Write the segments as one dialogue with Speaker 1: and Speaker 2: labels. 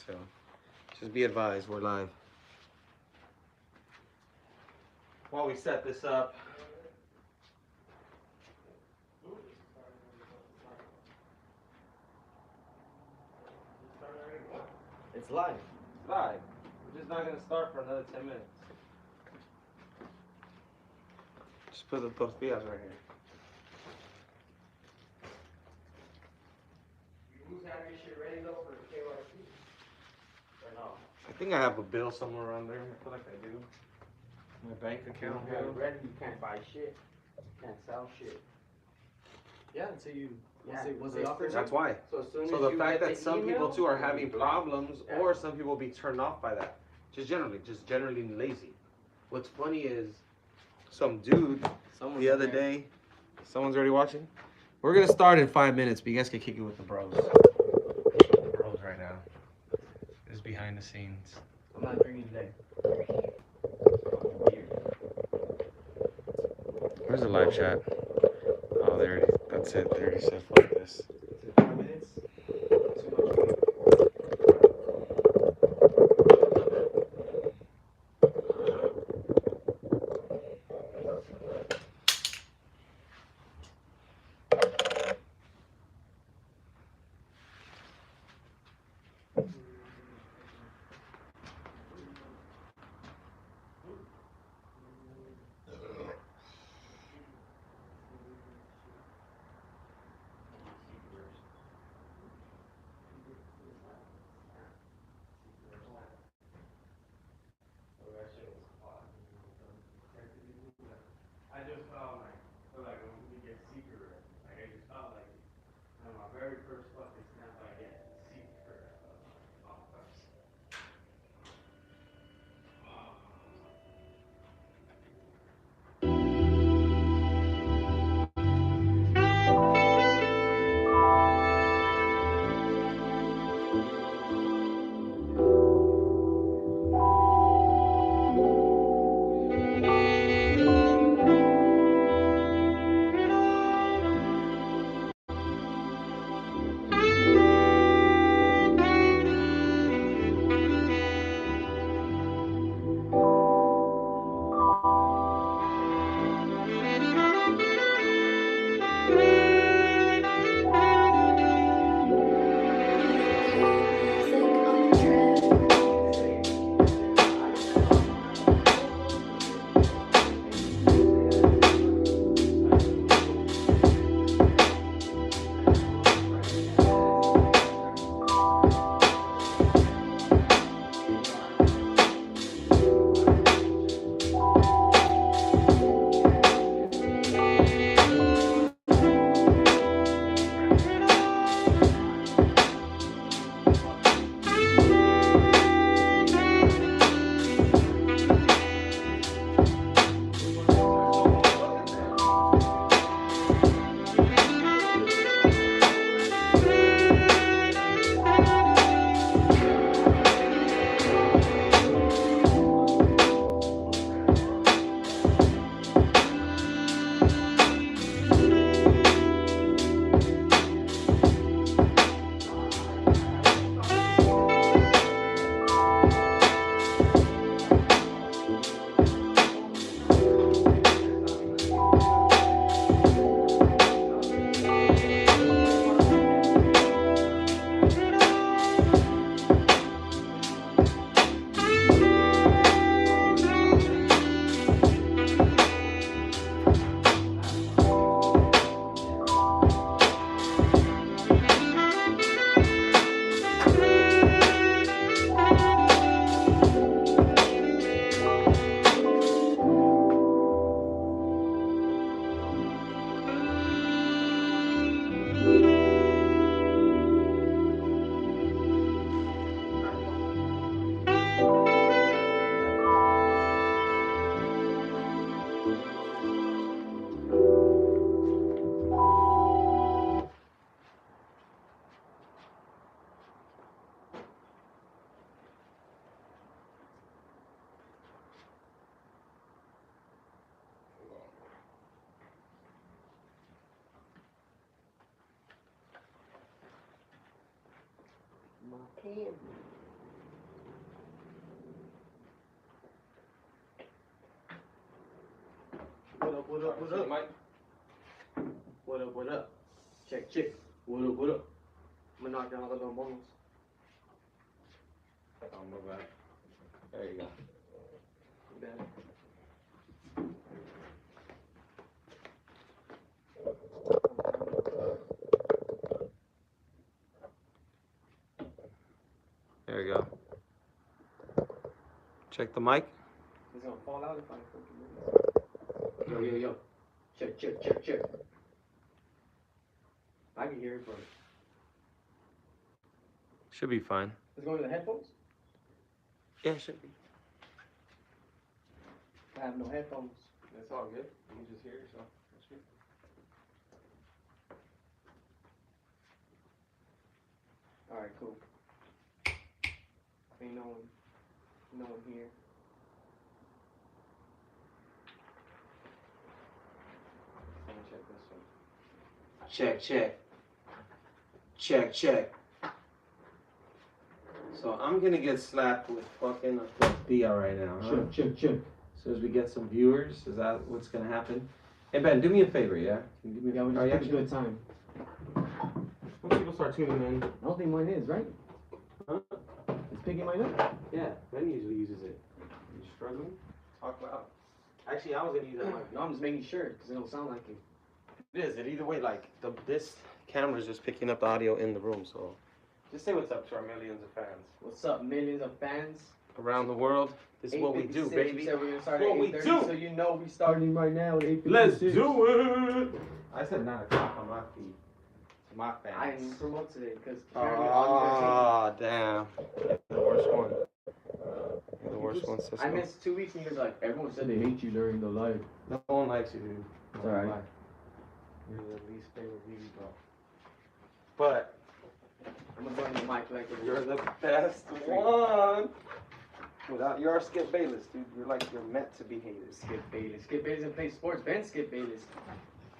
Speaker 1: so just be advised, we're live. While we set this up, it's live. It's live. We're just not gonna start for another 10 minutes. Just put the tortillas right here.
Speaker 2: Who's having your shit ready though for the KYC? Or no?
Speaker 1: I think I have a bill somewhere around there. I feel like I do. My bank account.
Speaker 2: If you don't have it ready, you can't buy shit. You can't sell shit.
Speaker 3: Yeah, until you
Speaker 2: Yeah.
Speaker 3: once they offer.
Speaker 1: That's why.
Speaker 2: So as soon
Speaker 1: So
Speaker 2: as
Speaker 1: the
Speaker 2: you
Speaker 1: fact
Speaker 2: get
Speaker 1: that some people
Speaker 2: email,
Speaker 1: too are
Speaker 2: you'll
Speaker 1: having
Speaker 2: be blocked.
Speaker 1: problems,
Speaker 2: Yeah.
Speaker 1: or some people be turned off by that. Just generally lazy. What's funny is some dude the other day. Someone's already watching. We're gonna start in 5 minutes, but you guys can kick it with the bros. The bros right now. This is behind the scenes.
Speaker 3: I'm not drinking today.
Speaker 1: Where's the live chat? Oh, there it is. That's it. There he said, fuck this.
Speaker 3: 5 minutes.
Speaker 2: I just felt like when we get secret, like I just felt like my very first fucking snap I get secret.
Speaker 3: My candy. What up?
Speaker 1: Mike?
Speaker 3: What up? What up? Check, check. What up? What up? I'm gonna knock down all the little bonos.
Speaker 1: Oh, my bad. There you go.
Speaker 3: Bad.
Speaker 1: There you go. Check the mic.
Speaker 3: It's gonna fall out if I fucking move it. Yo, yo, yo. Check, check, check, check. I can hear it, but
Speaker 1: Should be fine.
Speaker 3: it's going to the headphones?
Speaker 1: Yeah, it should be.
Speaker 3: I have no headphones.
Speaker 1: That's all good. You can just hear yourself. That's good.
Speaker 3: Alright, cool. Ain't no one here.
Speaker 1: Let me check this one. Check, check. Check, check. So I'm gonna get slapped with fucking Thea right now, huh?
Speaker 3: Check, check, check.
Speaker 1: As soon as we get some viewers, is that what's gonna happen? Hey Ben, do me a favor, yeah? Can you do me
Speaker 3: Yeah, we
Speaker 1: are
Speaker 3: just
Speaker 1: you
Speaker 3: took a good time.
Speaker 1: When people start tuning in.
Speaker 3: I don't think mine is, right?
Speaker 1: Huh?
Speaker 3: It's picking mine up?
Speaker 1: Yeah, Ben usually uses it. You struggling? Talk loud. Actually, I was gonna use that mic.
Speaker 3: No, I'm just making sure, because it'll sound like it.
Speaker 1: It is. It either way, like this camera is just picking up the audio in the room. So, just say what's up to our millions of fans
Speaker 3: What's up, millions of fans?
Speaker 1: around the world. This is what we do,
Speaker 3: 8:56,
Speaker 1: baby.
Speaker 3: We said we're gonna start
Speaker 1: What
Speaker 3: at
Speaker 1: we
Speaker 3: 8:30,
Speaker 1: do.
Speaker 3: so you know we starting right now at 8:56.
Speaker 1: Let's do it. I said 9 o'clock on my feed. To my fans.
Speaker 3: I didn't promote today, because
Speaker 1: Oh, damn. The worst one. You're the worst one, Cisco.
Speaker 3: I missed 2 weeks, and you was like, everyone said they hate you during the live.
Speaker 1: No one likes you, dude.
Speaker 3: It's alright.
Speaker 1: You're the least favorite VeVe bro. But
Speaker 3: I'm gonna join the mic like
Speaker 1: you're the best one. Without you're Skip Bayless, dude. You're meant to be hated.
Speaker 3: Skip Bayless. Skip Bayless and play sports. Ben Skip Bayless.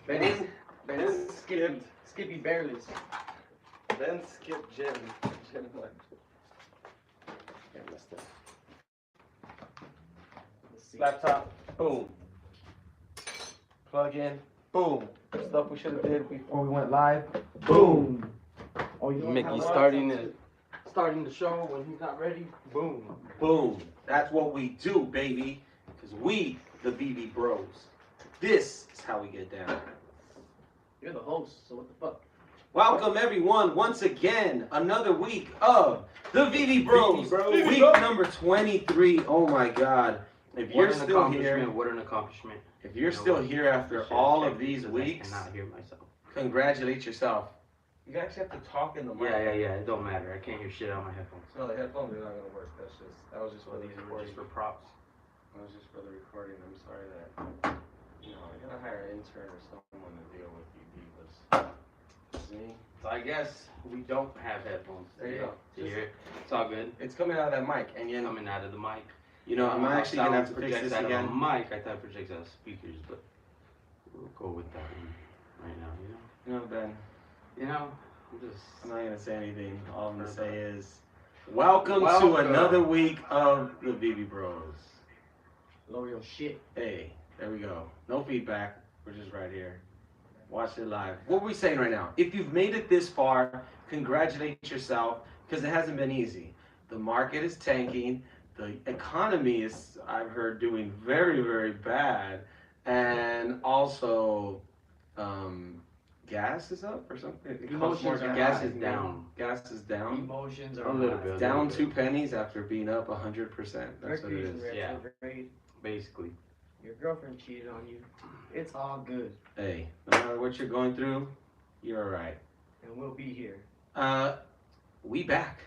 Speaker 3: Ben
Speaker 1: Ben
Speaker 3: Skippy. Skippy Bayless.
Speaker 1: Then Skip Jen. Jen left. Yeah, I messed up.
Speaker 3: Let's see.
Speaker 1: Laptop. Boom. Plug in. Boom. Stuff we should have did before we went live. Boom.
Speaker 3: Oh, you know
Speaker 1: Mickey
Speaker 3: what?
Speaker 1: starting the show when he's not ready. Boom. Boom. That's what we do, baby. Because we, the VeVe Bros. This is how we get down.
Speaker 3: You're the host, so what the fuck?
Speaker 1: Welcome everyone once again. Another week of the VeVe Bros. Week number 23. Oh my God. If you're still here,
Speaker 2: What an accomplishment.
Speaker 1: if you're still here after all of these weeks,
Speaker 2: I cannot hear myself.
Speaker 1: congratulate yourself. You actually have to talk in the mic.
Speaker 2: Yeah. It don't matter. I can't hear shit out of my headphones.
Speaker 1: No, the headphones are not gonna work. That was just for
Speaker 2: So
Speaker 1: the
Speaker 2: these are
Speaker 1: recording.
Speaker 2: just for props.
Speaker 1: That was just for the recording. I'm sorry that I gotta hire an intern or someone to deal with you divas. See? So I guess
Speaker 2: We don't have headphones.
Speaker 1: There you
Speaker 2: today
Speaker 1: go.
Speaker 2: to hear it. It's all good.
Speaker 1: it's coming out of that mic, and
Speaker 2: Coming out of the mic.
Speaker 1: I'm actually gonna have to fix this
Speaker 2: out
Speaker 1: again.
Speaker 2: of a mic. I thought it projects out of speakers, but we'll go with that one right now.
Speaker 1: Ben,
Speaker 2: I'm just.
Speaker 1: I'm not gonna say anything. All I'm gonna say is, welcome to another week of the VeVe Bros.
Speaker 3: Lower your shit.
Speaker 1: Hey, there we go. No feedback. We're just right here. Watch it live. What are we saying right now? If you've made it this far, congratulate yourself, because it hasn't been easy. The market is tanking. The economy is, I've heard, doing very, very bad. And also, gas is up or something. It costs more
Speaker 3: Emotions are
Speaker 1: gas
Speaker 2: Gas
Speaker 1: is
Speaker 2: is down.
Speaker 1: Gas is down.
Speaker 3: Emotions are
Speaker 2: A little
Speaker 3: high.
Speaker 2: bit.
Speaker 1: Down 2 pennies after being up 100%. That's what it
Speaker 3: Mercury's
Speaker 1: is.
Speaker 2: Yeah.
Speaker 3: retrograde.
Speaker 2: Basically.
Speaker 3: Your girlfriend cheated on you. It's all good.
Speaker 1: Hey, no matter what you're going through, you're alright.
Speaker 3: And we'll be here.
Speaker 1: We back.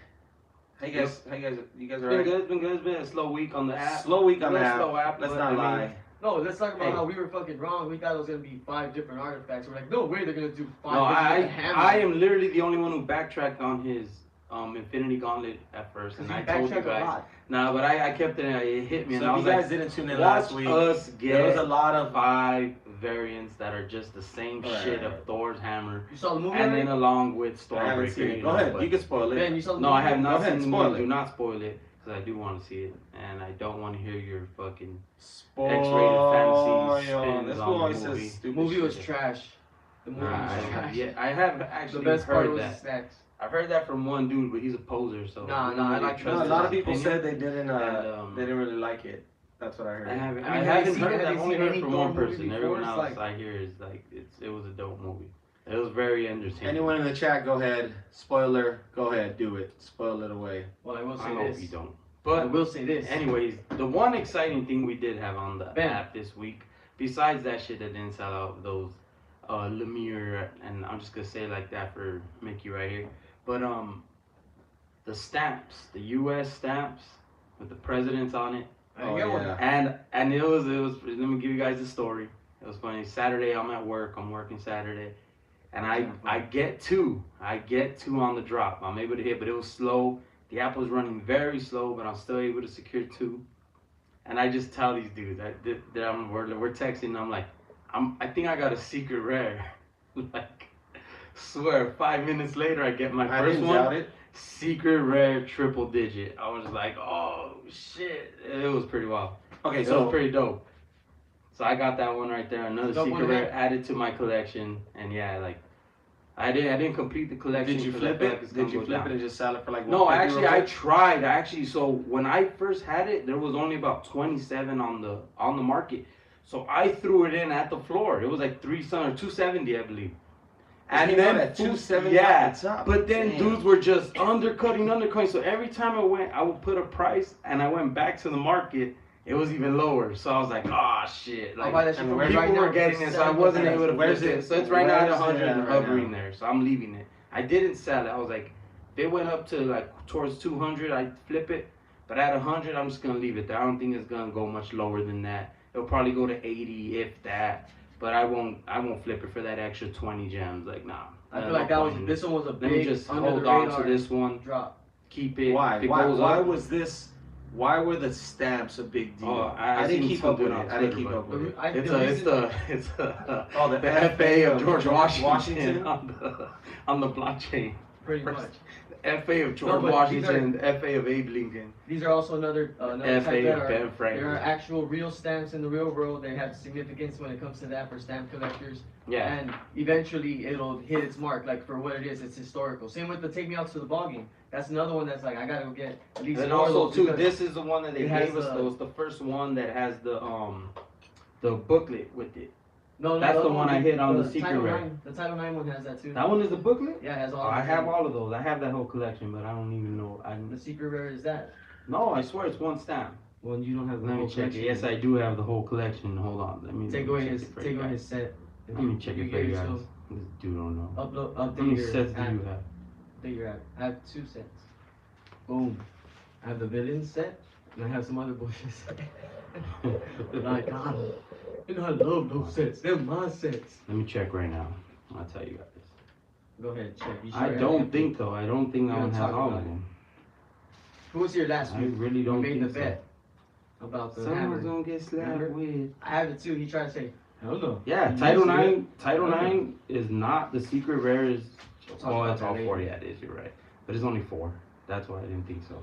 Speaker 1: Hey guys, you guys
Speaker 2: It's
Speaker 1: alright?
Speaker 2: been good. It's been good. It's been a slow week on the app.
Speaker 1: Slow week on the
Speaker 2: Real
Speaker 1: app.
Speaker 2: slow app,
Speaker 1: Let's
Speaker 2: but,
Speaker 1: not
Speaker 2: I mean,
Speaker 1: lie.
Speaker 3: No, let's talk about
Speaker 1: Hey.
Speaker 3: how we were fucking wrong. We thought it was gonna be 5 different artifacts. We're like, no way they're gonna do 5
Speaker 2: No,
Speaker 3: different
Speaker 2: I am literally the only one who backtracked on his Infinity Gauntlet at first, and I told you guys. Nah, but I kept it. It hit me, and
Speaker 1: So
Speaker 2: I
Speaker 1: if
Speaker 2: was
Speaker 1: you guys
Speaker 2: like,
Speaker 1: didn't tune in
Speaker 2: watch
Speaker 1: last week,
Speaker 2: us
Speaker 1: there was
Speaker 2: get
Speaker 1: a lot of
Speaker 2: 5 variants that are just the same
Speaker 1: Right,
Speaker 2: shit
Speaker 1: right.
Speaker 2: of Thor's hammer,
Speaker 3: You saw the movie
Speaker 2: and then
Speaker 3: already?
Speaker 2: along with
Speaker 1: I haven't seen
Speaker 2: Stormbreaker.
Speaker 1: it. Go ahead, you can spoil
Speaker 3: Ben,
Speaker 1: it.
Speaker 3: you saw the
Speaker 2: No,
Speaker 3: movie?
Speaker 2: I have not
Speaker 1: Go ahead,
Speaker 2: seen the
Speaker 1: spoil
Speaker 2: movie.
Speaker 1: it.
Speaker 2: Do not spoil it. because I do want to see it, and I don't want to hear your fucking
Speaker 1: Spoil.
Speaker 2: X-rated fantasy spins
Speaker 1: This
Speaker 2: on
Speaker 1: boy
Speaker 2: the
Speaker 1: always
Speaker 2: movie.
Speaker 1: says
Speaker 3: The
Speaker 1: stupid
Speaker 3: movie was
Speaker 1: shit.
Speaker 3: trash. The movie was trash.
Speaker 2: Yeah, I have
Speaker 3: The
Speaker 2: actually
Speaker 3: best part
Speaker 2: heard
Speaker 3: was the
Speaker 2: that.
Speaker 3: snacks.
Speaker 2: I've heard that from one dude, but he's a poser, so
Speaker 3: Nah,
Speaker 2: we
Speaker 3: nah,
Speaker 2: don't
Speaker 3: I
Speaker 2: really
Speaker 3: like-
Speaker 2: trust
Speaker 1: No, a
Speaker 2: his
Speaker 1: lot of people
Speaker 2: opinion.
Speaker 1: said they didn't.
Speaker 2: And,
Speaker 1: They didn't really like it. That's what I heard.
Speaker 2: I haven't.
Speaker 3: I mean,
Speaker 2: I
Speaker 3: have
Speaker 2: haven't
Speaker 3: you seen-
Speaker 2: heard.
Speaker 3: have
Speaker 2: I've
Speaker 3: you
Speaker 2: only
Speaker 3: seen
Speaker 2: heard
Speaker 3: any
Speaker 2: from
Speaker 3: Thor
Speaker 2: one
Speaker 3: movie
Speaker 2: person.
Speaker 3: before?
Speaker 2: Everyone
Speaker 3: It's
Speaker 2: else
Speaker 3: like-
Speaker 2: I hear is like it was a dope movie. It was very entertaining.
Speaker 1: Anyone in the chat, go ahead. Spoiler, go ahead, do it. Spoil it away.
Speaker 3: Well, I will say
Speaker 2: I hope
Speaker 3: this.
Speaker 2: you don't.
Speaker 3: I
Speaker 2: But
Speaker 3: will say this.
Speaker 2: anyways, the one exciting thing we did have on the
Speaker 3: Ben.
Speaker 2: app this week, besides that shit that didn't sell out, those Lemire, and I'm just gonna say it like that for Mickey right here. But the stamps, the U.S. stamps with the presidents on it,
Speaker 1: Oh,
Speaker 3: get one.
Speaker 1: yeah.
Speaker 2: and it was. Let me give you guys the story. It was funny. Saturday, I'm at work. I'm working Saturday, and I get two on the drop. I'm able to hit, but it was slow. The app was running very slow, but I'm still able to secure two. And I just tell these dudes, we're texting. And I'm like, I think I got a secret rare. Like, swear, 5 minutes later, I get my
Speaker 1: I
Speaker 2: first
Speaker 1: didn't
Speaker 2: one.
Speaker 1: doubt it.
Speaker 2: Secret rare triple digit. I was like, oh shit, it was pretty wild.
Speaker 1: Okay,
Speaker 2: It was
Speaker 1: so
Speaker 2: pretty dope. So I got that one right there. Another
Speaker 3: Dope
Speaker 2: secret
Speaker 3: one,
Speaker 2: rare
Speaker 3: man.
Speaker 2: added to my collection, and yeah, like I didn't complete the collection.
Speaker 1: did you
Speaker 2: 'cause I
Speaker 1: flip
Speaker 2: feel like
Speaker 1: it?
Speaker 2: it's
Speaker 1: Did
Speaker 2: gonna
Speaker 1: you
Speaker 2: go
Speaker 1: flip
Speaker 2: down.
Speaker 1: it and just sell it for like?
Speaker 2: No,
Speaker 1: 150
Speaker 2: actually,
Speaker 1: real
Speaker 2: I
Speaker 1: quick?
Speaker 2: tried. Actually, so when I first had it, there was only about 27 on the market. So I threw it in at the floor. It was like 270, I believe.
Speaker 1: And then at 270
Speaker 2: yeah.
Speaker 1: at the top.
Speaker 2: But then
Speaker 1: Damn.
Speaker 2: dudes were just undercutting. So every time I would put a price, and I went back to the market, it was even lower. So I was like, oh shit.
Speaker 3: I'll
Speaker 2: Like,
Speaker 3: buy that shit
Speaker 1: and
Speaker 3: from
Speaker 1: where
Speaker 3: you
Speaker 2: people
Speaker 3: right now
Speaker 2: were
Speaker 3: for
Speaker 2: getting it, so I wasn't
Speaker 3: 7%.
Speaker 2: able to
Speaker 1: Where's
Speaker 2: flip
Speaker 1: it?
Speaker 2: it. So it's right now at
Speaker 1: Where's it
Speaker 2: 100
Speaker 1: at
Speaker 2: and
Speaker 1: right
Speaker 2: hovering
Speaker 1: now?
Speaker 2: there. So I'm leaving it. I didn't sell it. I was like, if it went up to like towards 200, I'd flip it. But at 100, I'm just gonna leave it there. I don't think it's gonna go much lower than that. It'll probably go to 80 if that. But I won't flip it for that extra 20 gems. Like, nah.
Speaker 3: I feel like that was this one was a
Speaker 2: Let me
Speaker 3: big
Speaker 2: just
Speaker 3: under
Speaker 2: hold
Speaker 3: the
Speaker 2: on
Speaker 3: radar
Speaker 2: to this one.
Speaker 3: drop.
Speaker 2: Keep it.
Speaker 1: Why?
Speaker 2: If it
Speaker 1: Why?
Speaker 2: goes
Speaker 1: Why
Speaker 2: up,
Speaker 1: was this? Why were the stamps a big deal?
Speaker 2: Oh,
Speaker 1: I didn't
Speaker 2: seen
Speaker 1: keep
Speaker 2: some
Speaker 1: up with
Speaker 2: dude
Speaker 1: it.
Speaker 2: on
Speaker 1: I didn't
Speaker 2: Twitter,
Speaker 1: keep
Speaker 2: but
Speaker 1: up with it.
Speaker 2: it's the
Speaker 1: Oh, the
Speaker 2: FA of George Washington,
Speaker 1: Washington?
Speaker 2: on the blockchain.
Speaker 3: Pretty
Speaker 2: First-
Speaker 3: much.
Speaker 2: FA of George
Speaker 3: but
Speaker 2: Washington, FA of Abe Lincoln,
Speaker 3: These are also another type that
Speaker 2: FA of
Speaker 3: are.
Speaker 2: Ben
Speaker 3: There are
Speaker 2: Franklin.
Speaker 3: actual real stamps in the real world. They have significance when it comes to that for stamp collectors.
Speaker 2: Yeah,
Speaker 3: And eventually it'll hit its mark, like for what it is, it's historical. Same with the Take Me Out to the Ball Game. That's another one that's like, I gotta go get at least
Speaker 2: and
Speaker 3: four of
Speaker 2: also
Speaker 3: those
Speaker 2: too,
Speaker 3: because
Speaker 2: this is the one that they
Speaker 3: it has
Speaker 2: gave us.
Speaker 3: the-
Speaker 2: Though it's the first one that has the booklet with it.
Speaker 3: No,
Speaker 2: that's the one I hit on the secret
Speaker 3: Title
Speaker 2: rare.
Speaker 3: 9, the Title 9 one has that too.
Speaker 2: That one is the booklet.
Speaker 3: Yeah, it has all.
Speaker 2: Oh, I
Speaker 3: the
Speaker 2: have
Speaker 3: things.
Speaker 2: all of those. I have that whole collection, but I don't even know.
Speaker 3: The secret rare is that.
Speaker 2: No, I swear it's one stamp.
Speaker 3: Well, you don't have the
Speaker 2: Let
Speaker 3: whole
Speaker 2: me check it.
Speaker 3: collection.
Speaker 2: Yes, I do have the whole collection. Hold on. Let me
Speaker 3: Take
Speaker 2: let me
Speaker 3: away
Speaker 2: check
Speaker 3: his
Speaker 2: it for
Speaker 3: take
Speaker 2: you
Speaker 3: away
Speaker 2: guys.
Speaker 3: his set. If
Speaker 2: Let me check
Speaker 3: you
Speaker 2: it for
Speaker 3: gave
Speaker 2: you
Speaker 3: to
Speaker 2: guys.
Speaker 3: him,
Speaker 2: This dude don't know.
Speaker 3: Upload
Speaker 2: How many
Speaker 3: update your
Speaker 2: sets do
Speaker 3: app.
Speaker 2: you have?
Speaker 3: Update your app. I have 2 sets. Boom. I have the villain set, and I have some other bullshit set. Like, God, you know I love those sets. They're my sets.
Speaker 2: Let me check right now. I'll tell you guys.
Speaker 3: Go ahead, check. You
Speaker 2: I
Speaker 3: sure
Speaker 2: don't think though. I don't think that
Speaker 3: You
Speaker 2: one
Speaker 3: don't
Speaker 2: has
Speaker 3: talk
Speaker 2: all
Speaker 3: about
Speaker 2: of
Speaker 3: it.
Speaker 2: them.
Speaker 3: Who was here last
Speaker 2: I
Speaker 3: week?
Speaker 2: really don't
Speaker 3: We made
Speaker 2: think
Speaker 3: the bet about the
Speaker 2: Someone's
Speaker 3: hammer.
Speaker 2: gonna get slapped
Speaker 3: Remember?
Speaker 2: with.
Speaker 3: I have it too. He tried to say, hell no.
Speaker 2: Yeah,
Speaker 3: You
Speaker 2: Title
Speaker 3: see it?
Speaker 2: 9. Title 9 is not the secret rare. Is
Speaker 3: We'll talk
Speaker 2: well,
Speaker 3: about
Speaker 2: it's
Speaker 3: that
Speaker 2: all
Speaker 3: later.
Speaker 2: 4. Yeah, it is. You're right. But it's only 4. That's why I didn't think so.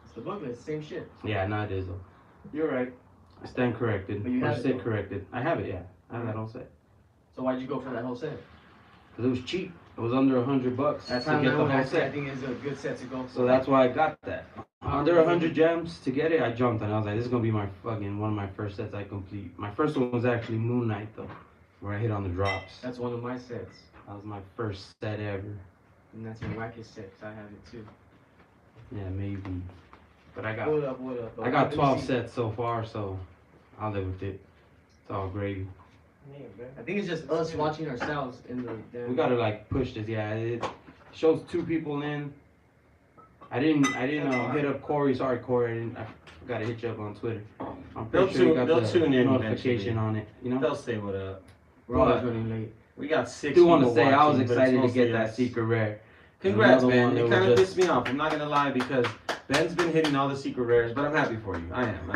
Speaker 3: It's the booklet, same shit.
Speaker 2: Yeah, no, it is though. You're right. I stand corrected.
Speaker 3: But you
Speaker 2: Or
Speaker 3: have it,
Speaker 2: sit
Speaker 3: though.
Speaker 2: corrected. I have it. Yeah, I have that whole set.
Speaker 3: So why'd you go for that whole set?
Speaker 2: Cause it was cheap. It was under $100
Speaker 3: That's
Speaker 2: to
Speaker 3: how
Speaker 2: get the
Speaker 3: one
Speaker 2: whole
Speaker 3: I
Speaker 2: set.
Speaker 3: think is a good set to go for.
Speaker 2: So that's why I got that. Under 100 gems to get it, I jumped and I was like, this is gonna be my fucking one of my first sets I complete. My first one was actually Moon Knight though, where I hit on the drops.
Speaker 3: That's one of my sets.
Speaker 2: That was my first set ever.
Speaker 3: And that's your wackest set, 'cause I have it too.
Speaker 2: Yeah, maybe. But I got
Speaker 3: What up?
Speaker 2: I got 12 sets so far, so I'll live with it. It's all gravy.
Speaker 3: I think it's just us watching ourselves in the damn.
Speaker 2: We gotta like push this. Yeah, it shows 2 people in. I didn't hit up Corey. Sorry, Corey. I gotta hit you up on Twitter. I'm pretty sure you got
Speaker 1: they'll
Speaker 2: the
Speaker 1: tune in
Speaker 2: notification
Speaker 1: eventually.
Speaker 2: on it. You know.
Speaker 1: They'll say what up.
Speaker 3: We're always
Speaker 2: But-
Speaker 3: running late.
Speaker 1: We got 6
Speaker 2: I do want to
Speaker 1: people
Speaker 2: say I was
Speaker 1: watching, but it's
Speaker 2: excited to
Speaker 1: mostly
Speaker 2: get that
Speaker 1: us.
Speaker 2: secret rare.
Speaker 1: Congrats,
Speaker 2: Another
Speaker 1: Ben.
Speaker 2: one
Speaker 1: It
Speaker 2: that
Speaker 1: kind
Speaker 2: was
Speaker 1: of
Speaker 2: just-
Speaker 1: pissed me off. I'm not gonna lie because Ben's been hitting all the secret rares, but I'm happy for you. I am.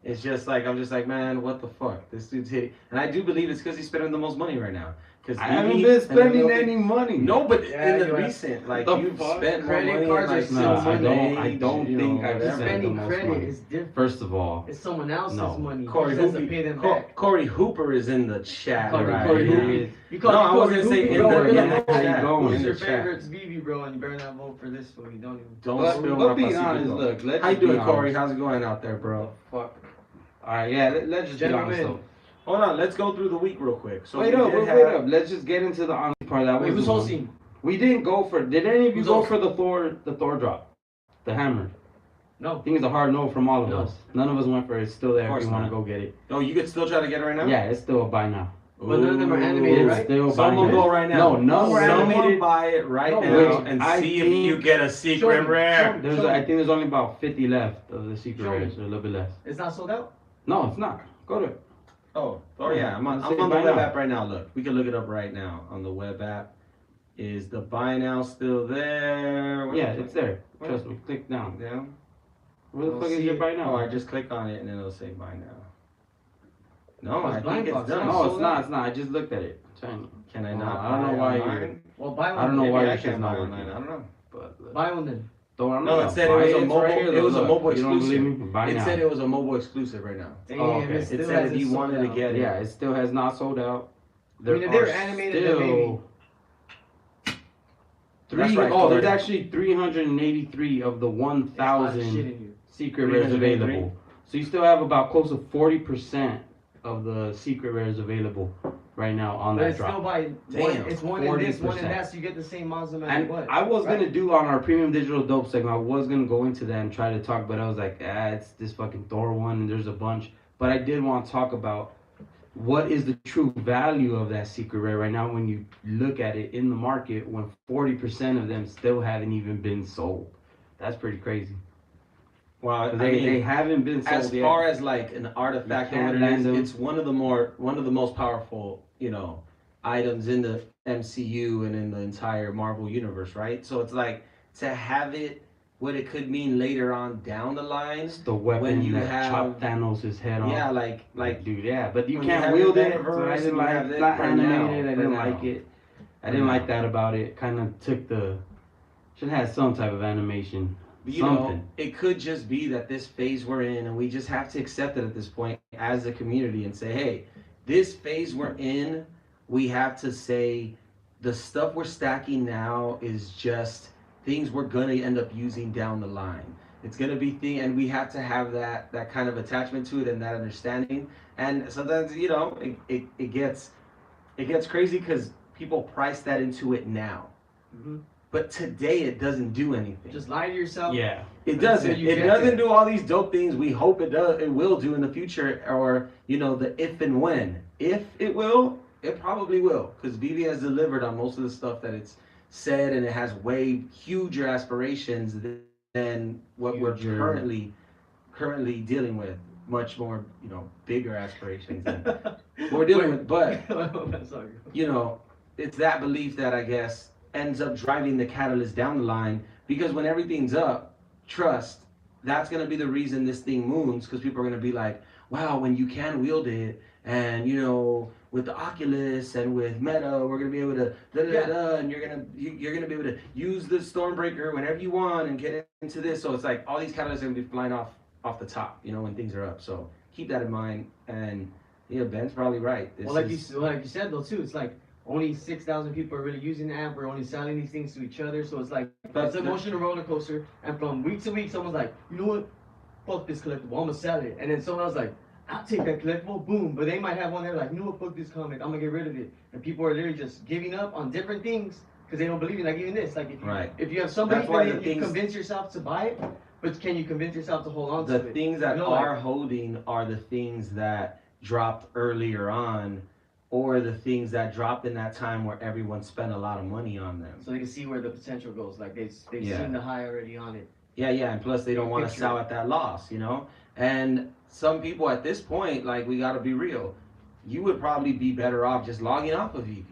Speaker 1: It's just like I'm just like, man, what the fuck? This dude's hitting, and I do believe it's because he's spending the most money right now. Because
Speaker 2: I haven't been spending any money.
Speaker 1: No, but
Speaker 3: Yeah,
Speaker 1: in the
Speaker 3: you have-
Speaker 1: recent, like
Speaker 2: The
Speaker 1: you've
Speaker 2: fuck?
Speaker 1: spent more
Speaker 3: Credit
Speaker 1: money.
Speaker 3: cards
Speaker 1: in,
Speaker 3: are
Speaker 1: like,
Speaker 3: still
Speaker 2: No,
Speaker 1: since
Speaker 2: I don't. I
Speaker 1: age,
Speaker 2: don't
Speaker 1: you
Speaker 2: think
Speaker 1: know,
Speaker 2: I've
Speaker 1: whatever.
Speaker 2: spent the
Speaker 3: Spending
Speaker 2: most
Speaker 3: credit
Speaker 2: money.
Speaker 3: is different.
Speaker 2: First of all,
Speaker 3: It's someone else's
Speaker 2: No.
Speaker 3: money.
Speaker 1: Corey
Speaker 3: He just has to
Speaker 1: Hooper,
Speaker 3: pay them back.
Speaker 1: Corey Hooper is in the chat
Speaker 3: Corey-
Speaker 1: right
Speaker 3: Corey
Speaker 1: now.
Speaker 3: Hooper. You
Speaker 1: No,
Speaker 3: call
Speaker 1: I
Speaker 3: me
Speaker 1: was
Speaker 3: Corey
Speaker 1: gonna say
Speaker 3: Hooper,
Speaker 1: in
Speaker 3: bro.
Speaker 1: the,
Speaker 3: We're
Speaker 1: in
Speaker 3: gonna
Speaker 1: the
Speaker 3: vote.
Speaker 2: How you
Speaker 1: chat.
Speaker 2: going?
Speaker 3: Who's
Speaker 1: In
Speaker 3: your
Speaker 1: the chat.
Speaker 3: favorite VeVe, bro? And you better not vote for this fool. You don't even.
Speaker 1: Don't
Speaker 2: But
Speaker 1: spill
Speaker 2: but
Speaker 1: my
Speaker 2: being
Speaker 1: Pacifico.
Speaker 2: honest, look, let's
Speaker 1: How you
Speaker 2: just be
Speaker 1: doing, Corey?
Speaker 2: honest.
Speaker 1: How's it going out there, bro?
Speaker 2: Fuck. All right, yeah. Let's just be honest
Speaker 3: Gentlemen.
Speaker 2: though.
Speaker 1: Hold on, let's go through the week real quick. So
Speaker 2: Wait
Speaker 1: we
Speaker 2: up,
Speaker 1: did
Speaker 2: wait
Speaker 1: have-
Speaker 2: up. Let's just get into the honest part. That
Speaker 3: Wait,
Speaker 2: was
Speaker 3: who's
Speaker 2: the one.
Speaker 3: hosting?
Speaker 2: We didn't go for. Did any of you
Speaker 3: Who's
Speaker 2: go
Speaker 3: hosting?
Speaker 2: for the Thor drop, the hammer?
Speaker 3: No.
Speaker 2: I think it's a hard no from all of
Speaker 3: No.
Speaker 2: us. None of us went for it. It's still there.
Speaker 1: Of course
Speaker 2: If you want to
Speaker 1: not.
Speaker 2: go get it.
Speaker 1: Oh, you could still try to get it right now?
Speaker 2: Yeah, it's still a buy now.
Speaker 3: But none of them are animated,
Speaker 1: Ooh.
Speaker 3: right?
Speaker 2: It's still a buy
Speaker 1: Someone
Speaker 2: now.
Speaker 1: go right now.
Speaker 2: No, none were
Speaker 1: Someone
Speaker 2: animated.
Speaker 1: buy it right
Speaker 3: No,
Speaker 1: now
Speaker 2: which
Speaker 1: and
Speaker 2: I
Speaker 1: see if
Speaker 2: think-
Speaker 1: you get a
Speaker 3: Show
Speaker 1: secret
Speaker 3: me,
Speaker 1: rare.
Speaker 3: show me.
Speaker 2: I think there's only about 50 left of the secret
Speaker 3: Show me.
Speaker 2: rares, or a little bit less.
Speaker 3: It's not sold out.
Speaker 2: No, it's not. Go to it.
Speaker 1: Oh yeah, I'm on
Speaker 2: Say
Speaker 1: the
Speaker 2: buy
Speaker 1: web
Speaker 2: now.
Speaker 1: app right now. Look, we can look it up right now on the web app. Is the buy now still there? Where
Speaker 2: Yeah,
Speaker 1: the
Speaker 2: it's there.
Speaker 1: Where?
Speaker 2: Trust me. Click down.
Speaker 1: fuck- down?
Speaker 2: Where the
Speaker 3: I'll
Speaker 2: fuck is
Speaker 3: see
Speaker 2: your
Speaker 3: it.
Speaker 2: buy
Speaker 1: Oh,
Speaker 2: now?
Speaker 1: I just click on it and then it'll say buy now. No,
Speaker 3: It's
Speaker 1: I
Speaker 3: blind
Speaker 1: think it's
Speaker 3: box,
Speaker 1: done.
Speaker 3: right?
Speaker 2: No, it's
Speaker 3: sold
Speaker 2: not.
Speaker 3: out.
Speaker 2: It's not. I just looked at it. I'm telling you.
Speaker 1: Can I
Speaker 2: Oh,
Speaker 1: not?
Speaker 2: I don't know
Speaker 1: buy
Speaker 2: why
Speaker 1: online?
Speaker 2: you're-
Speaker 3: Well, buy one.
Speaker 2: I don't know
Speaker 1: Maybe
Speaker 2: why
Speaker 1: I
Speaker 2: your
Speaker 1: can't
Speaker 2: shit's not
Speaker 1: buy
Speaker 2: working.
Speaker 1: online. I don't know.
Speaker 2: But look.
Speaker 3: Buy one then.
Speaker 1: No, it said it was a mobile. It was a mobile
Speaker 2: You don't believe
Speaker 1: exclusive.
Speaker 2: me? Buy
Speaker 1: It
Speaker 2: now.
Speaker 1: said it was a mobile exclusive right now.
Speaker 3: Damn,
Speaker 2: Oh, okay.
Speaker 3: it
Speaker 1: It
Speaker 3: still
Speaker 1: said if
Speaker 3: hasn't
Speaker 1: you
Speaker 3: sold
Speaker 1: wanted to
Speaker 3: out.
Speaker 1: get it.
Speaker 2: Yeah, it still has not sold out.
Speaker 3: mean, if they're animated, then maybe.
Speaker 1: That's right,
Speaker 2: Oh, there's
Speaker 1: Corey.
Speaker 2: actually 383 of the
Speaker 3: It's a lot of shit
Speaker 2: 1,000
Speaker 3: in you.
Speaker 2: secret rares
Speaker 1: 383?
Speaker 2: available. So you still have about close to 40% of the secret rares available right now on
Speaker 3: But
Speaker 2: that
Speaker 3: it's still
Speaker 2: drop.
Speaker 3: by one.
Speaker 1: Damn,
Speaker 3: It's one in this, one in
Speaker 2: 40%.
Speaker 3: that, so you get the same monster no matter
Speaker 2: And
Speaker 3: what.
Speaker 2: I was
Speaker 3: right?
Speaker 2: gonna do on our premium digital dope segment. I was gonna go into that and try to talk, but I was like, it's this fucking Thor one, and there's a bunch. But I did want to talk about what is the true value of that secret rare right now when you look at it in the market when 40% of them still haven't even been sold. That's pretty crazy.
Speaker 1: Well, I
Speaker 2: They
Speaker 1: mean,
Speaker 2: haven't been sold
Speaker 1: as
Speaker 2: yet.
Speaker 1: far as like an artifact
Speaker 2: You
Speaker 1: or what
Speaker 2: can't
Speaker 1: it
Speaker 2: land
Speaker 1: is,
Speaker 2: them.
Speaker 1: it's one of the most powerful, items in the MCU and in the entire Marvel universe, right? So it's like to have it, what it could mean later on down the line.
Speaker 2: It's the weapon
Speaker 1: when you
Speaker 2: that
Speaker 1: have-
Speaker 2: chopped Thanos' head off.
Speaker 1: Yeah, like
Speaker 2: dude, yeah, but you
Speaker 1: when you
Speaker 2: can't
Speaker 1: have
Speaker 2: wield
Speaker 1: the
Speaker 2: it.
Speaker 1: metaverse
Speaker 2: So I
Speaker 1: and
Speaker 2: didn't
Speaker 1: you have
Speaker 2: like
Speaker 1: it
Speaker 2: flat
Speaker 1: for now,
Speaker 2: animated. I
Speaker 1: for
Speaker 2: didn't
Speaker 1: now.
Speaker 2: like it. I
Speaker 1: For
Speaker 2: didn't
Speaker 1: now.
Speaker 2: like that about it. Kind of took the should have had some type of animation.
Speaker 1: But,
Speaker 2: Something.
Speaker 1: it could just be that this phase we're in, and we just have to accept it at this point as a community and say, hey, this phase we're in, we have to say the stuff we're stacking now is just things we're gonna end up using down the line. It's gonna be and we have to have that kind of attachment to it and that understanding. And sometimes, it gets crazy because people price that into it now.
Speaker 3: Mhm.
Speaker 1: But today it doesn't do anything.
Speaker 3: Just lie to yourself.
Speaker 2: Yeah.
Speaker 1: It
Speaker 3: Until
Speaker 1: doesn't.
Speaker 3: you
Speaker 1: It
Speaker 3: get
Speaker 1: doesn't
Speaker 3: there.
Speaker 1: do all these dope things we hope it does. It will do in the future, or the if and when. If it will, it probably will, because VeVe has delivered on most of the stuff that it's said, and it has way huger aspirations than what we're
Speaker 2: Huger.
Speaker 1: currently dealing with. Much more, bigger aspirations than we're dealing with. But
Speaker 3: Sorry.
Speaker 1: it's that belief that I guess ends up driving the catalyst down the line, because when everything's up, trust, that's going to be the reason this thing moons, because people are going to be like, wow, when you can wield it, and with the Oculus and with Meta, we're going to be able to and you're going to be able to use the Stormbreaker whenever you want and get into this. So it's like all these catalysts are going to be flying off the top, when things are up. So keep that in mind. And Ben's probably right. This
Speaker 3: Well, like
Speaker 1: is-
Speaker 3: you said though too, it's like only 6,000 people are really using the app. We're only selling these things to each other, so it's like it's an emotional roller coaster. And from week to week, someone's like, you know what? Fuck this collectible. I'm gonna sell it. And then someone else like, I'll take that collectible. Boom. But they might have one there like, you know what? Fuck this comic. I'm gonna get rid of it. And people are literally just giving up on different things because they don't believe in. Like even this, like
Speaker 1: Right.
Speaker 3: if you have somebody,
Speaker 1: That's why
Speaker 3: then
Speaker 1: the
Speaker 3: you
Speaker 1: things-
Speaker 3: convince yourself to buy it. But can you convince yourself to hold on
Speaker 1: the
Speaker 3: to it?
Speaker 1: things that
Speaker 3: You know, like-
Speaker 1: are holding are the things that dropped earlier on, or the things that dropped in that time where everyone spent a lot of money on them.
Speaker 3: So they can see where the potential goes. Like they've
Speaker 1: Yeah.
Speaker 3: seen the high already on it.
Speaker 1: Yeah, and plus they don't want to
Speaker 3: Picture.
Speaker 1: sell at that loss, And some people at this point, like, we got to be real, you would probably be better off just logging off of VeVe,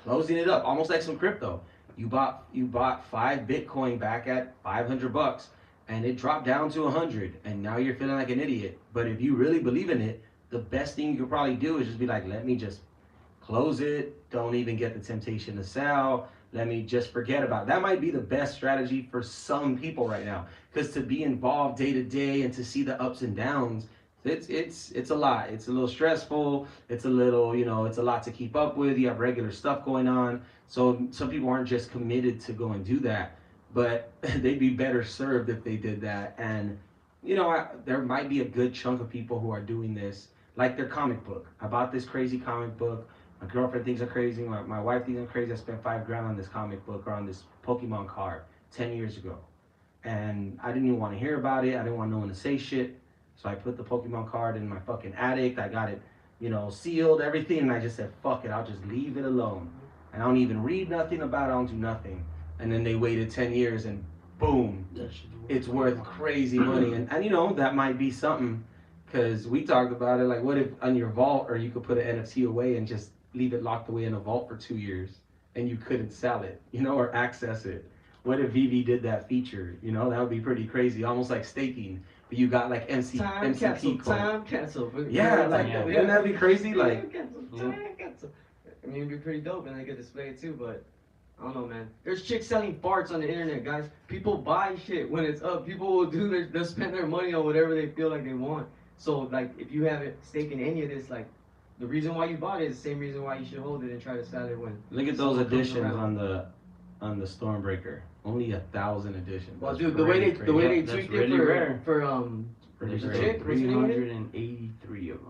Speaker 1: closing it up, almost like some crypto. You bought 5 Bitcoin back at $500, and it dropped down to 100, and now you're feeling like an idiot. But if you really believe in it, the best thing you could probably do is just be like, let me just close it, don't even get the temptation to sell, let me just forget about it. That might be the best strategy for some people right now, because to be involved day to day and to see the ups and downs, it's a lot. It's a little stressful. It's a little, it's a lot to keep up with. You have regular stuff going on. So some people aren't just committed to go and do that, but they'd be better served if they did that. And there might be a good chunk of people who are doing this, like their comic book. I bought this crazy comic book. My girlfriend thinks I'm crazy. My wife thinks I'm crazy. I spent $5,000 on this comic book or on this Pokemon card 10 years ago. And I didn't even want to hear about it. I didn't want no one to say shit. So I put the Pokemon card in my fucking attic. I got it, sealed, everything. And I just said, fuck it. I'll just leave it alone. And I don't even read nothing about it. I don't do nothing. And then they waited 10 years and boom, it's worth crazy money. And that might be something, because we talked about it. Like, what if on your vault, or you could put an NFT away and just leave it locked away in a vault for 2 years and you couldn't sell it, or access it? What if VeVe did that feature? That would be pretty crazy, almost like staking. But you got like MCP
Speaker 3: time capsule.
Speaker 1: Yeah, wouldn't that be crazy? Like,
Speaker 3: time capsule. I mean, it'd be pretty dope, and they could display it too. But I don't know, man. There's chicks selling farts on the internet, guys. People buy shit when it's up. People will they'll spend their money on whatever they feel like they want. So, like, if you haven't staken any of this, like, the reason why you bought it is the same reason why you should hold it and try to sell it when.
Speaker 1: Look at those editions on the Stormbreaker. Only 1,000 editions.
Speaker 3: Well, dude, the way they tweaked
Speaker 2: really
Speaker 3: it
Speaker 2: rare.
Speaker 3: for
Speaker 2: There's
Speaker 3: the chick, what's her name again?
Speaker 2: 383 of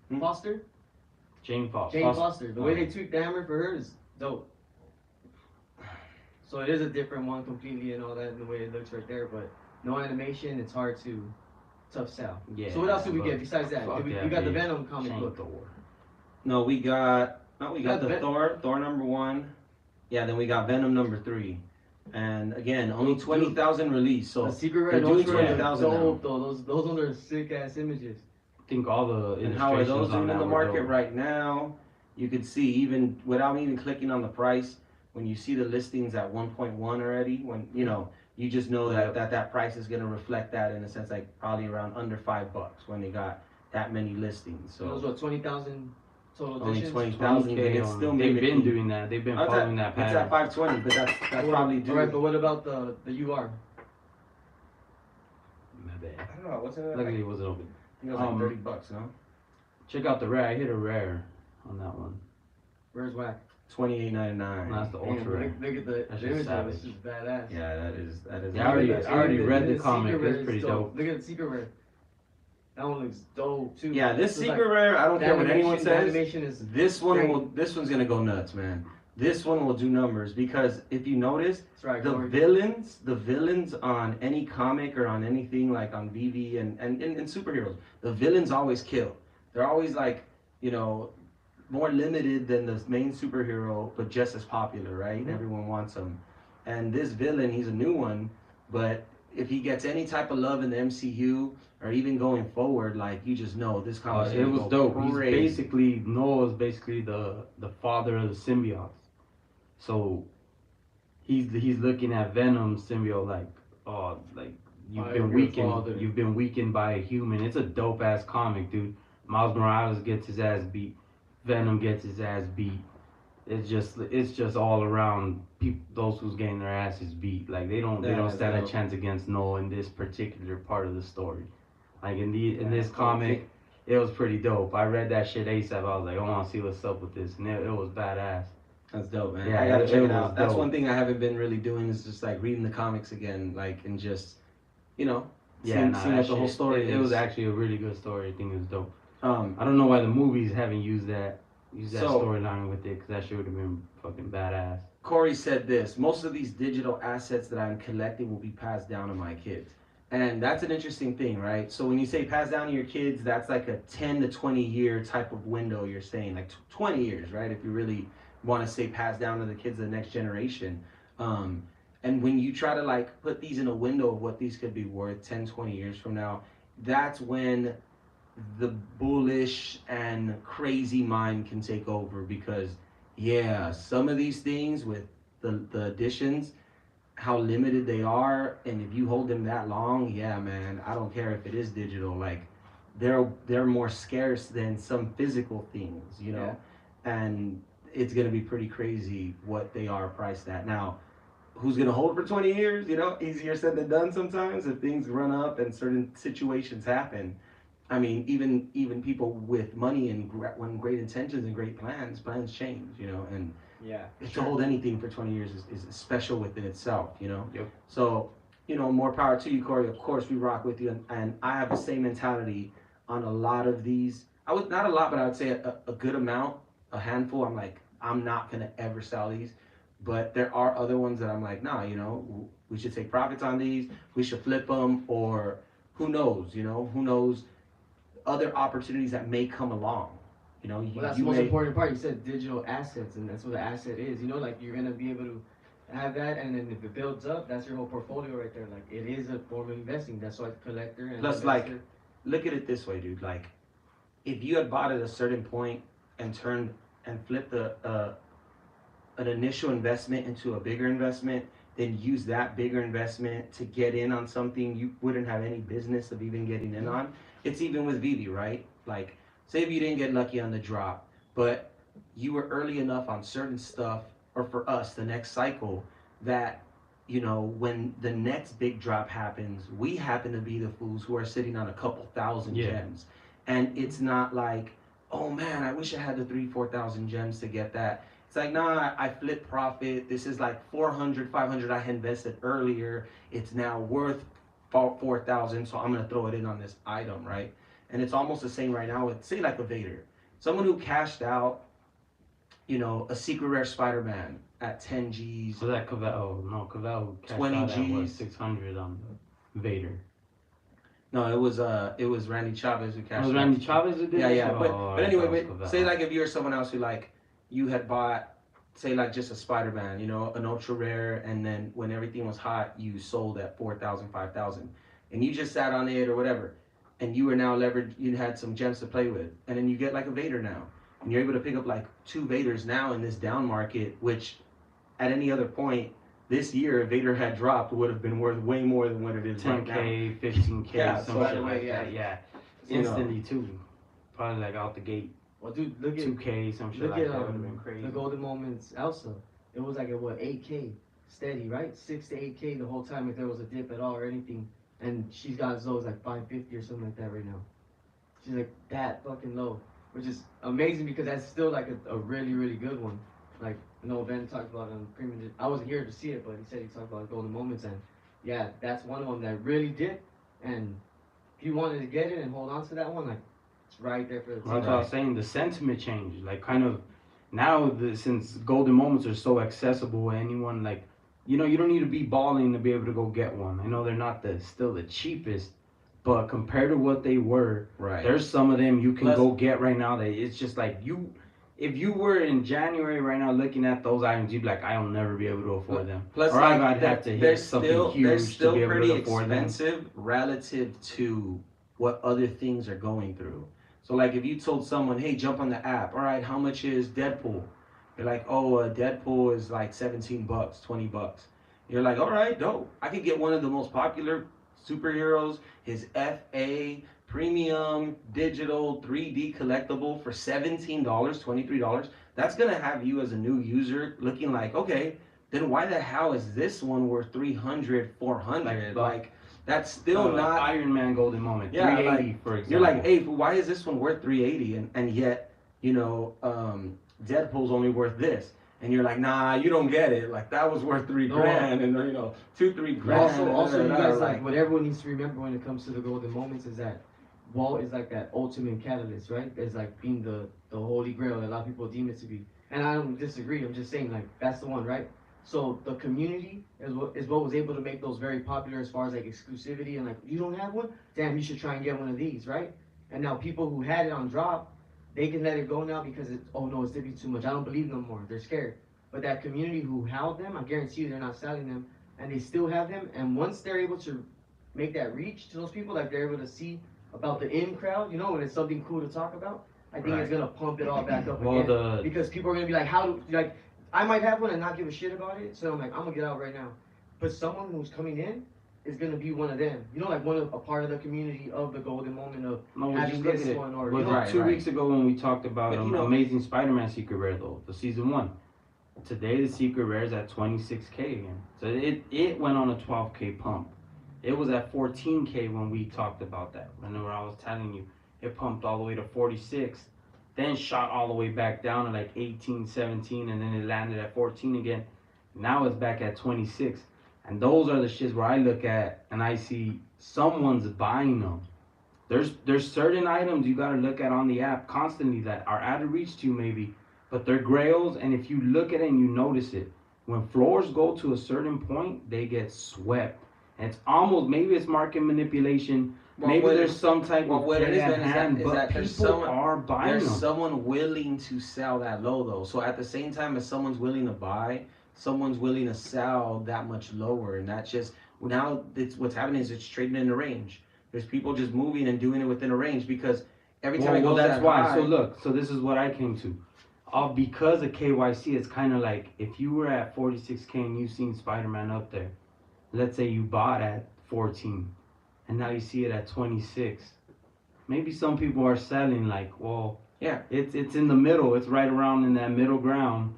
Speaker 2: them.
Speaker 3: Foster.
Speaker 2: Jane Foster.
Speaker 3: Jane Foster. The way they tweaked the hammer for her is dope. So it is a different one completely and all that, and the way it looks right there. But no animation, it's hard to tough sell.
Speaker 2: Yeah.
Speaker 3: So what else did we get besides that? We got the Venom comic book.
Speaker 1: No, we got the Thor number 1. Yeah, then we got Venom number 3. And again, only 20,000 released. So
Speaker 3: the secret rare, those were dope though. Those ones are sick ass images.
Speaker 2: I think all the
Speaker 1: and how are those doing in the market
Speaker 2: dope.
Speaker 1: right now? You could see, even without even clicking on the price, when you see the listings at 1.1 already, when you just know that price is gonna reflect that, in a sense, like probably around under $5 when they got that many listings. So
Speaker 3: those what, 20,000 total
Speaker 1: only
Speaker 3: editions?
Speaker 1: 20,000.
Speaker 2: They've been doing that. They've been following that pattern.
Speaker 1: It's at 520, but that's probably due.
Speaker 3: Alright, but what about the UR?
Speaker 2: My bad.
Speaker 1: I don't know what's in it.
Speaker 2: Luckily, it wasn't open.
Speaker 1: I think it was like $30, no?
Speaker 2: Check out the rare. I hit a rare on that one.
Speaker 3: Where's Whack?
Speaker 1: $28.99.
Speaker 2: That's the ultra rare.
Speaker 3: Look at the
Speaker 2: That's
Speaker 3: image
Speaker 2: just
Speaker 3: of it.
Speaker 2: savage.
Speaker 3: This is badass.
Speaker 1: Yeah, that is.
Speaker 2: Yeah, I already read the comic. It's pretty dope.
Speaker 3: Look at the secret rare. That one looks dope too.
Speaker 1: Yeah, this secret rare, I don't care what anyone says.
Speaker 3: Animation is
Speaker 1: This one's gonna go nuts, man. This one will do numbers, because if you notice, the villains on any comic or on anything like on VeVe and superheroes, the villains always kill. They're always like, more limited than the main superhero, but just as popular, right? Mm-hmm. Everyone wants him. And this villain, he's a new one, but if he gets any type of love in the MCU or even going forward, like, you just know this comic.
Speaker 2: It was dope. Noah's basically the father of the symbiotes. So he's looking at Venom symbiote like you've been weakened by a human. It's a dope ass comic, dude. Miles Morales gets his ass beat. Venom gets his ass beat. It's just all around those who's getting their asses beat. Like they don't stand a chance against Noah in this particular part of the story. Like in this comic, it was pretty dope. I read that shit ASAP. I was like, I want to see what's up with this, and it was badass.
Speaker 1: That's dope, man.
Speaker 2: Yeah,
Speaker 1: I gotta check it out. That's
Speaker 2: dope.
Speaker 1: one thing I haven't been really doing, is just like reading the comics again, like, and just seeing what the whole story is.
Speaker 2: It was actually a really good story. I think it was dope. I don't know why the movies haven't used that storyline with it, because that shit would have been fucking badass.
Speaker 1: Corey said this: most of these digital assets that I'm collecting will be passed down to my kids. And that's an interesting thing, right? So when you say pass down to your kids, that's like a 10 to 20 year type of window you're saying, like 20 years, right? If you really want to say pass down to the kids of the next generation. And when you try to like put these in a window of what these could be worth 10, 20 years from now, that's when the bullish and crazy mind can take over, because some of these things with the additions, how limited they are, and if you hold them that long, man, I don't care if it is digital, like they're more scarce than some physical things, and it's gonna be pretty crazy what they are priced at. Now, who's gonna hold for 20 years? You know, easier said than done sometimes if things run up and certain situations happen. I mean, even people with money and when great intentions and great plans change, you know, and
Speaker 3: Yeah.
Speaker 1: to hold anything for 20 years is special within itself, you know.
Speaker 2: Yep.
Speaker 1: So, you know, more power to you, Corey. Of course, we rock with you, and I have the same mentality on a lot of these. I would not a lot, but I would say a good amount, a handful. I'm like, I'm not gonna ever sell these, but there are other ones that I'm like, nah, you know, we should take profits on these. We should flip them, or who knows, you know, who knows other opportunities that may come along. You know,
Speaker 3: Well, that's the most important part. You said digital assets, and that's what the asset is. You know, like you're gonna be able to have that, and then if it builds up, that's your whole portfolio right there. Like it is a form of investing. That's why collector and
Speaker 1: plus,
Speaker 3: investor.
Speaker 1: like, look at it this way, dude. Like, if you had bought at a certain point and turned and flipped an initial investment into a bigger investment, then use that bigger investment to get in on something you wouldn't have any business of even getting in on. It's even with VeVe, right? Like, say if you didn't get lucky on the drop, but you were early enough on certain stuff, or for us, the next cycle, that, you know, when the next big drop happens, we happen to be the fools who are sitting on a couple thousand gems. And it's not like, oh man, I wish I had the 3,000-4,000 gems to get that. It's like, nah, I flip profit. This is like 400, 500 I had invested earlier. It's now worth 4,000, so I'm gonna throw it in on this item, right? And it's almost the same right now with, say, like a Vader. Someone who cashed out, you know, a secret rare Spider-Man at 10 G's.
Speaker 2: So that Cavell, oh no, Cavell cashed
Speaker 1: 20
Speaker 2: out at what,
Speaker 1: Gs.
Speaker 2: 600 on the Vader.
Speaker 1: No, it was Randy Chavez who cashed
Speaker 2: Was
Speaker 1: out.
Speaker 2: Randy Chavez who did
Speaker 1: Yeah,
Speaker 2: it?
Speaker 1: yeah. But
Speaker 2: Oh,
Speaker 1: anyway,
Speaker 2: Cavell.
Speaker 1: say like if you're someone else who like you had bought, say like just a Spider-Man, you know, an ultra rare, and then when everything was hot, you sold at 4,000, 5,000, and you just sat on it or whatever, and you were now leveraged. You had some gems to play with, and then you get like a Vader now, and you're able to pick up like 2 Vaders now in this down market, which at any other point this year, if Vader had dropped, would have been worth way more than what it is right now.
Speaker 2: 10K, 15K,
Speaker 1: Yeah,
Speaker 2: some
Speaker 1: so
Speaker 2: shit like
Speaker 3: yeah.
Speaker 2: that. Yeah,
Speaker 1: You know.
Speaker 2: instantly too. Probably like out the gate,
Speaker 3: Well, dude, look at
Speaker 2: 2K, some shit
Speaker 3: look
Speaker 2: like
Speaker 3: at
Speaker 2: that. Would have been crazy.
Speaker 3: the Golden Moments Elsa. It was like at what 8K steady, right? 6 to 8K the whole time if there was a dip at all or anything. And she's got Zoe's like 550 or something like that right now. She's like that fucking low, which is amazing because that's still like a really really good one. Like Ben talked about on Premium. I wasn't here to see it, but he said he talked about Golden Moments, and yeah, that's one of them that really did. And if you wanted to get it and hold on to that one, like it's right there for the
Speaker 2: Well, that's what I was saying. The sentiment changed. Like kind of now, since Golden Moments are so accessible, anyone like, you know, you don't need to be balling to be able to go get one. I know they're not still the cheapest, but compared to what they were,
Speaker 1: Right.
Speaker 2: there's some of them you can
Speaker 1: Plus,
Speaker 2: go get right now that it's just like you. If you were in January right now looking at those items, you'd be like, I'll never be able to afford them.
Speaker 1: Plus,
Speaker 2: or
Speaker 1: like,
Speaker 2: I'd have to
Speaker 1: they're
Speaker 2: hit something
Speaker 1: they're
Speaker 2: huge
Speaker 1: still
Speaker 2: to be able
Speaker 1: pretty
Speaker 2: to afford them.
Speaker 1: expensive relative to what other things are going through. So like if you told someone, hey, jump on the app. All right, how much is Deadpool? They're like, oh, Deadpool is like $17, $20. You're like, all right, dope. I could get one of the most popular superheroes, his FA premium digital 3D collectible for $17, $23. That's gonna have you as a new user looking like, okay, then why the hell is this one worth 300, 400? Like that's still not
Speaker 2: Iron Man Golden Moment.
Speaker 1: Yeah,
Speaker 2: 380
Speaker 1: like,
Speaker 2: for example.
Speaker 1: You're like, hey, why is this one worth 380 and yet, you know, Deadpool's only worth this? And you're like, nah, you don't get it. Like that was worth $3 grand, and you know, 2-3 grand.
Speaker 3: Also, you guys like what everyone needs to remember when it comes to the Golden Moments is that Walt is like that ultimate catalyst, right? It's like being the holy grail that a lot of people deem it to be. And I don't disagree. I'm just saying like that's the one, right? So the community is what was able to make those very popular as far as like exclusivity and like you don't have one, damn, you should try and get one of these, right? And now people who had it on drop, they can let it go now because it's, oh no, it's dipping too much. I don't believe no more. They're scared. But that community who held them, I guarantee you they're not selling them, and they still have them. And once they're able to make that reach to those people, like they're able to see about the in crowd, you know, when it's something cool to talk about, I think it's gonna pump it all back up again. Because people are gonna be like, I might have one and not give a shit about it, so I'm like, I'm gonna get out right now. But someone who's coming in is gonna be one of them. You know, like a part of the community of the golden moment of
Speaker 2: No,
Speaker 3: having
Speaker 2: just look
Speaker 3: this
Speaker 2: at it.
Speaker 3: one or
Speaker 2: Was
Speaker 3: you know,
Speaker 2: it 2 weeks ago when we talked about
Speaker 1: But, you know-
Speaker 2: Amazing Spider-Man Secret Rare though, the season 1. Today the Secret Rare is at 26K again. So it went on a 12K pump. It was at 14K when we talked about that. Remember I was telling you, it pumped all the way to 46, then shot all the way back down to like 18, 17, and then it landed at 14 again. Now it's back at 26. And those are the shits where I look at and I see someone's buying them. There's certain items you gotta look at on the app constantly that are out of reach to you maybe, but they're grails, and if you look at it and you notice it, when floors go to a certain point, they get swept. And it's almost, maybe it's market manipulation,
Speaker 1: Well,
Speaker 2: maybe
Speaker 1: what-
Speaker 2: there's some type
Speaker 1: well,
Speaker 2: of
Speaker 1: what it
Speaker 2: play
Speaker 1: is,
Speaker 2: at
Speaker 1: man, is
Speaker 2: hand,
Speaker 1: that
Speaker 2: but
Speaker 1: there's
Speaker 2: people
Speaker 1: someone-
Speaker 2: are buying
Speaker 1: There's
Speaker 2: them.
Speaker 1: someone willing to sell that low though. So at the same time as someone's willing to buy, someone's willing to sell that much lower, and that's just now it's what's happening is it's trading in the range. There's people just moving and doing it within a range because every time it goes
Speaker 2: that's
Speaker 1: that
Speaker 2: why.
Speaker 1: high,
Speaker 2: So look, so this is what I came to. Because of KYC, it's kind of like if you were at 46K and you've seen Spider-Man up there, let's say you bought at 14, and now you see it at 26. Maybe some people are selling like, well,
Speaker 1: yeah,
Speaker 2: it's in the middle. It's right around in that middle ground.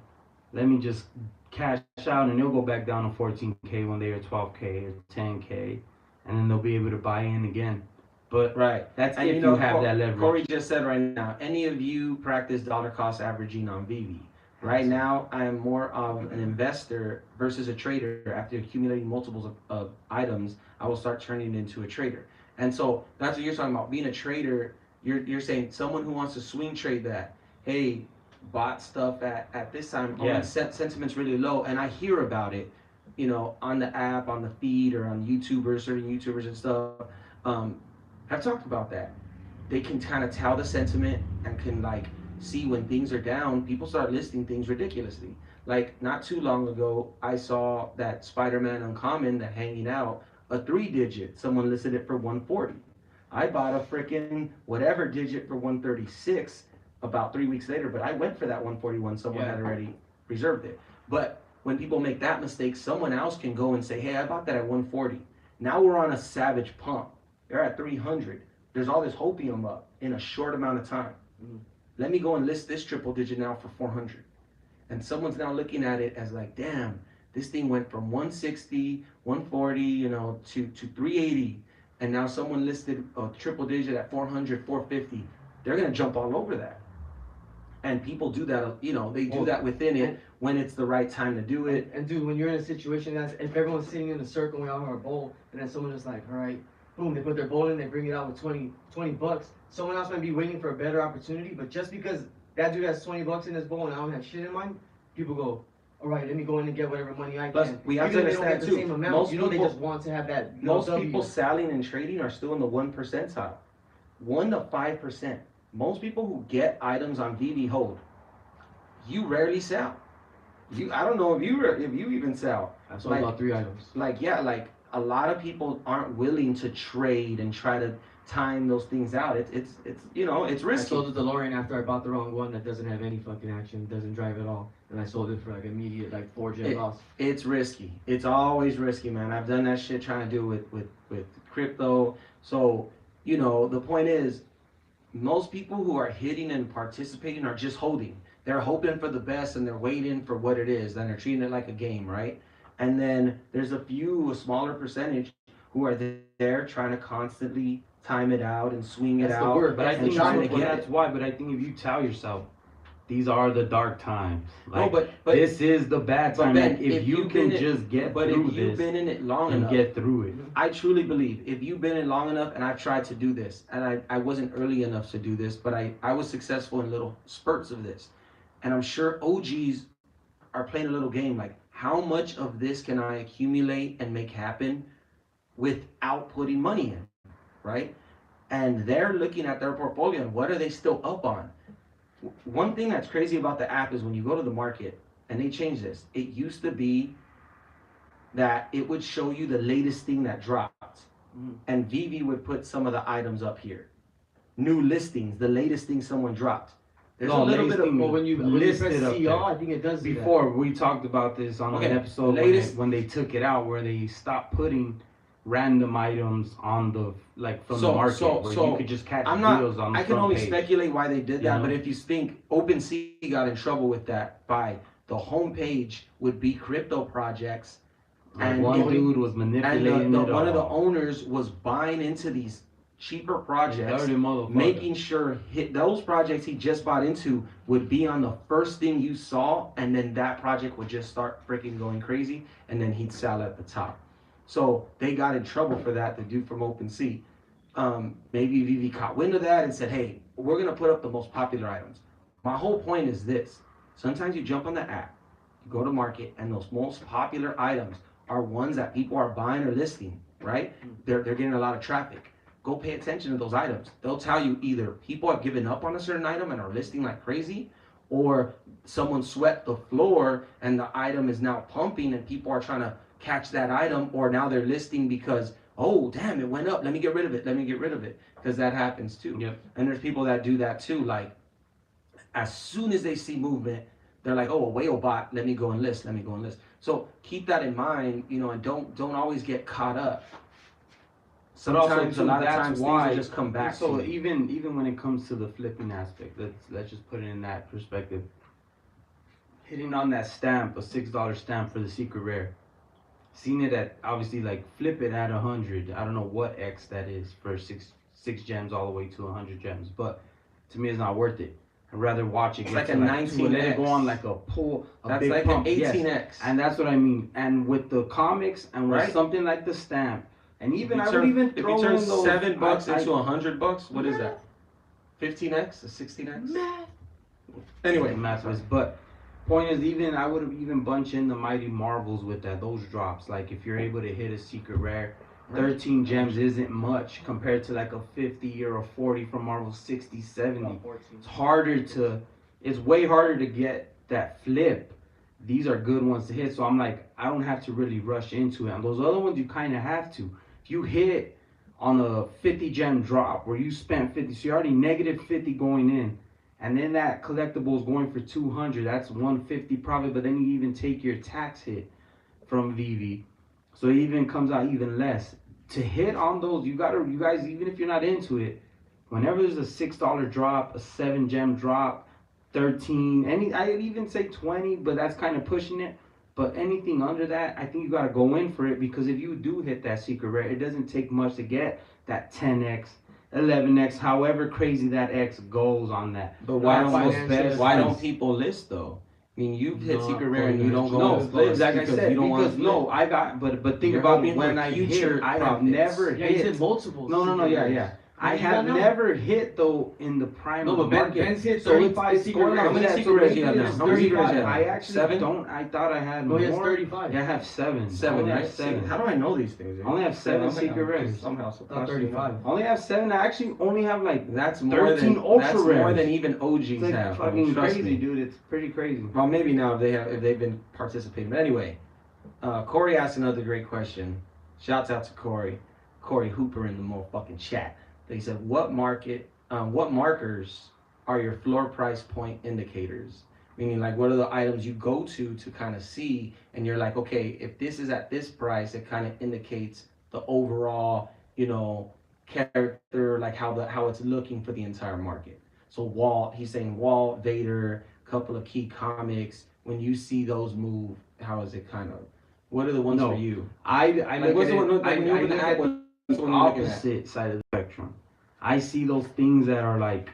Speaker 2: Let me just cash out, and they'll go back down to 14K when they are 12K or 10K, and then they'll be able to buy in again. But
Speaker 1: right.
Speaker 2: that's
Speaker 1: And
Speaker 2: if
Speaker 1: you know,
Speaker 2: have that leverage.
Speaker 1: Corey just said right now, any of you practice dollar cost averaging on VeVe? Right now, I am more of an investor versus a trader. After accumulating multiples of items, I will start turning it into a trader. And so that's what you're talking about. Being a trader, you're saying someone who wants to swing trade that, hey, bought stuff at this time,
Speaker 2: Yeah.
Speaker 1: sentiment's really low, and I hear about it, you know, on the app, on the feed, or on YouTubers, certain YouTubers and stuff. I've talked about that. They can kind of tell the sentiment and can like see when things are down, people start listing things ridiculously. Like not too long ago, I saw that Spider-Man Uncommon, that hanging out, a 3-digit, someone listed it for 140. I bought a freaking whatever digit for 136 about 3 weeks later, but I went for that 141, someone had already reserved it. But when people make that mistake, someone else can go and say, hey, I bought that at 140. Now we're on a savage pump. They're at 300. There's all this hopium up in a short amount of time. Let me go and list this triple digit now for 400. And someone's now looking at it as like, damn, this thing went from 160, 140, you know, to 380. And now someone listed a triple digit at 400, 450. They're going to jump all over that. And people do that, you know, they do that within it when it's the right time to do it.
Speaker 3: And dude, when you're in a situation that's, if everyone's sitting in a circle, we all have a bowl, and then someone is like, all right, boom, they put their bowl in, they bring it out with 20 bucks. Someone else might be waiting for a better opportunity, but just because that dude has 20 bucks in his bowl and I don't have shit in mine, people go, all right, let me go in and get whatever money I
Speaker 1: Plus,
Speaker 3: can.
Speaker 1: we have
Speaker 3: Even
Speaker 1: to
Speaker 3: if they don't
Speaker 1: understand
Speaker 3: get
Speaker 1: too,
Speaker 3: the same amount,
Speaker 1: most
Speaker 3: you know,
Speaker 1: people-
Speaker 3: they just want to have that.
Speaker 1: Most
Speaker 3: W.
Speaker 1: people selling and trading are still in the 1 percentile, 1 to 5%. Most people who get items on VeVe hold. You rarely sell. I don't know if you even sell.
Speaker 3: I've sold about 3 items.
Speaker 1: Like a lot of people aren't willing to trade and try to time those things out. It's you know, it's
Speaker 3: I
Speaker 1: risky.
Speaker 3: sold the DeLorean after I bought the wrong one that doesn't have any fucking action, doesn't drive at all, and I sold it for like immediate like 4J loss.
Speaker 1: It's risky. It's always risky, man. I've done that shit trying to do with crypto. So, you know, the point is, most people who are hitting and participating are just holding. They're hoping for the best and they're waiting for what it is. And they're treating it like a game, right? And then there's a smaller percentage who are there trying to constantly time it out and swing it
Speaker 3: That's the
Speaker 1: out.
Speaker 3: word,
Speaker 2: But I
Speaker 1: and
Speaker 2: think
Speaker 1: trying to get
Speaker 2: that's
Speaker 1: it.
Speaker 2: why. But I think if you tell yourself, these are the dark times. Like,
Speaker 1: No, but
Speaker 2: this is the bad
Speaker 1: but
Speaker 2: time.
Speaker 1: Ben,
Speaker 2: Like, if you
Speaker 1: you've
Speaker 2: can
Speaker 1: been in-
Speaker 2: just get
Speaker 1: but
Speaker 2: through
Speaker 1: if you've
Speaker 2: this
Speaker 1: been in it long
Speaker 2: and
Speaker 1: enough,
Speaker 2: get through it.
Speaker 1: I truly believe if you've been in long enough, and I've tried to do this, and I wasn't early enough to do this, but I was successful in little spurts of this. And I'm sure OGs are playing a little game like, how much of this can I accumulate and make happen without putting money in, right? And they're looking at their portfolio and what are they still up on? One thing that's crazy about the app is when you go to the market, and they changed this, it used to be that it would show you the latest thing that dropped. And VeVe would put some of the items up here. New listings, the latest thing someone dropped. There's
Speaker 2: No,
Speaker 1: a little bit of,
Speaker 2: latest
Speaker 3: Well, when you press
Speaker 2: listed up
Speaker 3: CR,
Speaker 2: there.
Speaker 3: I think it does do that.
Speaker 2: Before we talked about this on
Speaker 1: Okay,
Speaker 2: an episode
Speaker 1: latest-
Speaker 2: when they took it out, where they stopped putting random items on the from the market where you could just catch deals on the
Speaker 1: I can
Speaker 2: front
Speaker 1: only
Speaker 2: page.
Speaker 1: speculate why they did
Speaker 2: You
Speaker 1: that,
Speaker 2: know?
Speaker 1: but if you think OpenSea got in trouble with that by the homepage would be crypto projects,
Speaker 2: and one dude was manipulating
Speaker 1: and one of the
Speaker 2: all.
Speaker 1: owners was buying into these cheaper projects,
Speaker 3: Dirty motherfucker.
Speaker 1: making sure those projects he just bought into would be on the first thing you saw, and then that project would just start freaking going crazy, and then he'd sell at the top. So they got in trouble for that, the dude from OpenSea. Maybe VeVe caught wind of that and said, hey, we're going to put up the most popular items. My whole point is this. Sometimes you jump on the app, you go to market, and those most popular items are ones that people are buying or listing, right? They're getting a lot of traffic. Go pay attention to those items. They'll tell you either people have given up on a certain item and are listing like crazy, or someone swept the floor and the item is now pumping and people are trying to catch that item, or now they're listing because, oh, damn, it went up. Let me get rid of it. Let me get rid of it. Because that happens too.
Speaker 2: Yep.
Speaker 1: And there's people that do that too. Like, as soon as they see movement, they're like, oh, a whale bot, let me go and list. Let me go and list. So keep that in mind, you know, and don't always get caught up. Sometimes, a lot of times, things will just come back.
Speaker 2: So
Speaker 1: to you.
Speaker 2: even when it comes to the flipping aspect, let's just put it in that perspective. Hitting on that stamp, a $6 stamp for the secret rare. Seen it at, obviously, like, flip it at 100. I don't know what X that is for six gems all the way to 100 gems, but to me it's not worth it. I'd rather watch it
Speaker 1: It's
Speaker 2: get
Speaker 1: like
Speaker 2: to
Speaker 1: a
Speaker 2: like
Speaker 1: 19X.
Speaker 2: let it go on like a pull,
Speaker 1: That's
Speaker 2: big
Speaker 1: like
Speaker 2: pump.
Speaker 1: an
Speaker 2: Yes.
Speaker 1: 18X.
Speaker 2: And that's what I mean. And with the comics and with
Speaker 1: Right?
Speaker 2: something like the stamp, and even
Speaker 1: if you
Speaker 2: throw
Speaker 1: turn
Speaker 2: in those
Speaker 1: $7 into $100, what is
Speaker 2: Yeah.
Speaker 1: that? 15X, a 16X? Anyway,
Speaker 2: math was, but point is, even I would have even bunch in the mighty marvels with that, those drops. Like if you're able to hit a secret rare, 13 gems isn't much compared to like a 50 or a 40 from Marvel 60, 70. It's way harder to get that flip. These are good ones to hit, so I'm like, I don't have to really rush into it. And those other ones, you kind of have to. If you hit on a 50 gem drop where you spent 50, so you're already negative 50 going in, and then that collectible is going for 200, that's 150 probably, but then you even take your tax hit from VeVe, so it even comes out even less. To hit on those, you guys, even if you're not into it, whenever there's a $6 drop, a 7 gem drop, 13, I'd even say 20, but that's kind of pushing it. But anything under that, I think you gotta go in for it, because if you do hit that secret rare, it doesn't take much to get that 10x, 11x, however crazy that X goes on that.
Speaker 1: but why
Speaker 3: Why
Speaker 1: don't people list though? I mean, you've hit
Speaker 3: No,
Speaker 1: secret rare and you don't go
Speaker 2: No,
Speaker 1: and list
Speaker 2: like I
Speaker 1: because
Speaker 2: said,
Speaker 1: you don't want
Speaker 2: because
Speaker 1: to
Speaker 2: no,
Speaker 1: flip.
Speaker 2: I got, but think
Speaker 1: You're
Speaker 2: about
Speaker 1: hoping
Speaker 2: when
Speaker 1: for
Speaker 2: I
Speaker 1: future
Speaker 2: hit, I have
Speaker 1: profits.
Speaker 2: never
Speaker 3: Yeah, he
Speaker 2: hit.
Speaker 3: said multiple.
Speaker 2: No, yeah. I
Speaker 3: You
Speaker 2: have
Speaker 3: don't know.
Speaker 2: never hit though in the prime
Speaker 3: No,
Speaker 2: of the
Speaker 3: but
Speaker 2: market.
Speaker 3: Ben's hit
Speaker 2: So it's
Speaker 3: 35 secret
Speaker 2: going
Speaker 3: rares.
Speaker 2: off
Speaker 1: How many
Speaker 2: that,
Speaker 1: secret rares you have now?
Speaker 2: it's
Speaker 1: How many secret rares
Speaker 2: 35.
Speaker 1: you have?
Speaker 2: I actually
Speaker 1: 7?
Speaker 2: don't. I thought I had
Speaker 3: No, he has
Speaker 2: more.
Speaker 3: 35.
Speaker 2: Yeah, I have 7. I
Speaker 1: 7,
Speaker 2: only
Speaker 1: right?
Speaker 2: have 7.
Speaker 1: How do I know these things?
Speaker 2: I only have 7 secret rares.
Speaker 1: Somehow,
Speaker 3: Not
Speaker 1: subconsciously
Speaker 3: 35.
Speaker 2: I only have 7. I actually only have like
Speaker 1: That's more
Speaker 2: 13
Speaker 1: than
Speaker 2: ultra
Speaker 1: that's more
Speaker 2: rares.
Speaker 1: than even OGs
Speaker 2: It's like
Speaker 1: have. bro.
Speaker 2: fucking
Speaker 1: Trust
Speaker 2: crazy,
Speaker 1: me.
Speaker 2: dude. It's pretty crazy.
Speaker 1: Well, maybe now if they've been participating. But anyway, Corey asked another great question. Shouts out to Corey Hooper in the motherfucking chat. He said, what markers are your floor price point indicators? Meaning, like, what are the items you go to kind of see, and you're like, okay, if this is at this price, it kind of indicates the overall, you know, character, like how it's looking for the entire market. So Walt, he's saying Walt, Vader, couple of key comics. When you see those move, how is it kind of? What are the ones for you?
Speaker 2: I
Speaker 1: Like,
Speaker 2: look
Speaker 1: what's
Speaker 2: at
Speaker 1: the one?
Speaker 2: it,
Speaker 1: Like, when you
Speaker 2: I
Speaker 1: open the
Speaker 2: look
Speaker 1: app,
Speaker 2: at
Speaker 1: what's the
Speaker 2: the
Speaker 1: one you're looking at?
Speaker 2: opposite side of the spectrum. I see those things that are like,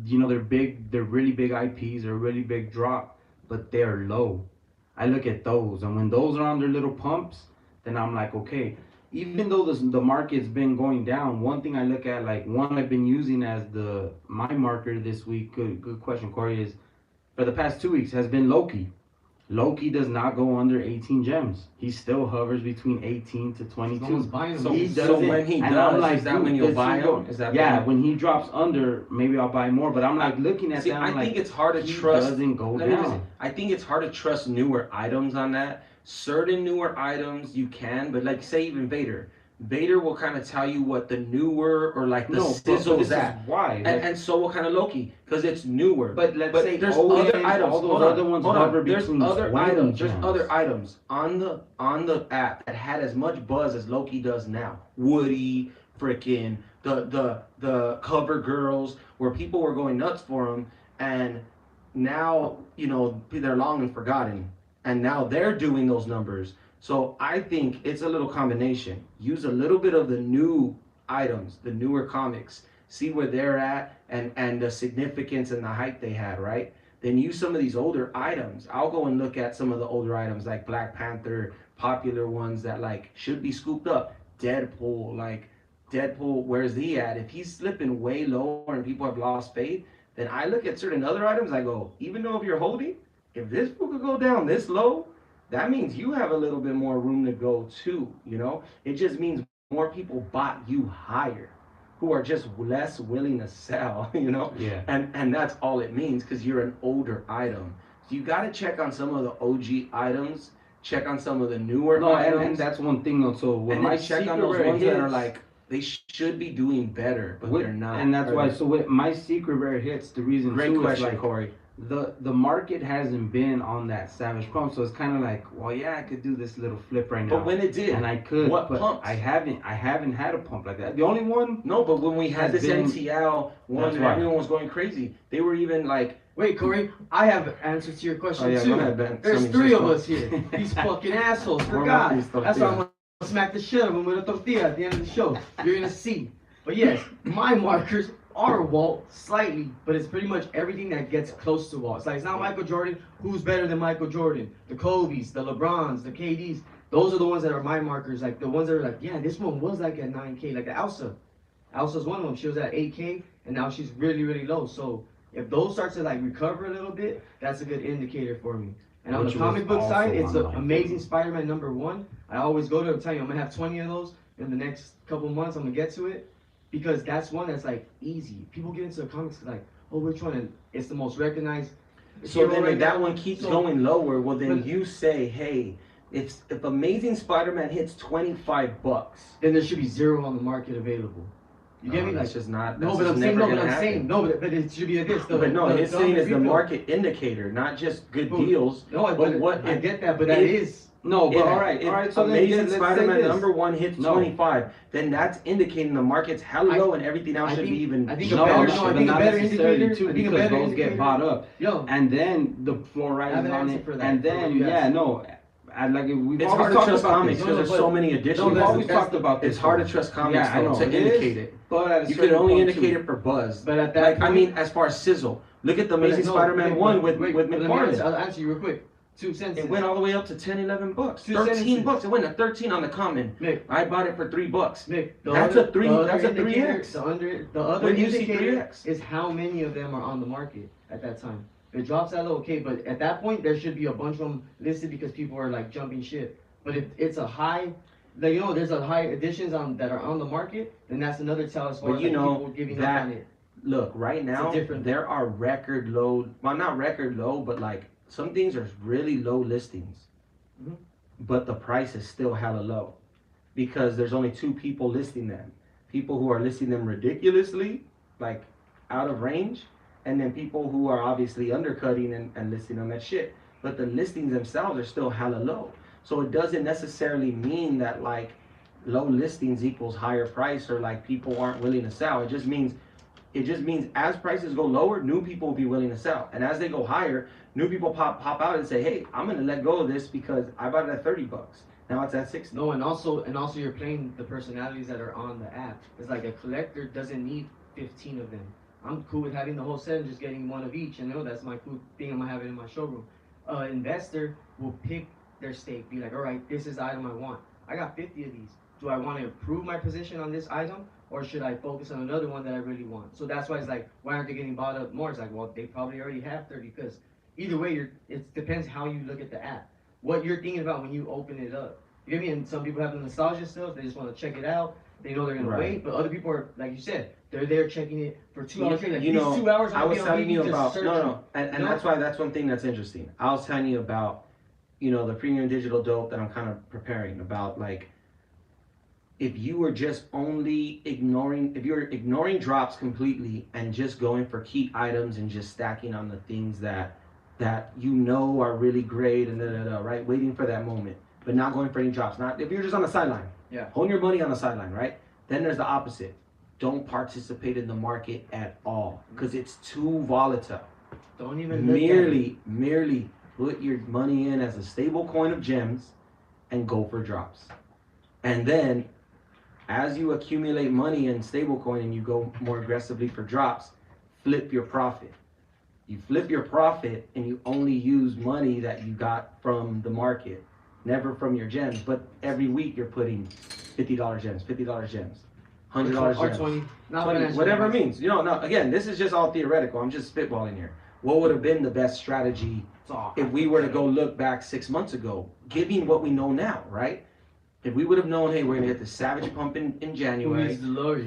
Speaker 2: you know, they're big, they're really big IPs, they're really big drop, but they're low. I look at those, and when those are on their little pumps, then I'm like, okay. Even though the market's been going down, one thing I look at, like one I've been using as my marker this week, good question, Corey, is for the past 2 weeks has been Loki. Loki does not go under 18 gems. He still hovers between 18 to 22.
Speaker 3: Someone's buying them.
Speaker 1: So,
Speaker 2: He
Speaker 1: so
Speaker 2: doesn't.
Speaker 1: when he
Speaker 2: And
Speaker 1: does,
Speaker 2: I'm like,
Speaker 1: is that
Speaker 2: dude,
Speaker 1: when you'll
Speaker 2: does
Speaker 1: buy
Speaker 2: he go-
Speaker 1: them? Is that
Speaker 2: Yeah,
Speaker 1: when
Speaker 2: when he drops under, maybe I'll buy more. But I'm like looking at
Speaker 1: See,
Speaker 2: that.
Speaker 1: I
Speaker 2: I'm like,
Speaker 1: think it's hard to
Speaker 2: he
Speaker 1: trust.
Speaker 2: doesn't go
Speaker 1: Let me just,
Speaker 2: down.
Speaker 1: I think it's hard to trust newer items on that. Certain newer items you can, but like say even Vader. Vader will kind of tell you what the newer or like the
Speaker 2: but this
Speaker 1: sizzle's
Speaker 2: is
Speaker 1: at.
Speaker 2: why.
Speaker 1: And so will kind of Loki, because it's newer.
Speaker 2: But let's say
Speaker 1: there's
Speaker 2: OM,
Speaker 1: other items.
Speaker 2: all those
Speaker 1: Hold on,
Speaker 2: other ones
Speaker 1: hold on.
Speaker 2: hover
Speaker 1: There's
Speaker 2: between
Speaker 1: other
Speaker 2: 20
Speaker 1: items. There's
Speaker 2: gems.
Speaker 1: other items on the app that had as much buzz as Loki does now. Woody, frickin' the cover girls, where people were going nuts for them, and now they're long and forgotten, and now they're doing those numbers. So I think it's a little combination. Use a little bit of the new items, the newer comics, see where they're at and the significance and the hype they had, right? Then use some of these older items. I'll go and look at some of the older items like Black Panther, popular ones that like should be scooped up. Deadpool, where's he at? If he's slipping way lower and people have lost faith, then I look at certain other items, I go, even though if you're holding, if this book could go down this low, that means you have a little bit more room to go too, It just means more people bought you higher, who are just less willing to sell,
Speaker 2: Yeah.
Speaker 1: And that's all it means, because you're an older item. So you got to check on some of the OG items, check on some of the newer items.
Speaker 2: And that's one thing though. So when
Speaker 1: and
Speaker 2: my
Speaker 1: then check
Speaker 2: secret
Speaker 1: on those
Speaker 2: rare
Speaker 1: ones
Speaker 2: hits,
Speaker 1: that are like, they should be doing better, but they're not.
Speaker 2: And that's why. So with my secret rare hits, the reason
Speaker 1: Great
Speaker 2: too
Speaker 1: question,
Speaker 2: is like
Speaker 1: Corey.
Speaker 2: the market hasn't been on that savage pump, so it's kind of like, well, yeah, I could do this little flip right now.
Speaker 1: But when it did,
Speaker 2: and I could,
Speaker 1: what
Speaker 2: but
Speaker 1: pumps?
Speaker 2: I haven't had a pump like that. The only one.
Speaker 1: No, but when we had
Speaker 2: has
Speaker 1: this
Speaker 2: been-
Speaker 1: NTL one
Speaker 2: That's
Speaker 1: and
Speaker 2: why.
Speaker 1: everyone was going crazy, they were even like,
Speaker 3: Wait, Corey, I have an answer to your question
Speaker 1: oh yeah,
Speaker 3: too.
Speaker 1: go ahead, Ben.
Speaker 3: There's
Speaker 1: Something
Speaker 3: three
Speaker 1: just
Speaker 3: of
Speaker 1: go.
Speaker 3: us here. These fucking assholes.
Speaker 1: We're
Speaker 3: Forgot.
Speaker 1: not these
Speaker 3: That's why I'm
Speaker 1: tortillas.
Speaker 3: gonna smack the shit out of them with a tortilla at the end of the show. You're gonna see. But yes, my markers are Walt slightly, but it's pretty much everything that gets close to Walt. It's like, it's not Michael Jordan. Who's better than Michael Jordan? The Kobe's, the LeBrons, the KD's. Those are the ones that are my markers. Like the ones that are like, yeah, this one was like at 9K. Like the Elsa. Elsa's one of them. She was at 8K, and now she's really, really low. So if those start to like recover a little bit, that's a good indicator for me. And on
Speaker 2: Which
Speaker 3: the
Speaker 2: was
Speaker 3: comic book
Speaker 2: also
Speaker 3: side, it's
Speaker 2: on
Speaker 3: the
Speaker 2: my
Speaker 3: Amazing
Speaker 2: phone.
Speaker 3: Spider-Man #1. I always go to them, tell you I'm gonna have 20 of those in the next couple months. I'm gonna get to it because that's one that's like easy. People get into the comics like, oh, which one? And it's the most recognized.
Speaker 1: So
Speaker 3: hero
Speaker 1: then
Speaker 3: right
Speaker 1: if that
Speaker 3: now.
Speaker 1: one keeps
Speaker 3: So-
Speaker 1: going lower, well then
Speaker 3: but-
Speaker 1: you say, hey, if Amazing Spider-Man hits $25,
Speaker 3: then there should be zero on the market available. You get me?
Speaker 1: that's
Speaker 3: Like,
Speaker 1: just not.
Speaker 3: no,
Speaker 1: That's
Speaker 3: but
Speaker 1: just
Speaker 3: I'm saying,
Speaker 1: never
Speaker 3: no, but
Speaker 1: gonna
Speaker 3: I'm
Speaker 1: happen.
Speaker 3: saying, no, but it should be like this.
Speaker 1: But no, his thing is the
Speaker 3: refill.
Speaker 1: market indicator, not just good
Speaker 3: Boom.
Speaker 1: deals.
Speaker 3: No,
Speaker 1: But what
Speaker 3: I
Speaker 1: if-
Speaker 3: get that, but that
Speaker 1: if-
Speaker 3: is.
Speaker 2: No, but
Speaker 1: If-
Speaker 2: all right. So then
Speaker 1: Amazing
Speaker 2: let's say
Speaker 1: Spider-Man
Speaker 2: this.
Speaker 1: #1 hits
Speaker 2: No.
Speaker 1: 25, then that's indicating the market's hella
Speaker 3: I-
Speaker 1: low and everything else
Speaker 3: I
Speaker 1: should
Speaker 3: think-
Speaker 1: be even.
Speaker 3: I think
Speaker 2: No,
Speaker 3: a better-
Speaker 2: no,
Speaker 3: no, I
Speaker 2: but
Speaker 3: think a
Speaker 2: not
Speaker 3: better
Speaker 2: necessarily
Speaker 3: indicator-
Speaker 2: too,
Speaker 3: I think a
Speaker 2: because
Speaker 3: better
Speaker 2: those get
Speaker 3: indicator-
Speaker 2: bought up,
Speaker 3: Yo,
Speaker 2: and then the floor
Speaker 3: I have
Speaker 2: rises
Speaker 3: an
Speaker 2: on
Speaker 3: answer
Speaker 2: it,
Speaker 3: for that,
Speaker 2: and
Speaker 3: for what
Speaker 2: then
Speaker 3: you
Speaker 2: yeah,
Speaker 3: asked.
Speaker 2: no, I like we've
Speaker 1: It's
Speaker 2: always
Speaker 1: hard to
Speaker 2: talked
Speaker 1: trust
Speaker 2: about
Speaker 1: comics
Speaker 2: this.
Speaker 1: because there's so many additions.
Speaker 2: We've
Speaker 3: that's-
Speaker 2: talked about this.
Speaker 1: It's hard to trust comics
Speaker 2: Yeah, I
Speaker 1: though,
Speaker 2: know,
Speaker 1: to
Speaker 2: it
Speaker 1: indicate
Speaker 2: is.
Speaker 1: it.
Speaker 2: But at a
Speaker 1: You
Speaker 2: certain
Speaker 1: can only
Speaker 2: point,
Speaker 1: indicate
Speaker 2: too.
Speaker 1: it for buzz.
Speaker 3: but at that
Speaker 1: Like,
Speaker 3: point,
Speaker 1: I mean, as far as sizzle, look at the Amazing
Speaker 3: no,
Speaker 1: Spider-Man
Speaker 3: wait,
Speaker 1: 1
Speaker 3: wait,
Speaker 1: with
Speaker 3: let me
Speaker 1: McFarlane.
Speaker 3: I'll answer you real quick. 2 cents.
Speaker 1: It went all the way up to $10-11.
Speaker 3: Two
Speaker 1: 13
Speaker 3: sentences.
Speaker 1: bucks. It went to 13 on the common.
Speaker 3: Nick,
Speaker 1: I bought it for $3.
Speaker 3: Nick,
Speaker 1: That's a 3x.
Speaker 3: The other
Speaker 1: When you see
Speaker 3: indicator
Speaker 1: 3x.
Speaker 3: is how many of them are on the market at that time. If it drops that low, okay, but at that point there should be a bunch of them listed because people are like jumping ship. But if it's a high, like, there's a high additions on that are on the market, then that's another tell as far
Speaker 1: But
Speaker 3: as
Speaker 1: you
Speaker 3: like,
Speaker 1: know
Speaker 3: people giving
Speaker 1: that-
Speaker 3: up on it.
Speaker 1: Look, right now,
Speaker 3: different-
Speaker 1: there are record low, well, not record low, but like some things are really low listings.
Speaker 3: Mhm.
Speaker 1: But the price is still hella low because there's only 2 people listing them. People who are listing them ridiculously, like out of range, and then people who are obviously undercutting and listing them at shit. But the listings themselves are still hella low. So it doesn't necessarily mean that like low listings equals higher price or like people aren't willing to sell. It just means as prices go lower, new people will be willing to sell. And as they go higher, new people pop out and say, hey, I'm gonna let go of this because I bought it at $30. Now it's at 60.
Speaker 3: No, and also you're playing the personalities that are on the app. It's like a collector doesn't need 15 of them. I'm cool with having the whole set and just getting one of each. And that's my cool thing. I'm gonna have it in my showroom. Investor will pick their stake, be like, all right, this is the item I want. I got 50 of these. Do I want to improve my position on this item, or should I focus on another one that I really want? So that's why it's like, why aren't they getting bought up more? It's like, well, they probably already have 30, because either way, it depends how you look at the app, what you're thinking about when you open it up. You get me? And some people have the nostalgia stuff. They just want to check it out. They know they're gonna
Speaker 1: Right.
Speaker 3: wait, but other people are, like you said, they're there checking it for 2 hours. Like,
Speaker 1: You
Speaker 3: these
Speaker 1: know,
Speaker 3: 2 hours,
Speaker 1: I
Speaker 3: I'm
Speaker 1: was
Speaker 3: gonna be on
Speaker 1: telling you
Speaker 3: VeVe just
Speaker 1: about
Speaker 3: searching.
Speaker 1: and
Speaker 3: You know?
Speaker 1: that's one thing that's interesting. I was telling you about the premium digital dope that I'm kind of preparing about, like if you were just only ignoring, if you're ignoring drops completely and just going for key items and just stacking on the things that you know are really great and right, waiting for that moment, but not going for any drops. Not if you're just on the sideline, hold your money on the sideline, right? Then there's the opposite. Don't participate in the market at all because it's too volatile.
Speaker 3: Don't even
Speaker 1: merely put your money in as a stable coin of gems and go for drops. And then as you accumulate money in stablecoin and you go more aggressively for drops, flip your profit. You flip your profit and you only use money that you got from the market, never from your gems. But every week you're putting $50 gems, $50 gems, $100
Speaker 3: or
Speaker 1: gems,
Speaker 3: 20,
Speaker 1: whatever it means. You know, no, again, this is just all theoretical. I'm just spitballing here. What would have been the best strategy if we were to go look back 6 months ago, given what we know now, right? If we would have known, hey, we're gonna get the savage pump in January,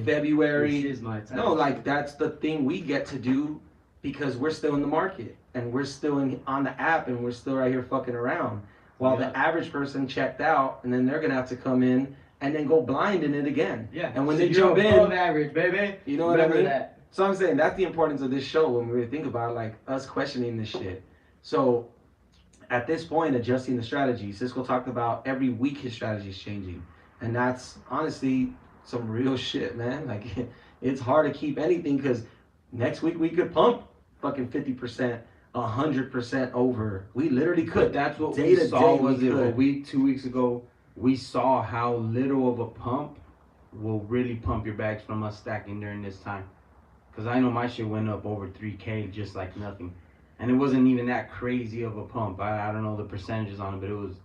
Speaker 1: February. No, like that's the thing we get to do because we're still in the market and we're still on the app and we're still right here fucking around. While the average person checked out and then they're gonna have to come in and then go blind in it again.
Speaker 3: Yeah.
Speaker 1: And when
Speaker 3: so
Speaker 1: they jump in,
Speaker 3: above average, baby.
Speaker 1: You know what I mean? That. So I'm saying that's the importance of this show when we really think about like us questioning this shit. So at this point, adjusting the strategy. Cisco talked about every week his strategy is changing. And that's honestly some real shit, man. Like, it's hard to keep anything because next week we could pump fucking 50%, 100% over. We literally could.
Speaker 2: But that's what we saw was it a week, 2 weeks ago. We saw how little of a pump will really pump your bags from us stacking during this time. Because I know my shit went up over 3K just like nothing. And it wasn't even that crazy of a pump. I don't know the percentages on it, but it was,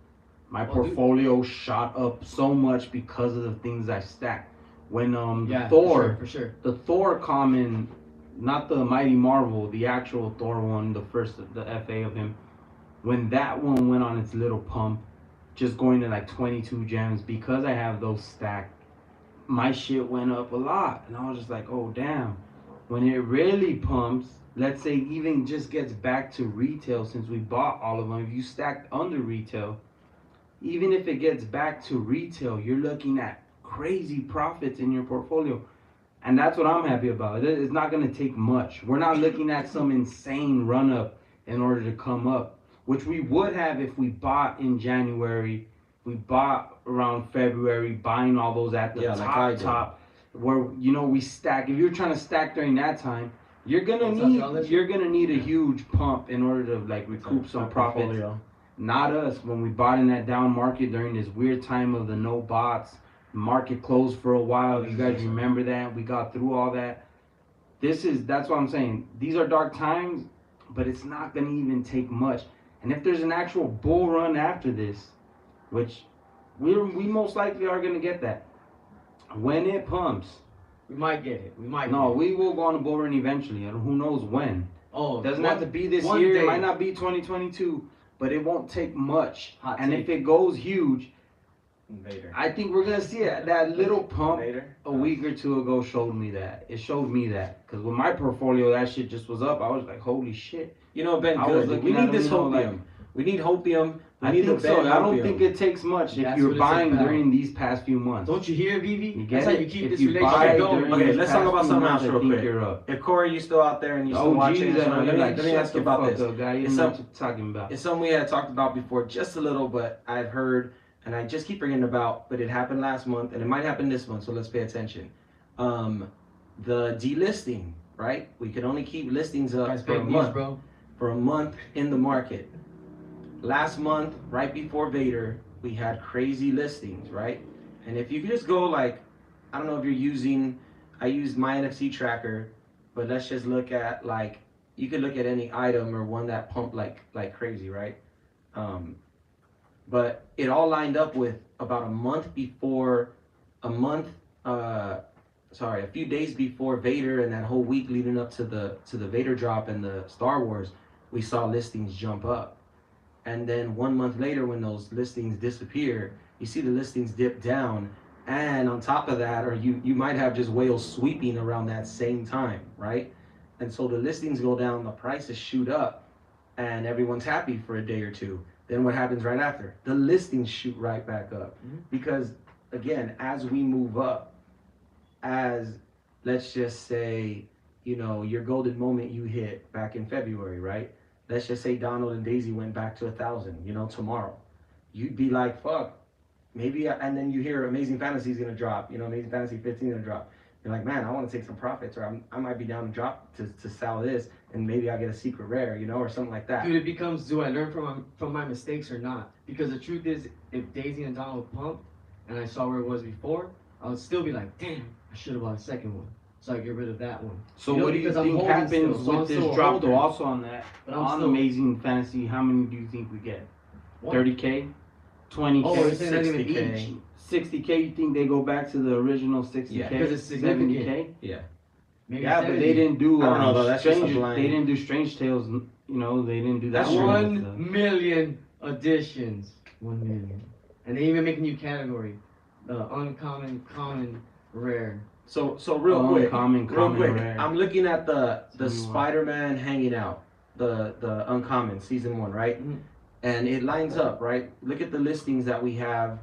Speaker 2: my portfolio shot up so much because of the things I stacked. When the Thor,
Speaker 3: for sure.
Speaker 2: The Thor common, not the Mighty Marvel, the actual Thor one, the FA of him, when that one went on its little pump, just going to like 22 gems, because I have those stacked, my shit went up a lot. And I was just like, oh damn. When it really pumps, let's say even just gets back to retail, since we bought all of them, if you stacked under retail, even if it gets back to retail, you're looking at crazy profits in your portfolio. And that's what I'm happy about. It's not going to take much. We're not looking at some insane run up in order to come up, which we would have if we bought in January, we bought around February, buying all those at the top, where, you know, we stack. If you're trying to stack during that time, you're gonna need a huge pump in order to like recoup some profits. Not us. When we bought in that down market during this weird time of the no bots, market closed for a while. You guys remember that? We got through all that. That's what I'm saying. These are dark times, but it's not gonna even take much. And if there's an actual bull run after this, which we most likely are gonna get that, when it pumps.
Speaker 3: We might get it. We
Speaker 2: will go on a bull run eventually, and who knows when.
Speaker 3: Oh,
Speaker 2: doesn't have to be this year. It might not be 2022, but it won't take much. If it goes huge, I think we're gonna see it. That little pump a week or two ago showed me that. It showed me that because with my portfolio, that shit just was up. I was like, holy shit.
Speaker 1: You know, Ben, we need this hopium. We need hopium.
Speaker 2: I think so. I don't think it takes much if you're buying during these past few months.
Speaker 3: Don't you hear, VeVe?
Speaker 2: That's
Speaker 3: how you keep this relationship going.
Speaker 1: Okay, let's talk about something else real quick. If Corey, you still out there and you still watching, let me ask you about this. It's something we had talked about before just a little, but I've heard and I just keep bringing it about, but it happened last month and it might happen this month, so let's pay attention. The delisting, right? We can only keep listings up for a month. For a month in the market. Last month, right before Vader, we had crazy listings, right? And if you could just go like, I don't know if you're using, I use my NFC tracker, but let's just look at like, you could look at any item or one that pumped like crazy, right? But it all lined up with about a few days before Vader and that whole week leading up to the Vader drop and the Star Wars, we saw listings jump up. And then 1 month later, when those listings disappear, you see the listings dip down. And on top of that, or you might have just whales sweeping around that same time, right? And so the listings go down, the prices shoot up, and everyone's happy for a day or two. Then what happens right after? The listings shoot right back up. Because again, as we move up, as let's just say, your golden moment you hit back in February, right? Let's just say Donald and Daisy went back to 1,000, tomorrow. You'd be like, fuck, maybe, and then you hear Amazing Fantasy is gonna drop, Amazing Fantasy 15 is gonna drop. You're like, man, I want to take some profits, or I might be down to drop to sell this, and maybe I'll get a secret rare, or something like that.
Speaker 3: Dude, it becomes, do I learn from my mistakes or not? Because the truth is, if Daisy and Donald pumped, and I saw where it was before, I would still be like, damn, I should have bought a second one, so I get rid of that one.
Speaker 2: So what do you think happens with this drop, though? Also on that, on Amazing Fantasy, how many do you think we get? 30K, 20K,
Speaker 3: oh,
Speaker 2: 60K. 60K, you think they go back to the original 60K?
Speaker 3: Yeah, because it's significant.
Speaker 2: 70K?
Speaker 1: Yeah.
Speaker 3: Maybe
Speaker 2: yeah, but they didn't do
Speaker 1: I don't know, though, that's just a blind.
Speaker 2: They didn't do Strange Tales, they didn't do that.
Speaker 3: That's 1 million editions. 1 million. And they even make a new category. The uncommon, common, rare.
Speaker 1: So real quick,
Speaker 2: rare.
Speaker 1: I'm looking at the Spider-Man hanging out, the uncommon season 1, right?
Speaker 3: Mm-hmm.
Speaker 1: And it lines up, right? Look at the listings that we have.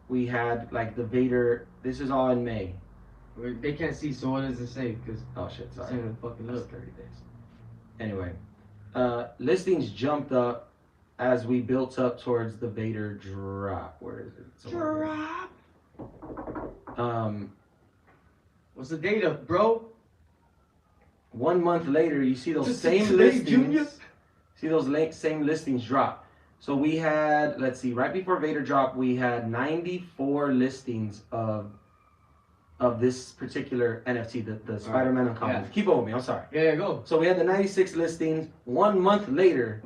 Speaker 1: We had like the Vader. This is all in May.
Speaker 3: They can't see, so what does it say? Because
Speaker 1: oh shit, sorry.
Speaker 3: It's in the fucking look.
Speaker 1: 30 days. Anyway, listings jumped up as we built up towards the Vader drop. Where is it? Drop.
Speaker 3: What's the data, bro?
Speaker 1: 1 month later, you see those
Speaker 3: Just
Speaker 1: same
Speaker 3: today,
Speaker 1: listings.
Speaker 3: Junior?
Speaker 1: See those same listings drop. So we had, let's see, right before Vader drop, we had 94 listings of this particular NFT, the Spider-Man Uncommon.
Speaker 3: Yeah.
Speaker 1: Keep on with me, I'm sorry.
Speaker 3: Yeah, go.
Speaker 1: So we had the 96 listings. 1 month later,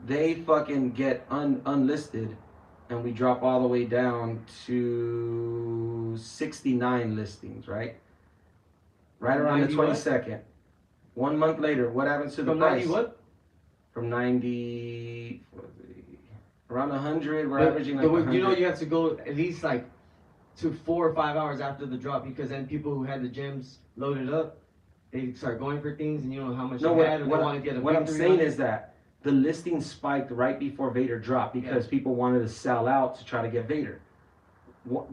Speaker 1: they fucking get unlisted, and we drop all the way down to 69 listings, right? Right around the 22nd. 1 month later, what happens to the price?
Speaker 3: 90 what?
Speaker 1: From 90, around 100, we're averaging like 100.
Speaker 3: You have to go at least like to 4 or 5 hours after the drop, because then people who had the gems loaded up, they start going for things, and you don't know how much they had, or they want to get a
Speaker 1: what I'm saying is that the listing spiked right before Vader dropped because people wanted to sell out to try to get Vader.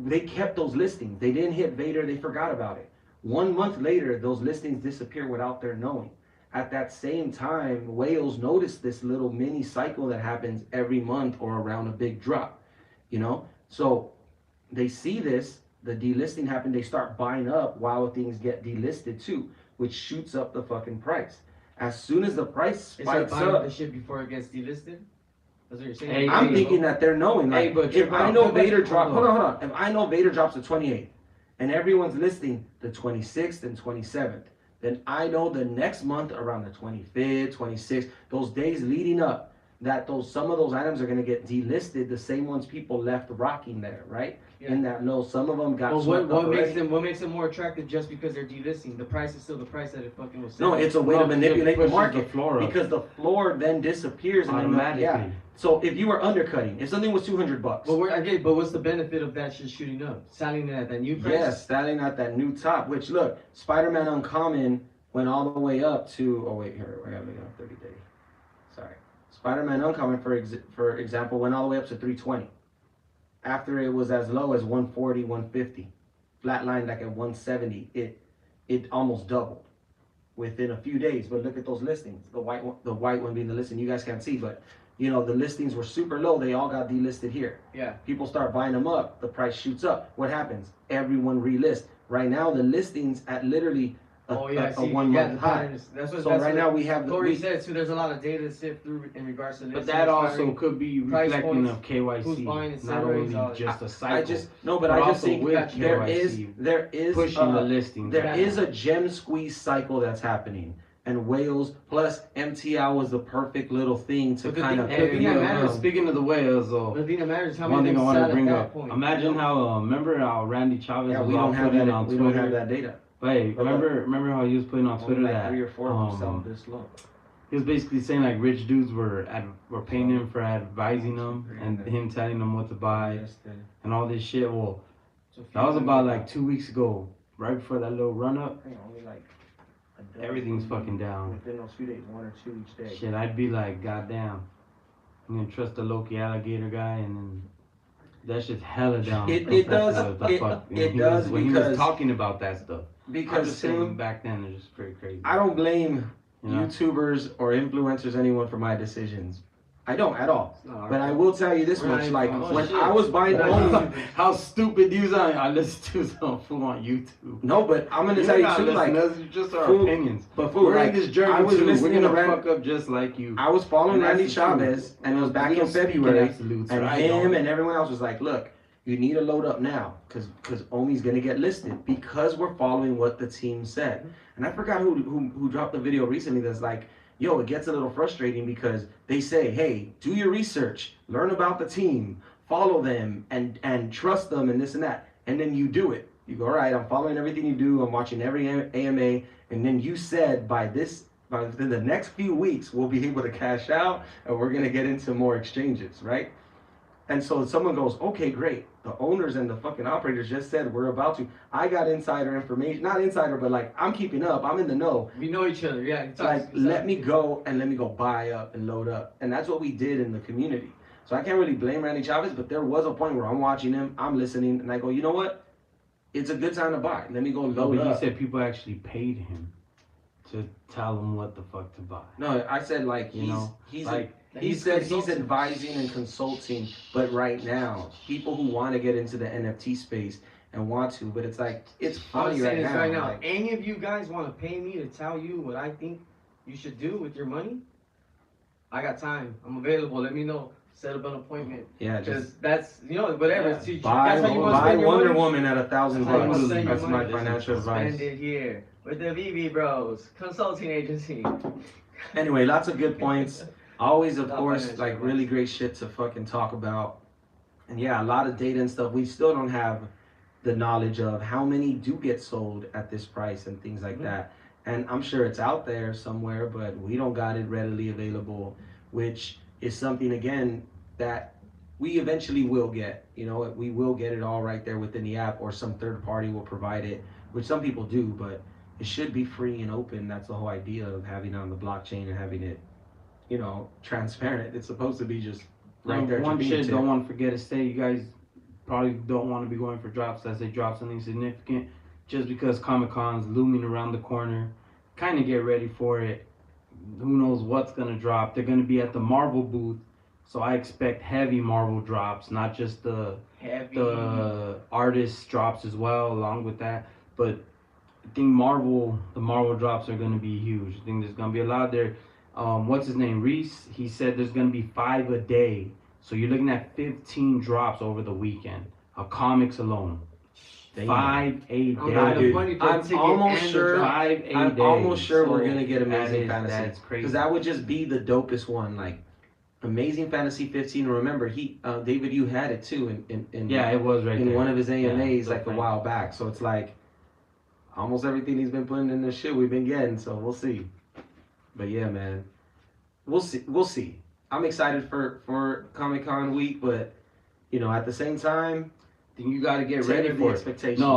Speaker 1: They kept those listings. They didn't hit Vader. They forgot about it. 1 month later, those listings disappear without their knowing. At that same time, whales notice this little mini cycle that happens every month or around a big drop, So they see this, the delisting happen, they start buying up while things get delisted too, which shoots up the fucking price. As soon as the price spikes up,
Speaker 3: the shit before it gets delisted. That's what you're saying.
Speaker 1: I'm thinking that they're knowing. Like, if I know Vader drops, hold on. If I know Vader drops the 28th, and everyone's listing the 26th and 27th, then I know the next month around the 25th, 26th, those days leading up, that some of those items are going to get delisted, the same ones people left rocking there, right? Yeah. In that low, some of them got.
Speaker 3: Well, what makes them more attractive just because they're delisting? The price is still the price that it fucking was.
Speaker 1: No, it's a way to manipulate the market because the floor then disappears automatically. So if you were undercutting, if something was $200,
Speaker 3: but what's the benefit of that shit shooting up? Selling it at that new price?
Speaker 1: Yes, selling at that new top. Which look, Spider-Man Uncommon went all the way up to. Oh wait, here I gotta look it up 30 days. Sorry, Spider-Man Uncommon for example went all the way up to 320. After it was as low as 140, 150, flatlined like at 170. It almost doubled within a few days. But look at those listings. The white one being the listing. You guys can't see, but. The listings were super low. They all got delisted here. Yeah. People start buying them up. The price shoots up. What happens? Everyone relist. Right now, the listings at literally a 1 month high. Right now we have.
Speaker 3: Corey said too. There's a lot of data to sift through in regards to this.
Speaker 2: But that also could be reflecting of KYC, not only just a cycle.
Speaker 1: I just think that there is
Speaker 2: pushing the listings.
Speaker 1: There is a gem squeeze cycle that's happening. And whales plus MTL was the perfect little thing to kind of.
Speaker 2: Speaking of the whales, though,
Speaker 3: the thing that matters is how
Speaker 2: one
Speaker 3: many
Speaker 2: thing I want to bring up.
Speaker 3: Point.
Speaker 2: Imagine how remember how Randy Chavez was
Speaker 1: on Twitter.
Speaker 2: We don't have
Speaker 1: that data.
Speaker 2: Wait, remember how he was putting on Twitter that
Speaker 1: 3 or 4 of them sell this low.
Speaker 2: He was basically saying like rich dudes were paying him for advising them and him telling them what to buy and all this shit. Well, that was about like 2 weeks ago, right before that little run up. Everything's fucking down.
Speaker 1: Within those few days, 1 or 2 each day.
Speaker 2: Shit, I'd be like, goddamn, I'm gonna trust the Loki alligator guy, and then That shit's hella down.
Speaker 1: It does. It does
Speaker 2: when he
Speaker 1: because
Speaker 2: was talking about that stuff. I'm
Speaker 1: because
Speaker 2: just saying
Speaker 1: Tim,
Speaker 2: back then it's just pretty crazy.
Speaker 1: I don't blame
Speaker 2: You know?
Speaker 1: YouTubers or influencers, anyone for my decisions. I don't at all.
Speaker 3: It's not our
Speaker 1: But I
Speaker 3: fault.
Speaker 1: will tell you this
Speaker 3: We're not
Speaker 1: much:
Speaker 3: even
Speaker 1: like
Speaker 3: on
Speaker 1: when
Speaker 3: shit.
Speaker 1: I was buying Omi,
Speaker 2: How stupid these are! I listen to some fool on YouTube.
Speaker 1: no, but I'm gonna
Speaker 2: You're
Speaker 1: tell you
Speaker 2: not
Speaker 1: too, like,
Speaker 2: listening, that's just our
Speaker 1: fool,
Speaker 2: opinions.
Speaker 1: but fool,
Speaker 2: We're
Speaker 1: like,
Speaker 2: in this journey
Speaker 1: I was
Speaker 2: too. We're
Speaker 1: listening
Speaker 2: gonna
Speaker 1: to
Speaker 2: fuck up just like you.
Speaker 1: I was following
Speaker 2: And that's
Speaker 1: Randy
Speaker 2: the truth.
Speaker 1: Chavez, and it was back
Speaker 2: We
Speaker 1: in
Speaker 2: don't speak in
Speaker 1: February,
Speaker 2: absolutes,
Speaker 1: and
Speaker 2: right?
Speaker 1: him
Speaker 2: Don't.
Speaker 1: and everyone else was like, "Look, you need to load up now, because Omi's gonna get listed because we're following what the team said." And I forgot who dropped the video recently that's like, "Yo, it gets a little frustrating because they say, hey, do your research, learn about the team, follow them, and trust them, and this and that, and then you do it. You go, all right, I'm following everything you do, I'm watching every AMA, and then you said by within the next few weeks we'll be able to cash out, and we're gonna get into more exchanges, right?" And so someone goes, okay, great. The owners and the fucking operators just said we're about to. I got insider information, not insider, but like I'm keeping up. I'm in the know.
Speaker 3: We know each other, yeah.
Speaker 1: It's like let me go buy up and load up, and that's what we did in the community. So I can't really blame Randy Chavez, but there was a point where I'm watching him, I'm listening, and I go, you know what? It's a good time to buy. Let me go
Speaker 2: No,
Speaker 1: load
Speaker 2: but
Speaker 1: up.
Speaker 2: he said people actually paid him to tell him what the fuck to buy.
Speaker 1: No, I said like
Speaker 2: You know,
Speaker 1: he's
Speaker 2: like
Speaker 1: he said he's
Speaker 3: consulting.
Speaker 1: advising and consulting, but right now, people who want to get into the NFT space and want to, but it's like it's
Speaker 3: I'm
Speaker 1: funny
Speaker 3: saying this right now.
Speaker 1: like,
Speaker 3: Any of you guys want to pay me to tell you what I think you should do with your money? I got time. I'm available. Let me know. Set up an appointment.
Speaker 1: yeah,
Speaker 3: Because
Speaker 1: just
Speaker 3: that's, whatever.
Speaker 1: yeah,
Speaker 3: See,
Speaker 1: buy
Speaker 3: that's how you want to
Speaker 1: buy
Speaker 3: spend your
Speaker 1: Wonder
Speaker 3: money.
Speaker 1: Woman at $1,000
Speaker 3: That's how you wanna
Speaker 1: bucks.
Speaker 3: spend your
Speaker 1: That's my
Speaker 3: money.
Speaker 1: financial advice.
Speaker 3: Spend it here with the VeVe Bros Consulting Agency.
Speaker 1: Anyway, lots of good points. Always, of
Speaker 3: Not
Speaker 1: course,
Speaker 3: financial
Speaker 1: like
Speaker 3: advice.
Speaker 1: really great shit to fucking talk about. And yeah, a lot of data and stuff. We still don't have the knowledge of how many do get sold at this price and things like that. And I'm sure it's out there somewhere, but we don't got it readily available, which is something, again, that we eventually will get. We will get it all right there within the app, or some third party will provide it, which some people do, but it should be free and open. That's the whole idea of having it on the blockchain and having it, transparent. It's supposed to be just right there.
Speaker 2: One shit don't want to forget to say, you guys probably don't want to be going for drops as they drop something significant, just because Comic-Con's looming around the corner. Kind of get ready for it. Who knows what's gonna drop? They're gonna be at the Marvel booth, so I expect heavy Marvel drops, not just the artist drops as well, along with that. But I think the Marvel drops are gonna be huge. I think there's gonna be a lot there. What's his name? Reese. He said there's gonna be 5 a day. So you're looking at 15 drops over the weekend. Comics alone.
Speaker 1: Damn.
Speaker 2: 5 a day.
Speaker 1: I'm almost sure.
Speaker 2: 5 a
Speaker 1: I'm
Speaker 2: day.
Speaker 1: almost sure
Speaker 2: So
Speaker 1: we're gonna get Amazing
Speaker 2: that is-
Speaker 1: Fantasy.
Speaker 2: That's crazy.
Speaker 1: Because that would just be the dopest one. Like Amazing Fantasy 15. Remember, David, you had it too in
Speaker 2: Yeah, it was right
Speaker 1: in
Speaker 2: there.
Speaker 1: one of his AMAs
Speaker 2: Yeah,
Speaker 1: like a
Speaker 2: different.
Speaker 1: while back. So it's like almost everything he's been putting in the shit we've been getting. So we'll see. But yeah, man, we'll see. We'll see. I'm excited for Comic-Con week, but at the same time,
Speaker 2: Think you got to get ready
Speaker 1: temper the
Speaker 2: for it.
Speaker 1: expectations.
Speaker 2: No,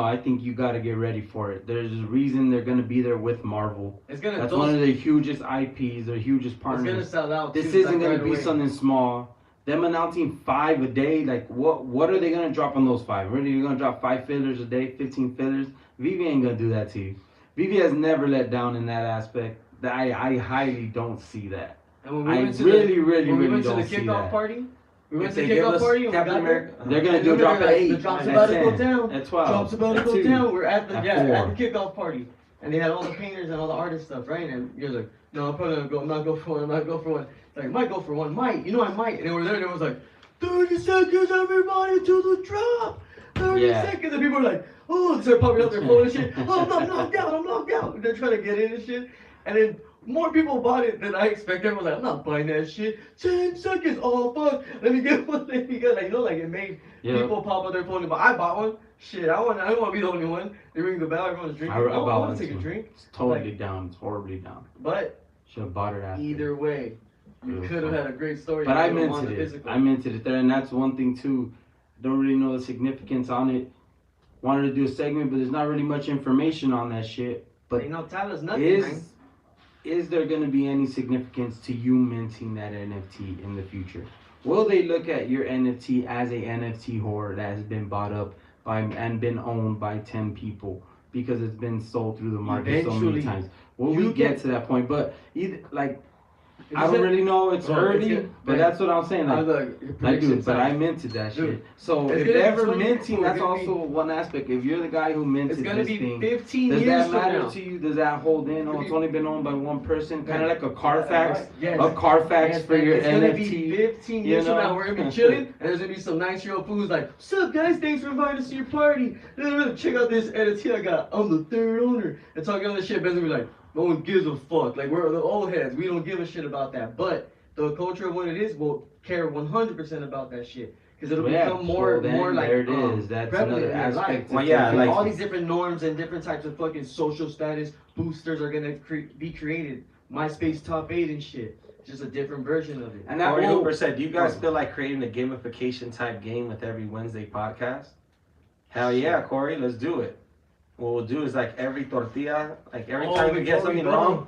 Speaker 2: I think you got to get ready for it. There's a reason they're gonna be there with Marvel.
Speaker 3: It's gonna.
Speaker 2: That's one of the hugest IPs, their hugest
Speaker 3: It's gonna
Speaker 2: partners.
Speaker 3: sell out.
Speaker 2: This
Speaker 3: too,
Speaker 2: isn't
Speaker 3: like,
Speaker 2: gonna
Speaker 3: right
Speaker 2: be
Speaker 3: away.
Speaker 2: something small. Them announcing 5 a day, like what are they gonna drop on those 5? Really, you're gonna drop 5 fillers a day, 15 fillers? VeVe ain't gonna do that to you. VeVe has never let down in that aspect. I highly don't see that.
Speaker 3: And when we
Speaker 2: I
Speaker 3: went to
Speaker 2: really
Speaker 3: the
Speaker 2: don't see
Speaker 3: kickoff
Speaker 2: that.
Speaker 3: party, we went
Speaker 1: If
Speaker 3: to the
Speaker 1: they give
Speaker 3: kickoff
Speaker 1: us
Speaker 3: party and we
Speaker 1: Captain
Speaker 3: got there.
Speaker 1: America,
Speaker 2: They're gonna
Speaker 3: And
Speaker 2: do a
Speaker 3: they were
Speaker 2: drop at
Speaker 3: like,
Speaker 2: 8,
Speaker 3: the drop's
Speaker 2: at
Speaker 3: about to
Speaker 2: 10,
Speaker 3: go down.
Speaker 2: at 12,
Speaker 3: Drops about to
Speaker 2: at
Speaker 3: go
Speaker 2: 2.
Speaker 3: down. We're at the
Speaker 2: at
Speaker 3: at
Speaker 2: 4.
Speaker 3: the kickoff party, and they had all the painters and all the artist stuff, right? And you're like, no, I'm probably gonna go. I'm not go for one. I'm not go for one. It's like, I might go for one. Might. I might. And they were there, and it was like, 30 seconds, everybody, to the drop. 30
Speaker 2: Yeah.
Speaker 3: seconds, and people were like, oh, they're popping out their phone and shit. Oh, I'm knocked out. I'm knocked out. And they're trying to get in and shit, and then. More people bought it than I expected. Everyone was like, I'm not buying that shit. 10 seconds. Oh, fuck. Let me get one. Let me get, like, it made people pop out their phone. But I bought one. Shit, I don't want to be the only one. They ring the bell. Everyone's drinking.
Speaker 2: I
Speaker 3: I
Speaker 2: bought
Speaker 3: want
Speaker 2: one
Speaker 3: to take a
Speaker 2: too.
Speaker 3: drink.
Speaker 2: It's totally down. It's horribly down.
Speaker 3: But
Speaker 2: Should have bought it after.
Speaker 3: either way, you
Speaker 2: It was
Speaker 3: could have
Speaker 2: fun.
Speaker 3: had a great story.
Speaker 2: But
Speaker 3: if
Speaker 2: I
Speaker 3: you would've won
Speaker 2: minted
Speaker 3: the
Speaker 2: it.
Speaker 3: physical.
Speaker 2: I minted it there, and that's one thing too. Don't really know the significance on it. Wanted to do a segment, but there's not really much information on that shit. But
Speaker 3: They don't tell us nothing, man.
Speaker 2: is there gonna be any significance to you minting that NFT in the future? will they look at your NFT as a NFT whore that has been bought up by and been owned by 10 people because it's been sold through the market so many
Speaker 3: Eventually,
Speaker 2: times? Will
Speaker 3: you
Speaker 2: we get
Speaker 3: can-
Speaker 2: to that point? But either like
Speaker 3: If
Speaker 2: I
Speaker 3: you
Speaker 2: don't
Speaker 3: said-
Speaker 2: really know. It's
Speaker 3: Bro,
Speaker 2: early,
Speaker 3: it's
Speaker 2: but that's what I'm saying. Like, dude, but I minted that
Speaker 3: Dude,
Speaker 2: shit. So
Speaker 3: it's
Speaker 2: if
Speaker 3: gonna
Speaker 2: they're
Speaker 3: be
Speaker 2: ever
Speaker 3: 20
Speaker 2: minting,
Speaker 3: it's
Speaker 2: that's
Speaker 3: gonna be-
Speaker 2: also one aspect. If you're the guy who minted
Speaker 3: It's gonna
Speaker 2: this
Speaker 3: be
Speaker 2: thing,
Speaker 3: 15
Speaker 2: does
Speaker 3: years
Speaker 2: that
Speaker 3: from
Speaker 2: matter
Speaker 3: now.
Speaker 2: to you? Does that hold in? Oh, it's only been owned by one person, kind of like a Carfax.
Speaker 3: Yes.
Speaker 2: A Carfax
Speaker 3: Yes,
Speaker 2: for
Speaker 3: man,
Speaker 2: your
Speaker 3: it's gonna
Speaker 2: NFT.
Speaker 3: be 15
Speaker 2: you
Speaker 3: years from
Speaker 2: know?
Speaker 3: now. We're gonna be chilling, and there's gonna be some 9-year-old fools like, "What's up, guys? Thanks for inviting us to your party. Check out this NFT I got. I'm the third owner." And talking all this shit, Ben's gonna be like, "No one gives a fuck. Like we're the old heads. We don't give a shit about that." But the culture of what it is will care 100% about that shit. Because it'll
Speaker 2: Yeah,
Speaker 3: become more,
Speaker 2: so then
Speaker 3: more like
Speaker 2: there it is. That's
Speaker 3: prevalent
Speaker 2: another
Speaker 3: in your life.
Speaker 2: aspect to
Speaker 1: Well, yeah,
Speaker 2: take
Speaker 1: like-
Speaker 2: into.
Speaker 3: all these different norms and different types of fucking social status boosters are gonna be created. MySpace top 8 and shit. It's just a different version of it.
Speaker 2: And that
Speaker 1: Corey
Speaker 2: will,
Speaker 1: Hooper said, do you guys feel like creating a gamification type game with every Wednesday podcast? Hell yeah, Corey, let's do it. What we'll do is like every tortilla, like every time we get
Speaker 3: before we
Speaker 1: something
Speaker 3: go,
Speaker 1: wrong,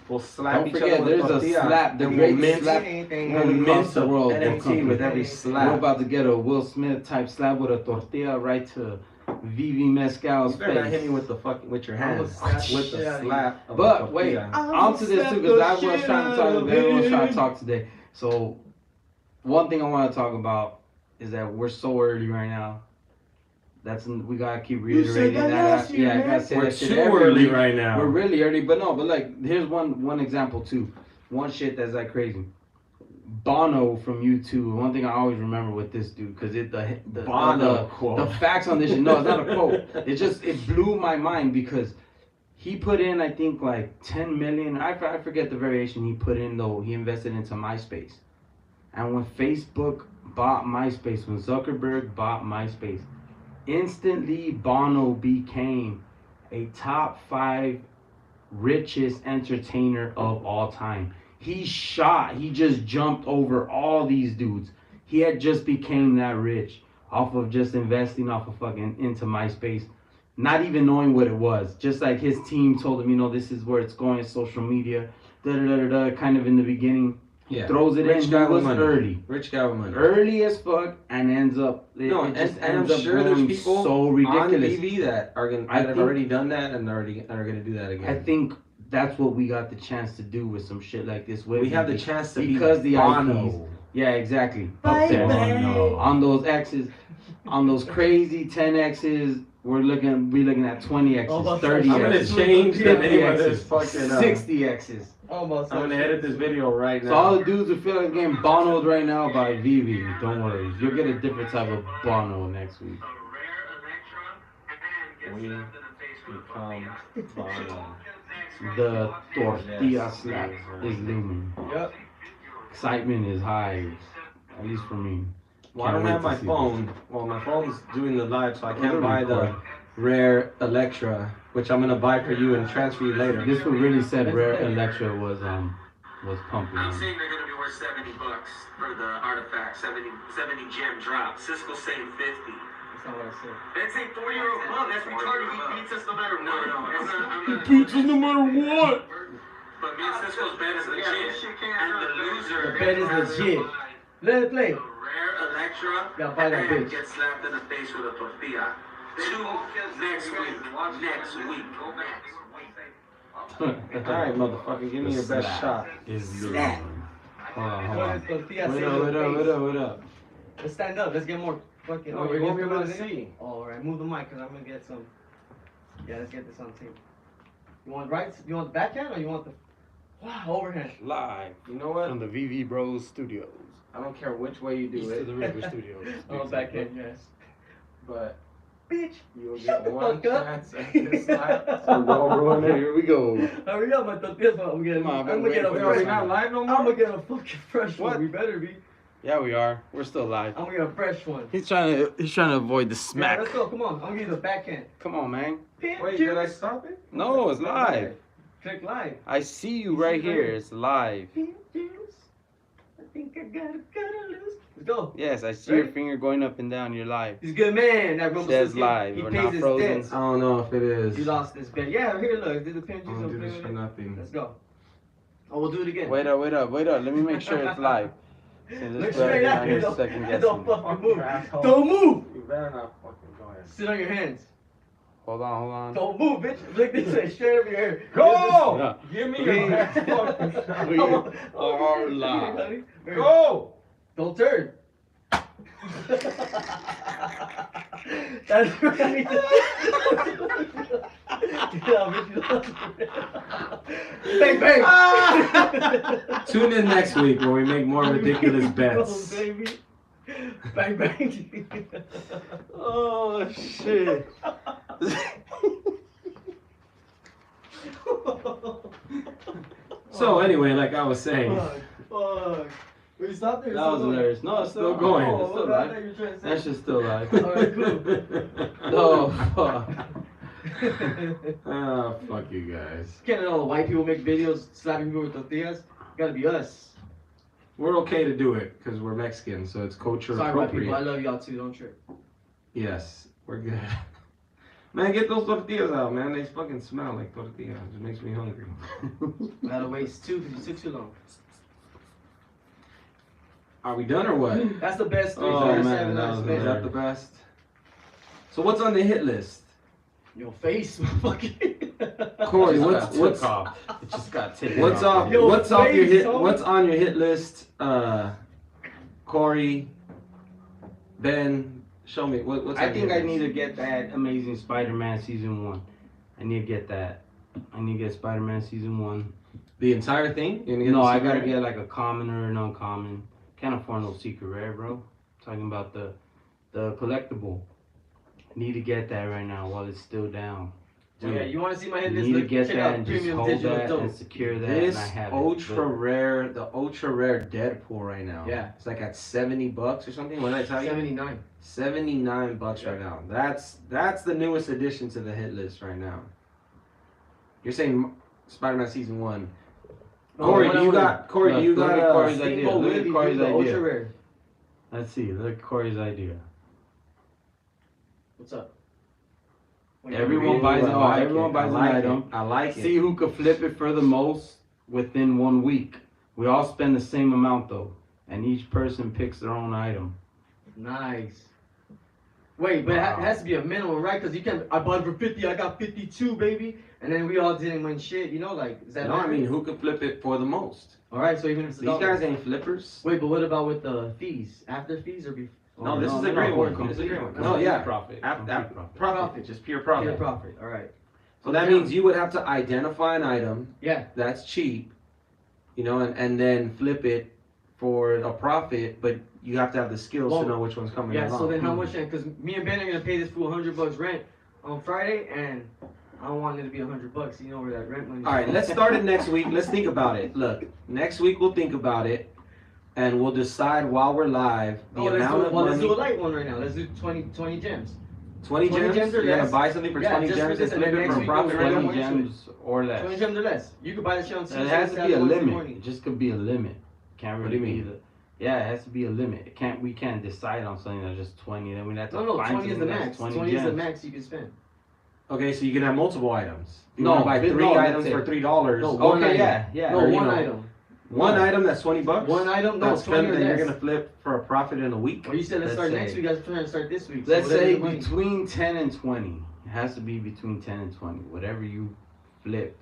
Speaker 1: we'll slap
Speaker 2: don't
Speaker 1: each
Speaker 2: forget,
Speaker 1: other with
Speaker 2: there's a
Speaker 1: tortilla.
Speaker 2: slap. The
Speaker 1: and
Speaker 2: great
Speaker 1: we'll mint,
Speaker 2: slap.
Speaker 1: we'll
Speaker 2: across
Speaker 1: mint
Speaker 2: the
Speaker 1: the
Speaker 2: world,
Speaker 1: NFT with every
Speaker 2: We're
Speaker 1: slap.
Speaker 2: about to get a Will Smith type slap with a tortilla right to VeVe Mezcal's
Speaker 1: You better not hit me
Speaker 2: face.
Speaker 1: with the fucking with your
Speaker 3: I'm gonna
Speaker 1: hands,
Speaker 3: slap the
Speaker 1: with
Speaker 3: shit
Speaker 1: the
Speaker 3: out of you.
Speaker 1: slap. Of
Speaker 2: But
Speaker 1: the
Speaker 2: wait,
Speaker 1: tortilla.
Speaker 2: onto this too, because I was trying to talk. Everyone's trying to talk today. So, one thing I want to talk about is that we're so early right now. We gotta keep
Speaker 3: You said
Speaker 2: reiterating
Speaker 3: that
Speaker 2: that.
Speaker 3: last year,
Speaker 2: Yeah, I
Speaker 3: man.
Speaker 2: gotta say
Speaker 1: We're
Speaker 2: that shit
Speaker 1: too
Speaker 2: every
Speaker 1: early
Speaker 2: week.
Speaker 1: right now.
Speaker 2: We're really early, but no, but like, here's one example too. One shit that's like crazy. Bono from U2. One thing I always remember with this dude, because the
Speaker 1: Bono quote.
Speaker 2: the facts on this shit. No, it's not a quote. It blew my mind because he put in, I think, like 10 million. I forget the variation he put in though. He invested into MySpace, and when Facebook bought MySpace, when Zuckerberg bought MySpace, instantly Bono became a top 5 richest entertainer of all time. He just jumped over all these dudes. He had just became that rich off of just investing off of fucking into MySpace, not even knowing what it was. Just like his team told him, this is where it's going, social media, kind of in the beginning.
Speaker 1: Yeah.
Speaker 2: Throws it
Speaker 1: Rich
Speaker 2: in.
Speaker 1: guy
Speaker 2: He was
Speaker 1: with money.
Speaker 2: early.
Speaker 1: Rich guy with money.
Speaker 2: Early as fuck, and ends up.
Speaker 1: No,
Speaker 2: it
Speaker 1: and
Speaker 2: just
Speaker 1: I'm
Speaker 2: ends up
Speaker 1: sure there's
Speaker 2: going
Speaker 1: people
Speaker 2: so
Speaker 1: on
Speaker 2: ridiculous.
Speaker 1: VeVe that are gonna
Speaker 2: I
Speaker 1: that have
Speaker 2: think-
Speaker 1: already done that and are gonna do that again.
Speaker 2: I think that's what we got the chance to do with some shit like this.
Speaker 1: we have the chance to
Speaker 2: because
Speaker 1: be
Speaker 2: the
Speaker 1: Bono.
Speaker 2: IPs. Yeah, exactly.
Speaker 3: Bye,
Speaker 2: Up there.
Speaker 3: bye.
Speaker 2: On those X's, on those crazy 10X's, we're looking at 20X's,
Speaker 3: Oh, about
Speaker 2: 30X's.
Speaker 1: I'm gonna change the name of this fucking
Speaker 2: 60X's.
Speaker 3: Almost.
Speaker 1: I'm gonna edit this video right
Speaker 2: So all
Speaker 1: now.
Speaker 2: the dudes who feel like getting Bonoed right now by VeVe, don't worry. You'll get a different type of Bono next week.
Speaker 1: We become Bono.
Speaker 2: The tortilla slap is looming.
Speaker 3: Yep.
Speaker 2: Excitement is high, at least for me.
Speaker 1: Well, I
Speaker 2: Can't
Speaker 1: don't
Speaker 2: wait
Speaker 1: have
Speaker 2: to
Speaker 1: my
Speaker 2: see
Speaker 1: phone. Well, my phone's doing the live, so I can't
Speaker 2: It'll
Speaker 1: buy the
Speaker 2: record.
Speaker 1: rare Electra, which I'm gonna buy for you and transfer you later.
Speaker 2: This one really said Rare Electra was pumping.
Speaker 4: I'm saying they're gonna be worth $70 for the artifact, 70 gem drop. Cisco's saying 50.
Speaker 3: That's not what I said.
Speaker 4: That's a 4-year-old club. That's retarded. He beats us no matter what. No, I'm not.
Speaker 2: no matter what.
Speaker 4: But me and Cisco's bet is legit. And the loser.
Speaker 3: The bet is legit. Let it play.
Speaker 4: The rare Electra.
Speaker 3: Yeah, buy that
Speaker 4: and
Speaker 3: bitch.
Speaker 4: get slapped in the face with a tortilla. 2 next week. Next week.
Speaker 1: Alright, motherfucker, give me your best shot.
Speaker 2: Is
Speaker 3: Slap.
Speaker 2: Hold on.
Speaker 3: Tortilla
Speaker 2: Wait
Speaker 3: save
Speaker 2: up,
Speaker 3: your
Speaker 2: wait up,
Speaker 3: face.
Speaker 2: wait up, wait up.
Speaker 3: Let's stand up. Let's get more fucking.
Speaker 1: No,
Speaker 3: we're
Speaker 1: you won't
Speaker 3: gonna
Speaker 1: be able
Speaker 3: put
Speaker 1: to
Speaker 3: it in?
Speaker 1: see.
Speaker 3: All right, move the mic because I'm gonna get some. Yeah, let's get this on tape. You want right? You want the backhand or you want the? Wow, overhand.
Speaker 1: Live. You know what?
Speaker 5: From the VeVe Bros Studios.
Speaker 1: I don't care which way you do
Speaker 5: East of the
Speaker 1: it,
Speaker 5: River Studios.
Speaker 3: Oh, backhand, yes.
Speaker 1: but
Speaker 3: Bitch.
Speaker 1: you'll
Speaker 3: Shut
Speaker 1: get
Speaker 3: the
Speaker 1: one
Speaker 3: fuck up.
Speaker 1: chance at this slap. So don't ruin it.
Speaker 5: Here we go.
Speaker 3: Hurry up, my tortillas. I'm
Speaker 5: Come on,
Speaker 3: gonna get a
Speaker 5: wait,
Speaker 1: Wait, are we
Speaker 3: fresh.
Speaker 1: not live no
Speaker 3: I'm
Speaker 1: more?
Speaker 3: gonna get a fucking fresh
Speaker 5: What?
Speaker 3: one. We better be.
Speaker 5: Yeah, we are. We're still live.
Speaker 3: I'm gonna get a fresh one.
Speaker 5: He's trying to avoid the
Speaker 3: Yeah,
Speaker 5: smack.
Speaker 3: let's go. Come on. I'm gonna give you the backhand.
Speaker 5: Come on, man.
Speaker 1: Wait, did I stop it?
Speaker 5: No, it's live.
Speaker 3: Click live.
Speaker 5: I see you right here. It's live.
Speaker 3: Pink juice. I think I got loose. Let's go.
Speaker 5: Yes, I see your
Speaker 3: Ready?
Speaker 5: finger going up and down. You're live.
Speaker 3: He's a good man. That Rumble
Speaker 5: Says
Speaker 3: Suzuki.
Speaker 5: live.
Speaker 3: He
Speaker 5: We're
Speaker 3: pays
Speaker 5: not
Speaker 3: his
Speaker 5: frozen.
Speaker 3: debts.
Speaker 1: I don't know if it is.
Speaker 3: He lost his bet. Yeah, here, look. Did the pin
Speaker 1: I
Speaker 3: juice
Speaker 1: don't
Speaker 3: on
Speaker 1: do this for
Speaker 3: play?
Speaker 1: nothing.
Speaker 3: Let's go. Oh, we'll do it again.
Speaker 5: Wait up. Let me make sure it's live.
Speaker 3: Look straight at me. Don't fucking move.
Speaker 1: asshole.
Speaker 3: Don't move.
Speaker 1: You better not fucking go ahead.
Speaker 3: Sit on your hands.
Speaker 5: Hold on.
Speaker 3: Don't move, bitch. Look this way. Straight over your hair.
Speaker 1: Go! Give me
Speaker 5: Please.
Speaker 1: your best fucking shot.
Speaker 5: We are live.
Speaker 3: Honey.
Speaker 1: Go!
Speaker 3: Don't turn. That's right. Bang, bang.
Speaker 2: Tune in next week where we make more ridiculous
Speaker 3: Oh,
Speaker 2: bets.
Speaker 3: baby. Bang, bang.
Speaker 5: Oh shit.
Speaker 2: So anyway, like I was saying,
Speaker 3: Fuck. We stopped there.
Speaker 2: that was hilarious. No, it's still going. It's still live. That shit's still live.
Speaker 3: Alright, cool.
Speaker 2: Oh fuck. Oh fuck you guys.
Speaker 3: Can't all the white people make videos slapping people with tortillas. Gotta be us.
Speaker 2: We're okay to do it because we're Mexican, so it's culture
Speaker 3: Sorry, white people. I
Speaker 2: appropriate.
Speaker 3: love y'all too. Don't trip.
Speaker 2: Yes, we're good. Man, get those tortillas out, man. They fucking smell like tortillas. It makes me hungry.
Speaker 3: I had to waste two because you took too long.
Speaker 2: Are we done or what?
Speaker 3: That's the best.
Speaker 2: Oh
Speaker 3: 347.
Speaker 2: man,
Speaker 3: That's
Speaker 2: is
Speaker 3: the
Speaker 2: that
Speaker 3: best.
Speaker 2: the best? So what's on the hit list?
Speaker 3: Your face, motherfucker.
Speaker 2: Corey,
Speaker 5: It
Speaker 2: what's
Speaker 5: just got off. It just got taken
Speaker 2: what's off?
Speaker 3: Yo,
Speaker 2: What's off your
Speaker 3: face,
Speaker 2: hit?
Speaker 3: homie.
Speaker 2: What's on your hit list? Corey, Ben, show me what's.
Speaker 5: I
Speaker 2: on
Speaker 5: think
Speaker 2: your
Speaker 5: I
Speaker 2: list?
Speaker 5: need to get that Amazing Spider-Man season 1. I need to get that. I need to get Spider-Man season 1.
Speaker 2: the entire thing. You're gonna get
Speaker 5: No,
Speaker 2: the
Speaker 5: I
Speaker 2: secret
Speaker 5: gotta
Speaker 2: rare?
Speaker 5: get like a common or an uncommon. Can't afford no secret rare, bro. Talking about the collectible. Need to get that right now while it's still down.
Speaker 2: Dude,
Speaker 3: Yeah, you want to see my hit
Speaker 5: You
Speaker 3: list?
Speaker 5: need to
Speaker 3: Look,
Speaker 5: get
Speaker 3: check
Speaker 5: that
Speaker 3: out
Speaker 5: and just
Speaker 3: premium
Speaker 5: hold
Speaker 3: digital
Speaker 5: that
Speaker 3: dope.
Speaker 5: and secure that,
Speaker 2: This
Speaker 5: and I have
Speaker 2: ultra
Speaker 5: it.
Speaker 2: rare, the ultra rare Deadpool right now.
Speaker 3: Yeah.
Speaker 2: It's like at $70 or something. What did I tell you?
Speaker 3: 79.
Speaker 2: $79 right now. That's the newest addition to the hit list right now. You're saying Spider-Man season 1.
Speaker 3: No,
Speaker 2: Corey,
Speaker 3: one
Speaker 2: do you
Speaker 3: I
Speaker 2: got Corey? Do you
Speaker 5: Look
Speaker 2: got
Speaker 5: at Corey's
Speaker 2: a
Speaker 5: idea.
Speaker 3: Steamboat
Speaker 5: Look at
Speaker 3: Willie,
Speaker 5: Corey's
Speaker 3: the ultra
Speaker 5: idea.
Speaker 3: rare.
Speaker 5: Let's see. Look at Corey's idea.
Speaker 3: What's up?
Speaker 5: Everyone buys it.
Speaker 2: I like
Speaker 5: Everyone
Speaker 2: it.
Speaker 5: buys
Speaker 2: I
Speaker 5: an
Speaker 2: like
Speaker 5: item.
Speaker 2: it. I like
Speaker 5: See
Speaker 2: it.
Speaker 5: who could flip it for the most within 1 week. We all spend the same amount though, and each person picks their own item.
Speaker 3: Nice. Wait, but
Speaker 2: Wow.
Speaker 3: it has to be a minimum, right? Because you can't. I bought it for 50. I got 52, baby. And then we all didn't win shit. You know, like is that?
Speaker 2: No, I
Speaker 3: fair?
Speaker 2: mean who could flip it for the most?
Speaker 3: All right. So even if it's a
Speaker 2: These
Speaker 3: dollar.
Speaker 2: guys ain't flippers.
Speaker 3: Wait, but what about with the fees? After fees or before?
Speaker 2: No, this is a great one. This is a great one. No, yeah.
Speaker 5: Profit.
Speaker 2: Profit.
Speaker 5: Profit.
Speaker 2: Profit. Just pure profit.
Speaker 3: Pure profit. All right.
Speaker 2: So that means you would have to identify an item
Speaker 3: Yeah.
Speaker 2: that's cheap, you know, and then flip it for a profit, but you have to have the skills
Speaker 3: Well,
Speaker 2: to know which one's coming
Speaker 3: Yeah.
Speaker 2: along.
Speaker 3: So then how much? Because me and Ben are gonna pay this fool $100 rent on Friday, and I don't want it to be $100. You know where that rent money.
Speaker 2: All right, let's start it next week. Let's think about it. Look, next week we'll think about it, and we'll decide while we're live the
Speaker 3: Oh,
Speaker 2: amount of
Speaker 3: let's do a
Speaker 2: money.
Speaker 3: light one right now. Let's do 20 gems.
Speaker 2: 20 gems?
Speaker 3: gems or
Speaker 2: You're gonna
Speaker 3: less.
Speaker 2: buy something for
Speaker 3: Yeah,
Speaker 2: 20
Speaker 3: just for
Speaker 2: gems
Speaker 3: this,
Speaker 2: and
Speaker 3: and
Speaker 2: flip
Speaker 3: then
Speaker 2: it for a
Speaker 3: next week
Speaker 2: profit
Speaker 3: we'll
Speaker 2: right
Speaker 3: run
Speaker 2: now?
Speaker 5: 20
Speaker 3: more into it.
Speaker 5: gems or less.
Speaker 3: 20 gems or less. You could buy that shit on
Speaker 5: It
Speaker 3: Tuesday.
Speaker 5: has to be a
Speaker 3: Saturday, Wednesday
Speaker 5: limit.
Speaker 3: morning.
Speaker 5: It just could be a limit. Can't
Speaker 2: What
Speaker 5: really
Speaker 2: do you
Speaker 5: be
Speaker 2: mean?
Speaker 5: the. Yeah, it has to be a limit. It can't. We can't decide on something that's just 20. Then we'd have to
Speaker 3: No,
Speaker 5: find
Speaker 3: 20 is the
Speaker 5: something that's
Speaker 3: max.
Speaker 5: 20
Speaker 3: 20 is the
Speaker 5: gems.
Speaker 3: max you can spend.
Speaker 2: Okay, so you can have multiple items. You
Speaker 5: No,
Speaker 2: wanna buy
Speaker 5: but
Speaker 2: 3
Speaker 5: no,
Speaker 2: items
Speaker 5: that's
Speaker 2: for
Speaker 5: it.
Speaker 2: $3.
Speaker 3: No, one
Speaker 5: Okay,
Speaker 3: item.
Speaker 5: yeah, yeah.
Speaker 3: No,
Speaker 2: Or, you
Speaker 3: one
Speaker 2: know,
Speaker 3: item.
Speaker 2: One item that's $20.
Speaker 3: One item? No,
Speaker 2: That's
Speaker 3: 20 or
Speaker 2: that you're
Speaker 3: less.
Speaker 2: gonna flip for a profit in a week.
Speaker 3: Well, you said let's
Speaker 5: Let's
Speaker 3: start next
Speaker 5: say-
Speaker 3: week. I was trying to start this week.
Speaker 5: Let's
Speaker 3: so whatever
Speaker 5: say
Speaker 3: the money.
Speaker 5: between 10 and 20. It has to be between 10 and 20. Whatever you flip,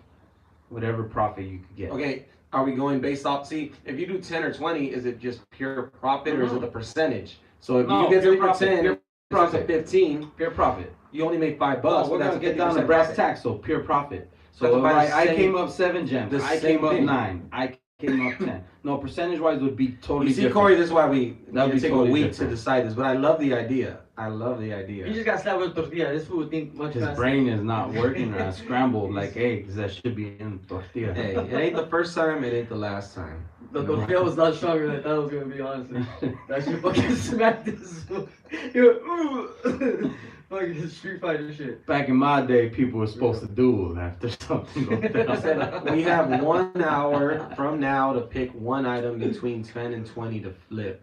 Speaker 5: whatever profit you could get.
Speaker 2: Okay, are we going based off? See, if you do 10 or 20, is it just pure profit or is it the percentage? So if
Speaker 5: No,
Speaker 2: you get
Speaker 5: pure
Speaker 2: something for
Speaker 5: profit,
Speaker 2: 10,
Speaker 5: pure
Speaker 2: profit
Speaker 5: profit.
Speaker 2: 15,
Speaker 5: Pure profit.
Speaker 2: you only make $5.
Speaker 5: We're
Speaker 2: but that's
Speaker 5: gonna get down to
Speaker 2: 50%
Speaker 5: brass
Speaker 2: profit.
Speaker 5: tacks, so pure profit.
Speaker 2: So
Speaker 5: So
Speaker 2: by the
Speaker 5: if I
Speaker 2: same-
Speaker 5: came up 7 gems.
Speaker 2: the
Speaker 5: I
Speaker 2: same
Speaker 5: came up
Speaker 2: thing.
Speaker 5: 9. I came up 10. No, percentage wise would be totally
Speaker 2: You see,
Speaker 5: different.
Speaker 2: Corey, this is why we
Speaker 5: That'd
Speaker 2: need to
Speaker 5: be
Speaker 2: take
Speaker 5: totally
Speaker 2: a week
Speaker 5: different.
Speaker 2: to decide this. But I love the idea. I love the
Speaker 3: You
Speaker 2: idea.
Speaker 3: just got slapped with a tortilla. This fool would think much
Speaker 5: His
Speaker 3: faster.
Speaker 5: brain is not working right. Scrambled like eggs that should be in tortilla.
Speaker 2: Hey, it ain't the first time. It ain't the last time.
Speaker 3: The tortilla was a lot stronger than I thought it was gonna be, honestly. That shit fucking smacked this fool. He went, ooh. Fucking Street Fighter shit.
Speaker 5: Back in my day, people were supposed to duel after something goes down.
Speaker 2: We have 1 hour from now to pick one item between 10 and 20 to flip.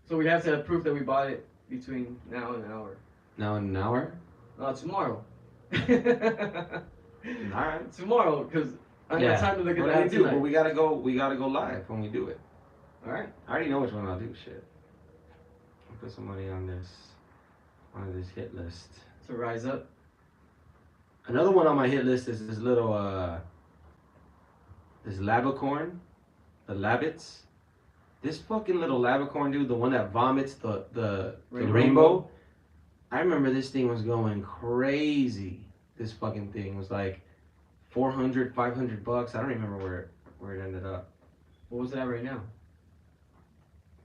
Speaker 3: So we have to have proof that we bought it between now and an hour.
Speaker 2: Now in an hour?
Speaker 3: Tomorrow.
Speaker 2: Alright.
Speaker 3: Tomorrow, because I
Speaker 5: Yeah.
Speaker 3: got time to look at
Speaker 2: What
Speaker 3: that
Speaker 2: do we do?
Speaker 3: tonight.
Speaker 2: But we gotta go live when we do it.
Speaker 3: All right.
Speaker 1: I already know which one I'll do. Shit. I'll put some money on this hit list.
Speaker 3: So rise up.
Speaker 1: Another one on my hit list is this little this labicorn, the labbits. This fucking little labicorn, dude, the one that vomits the rainbow. I remember this thing was going crazy. This fucking thing was like $400, $500. I don't remember where it ended up.
Speaker 3: What was it at right now?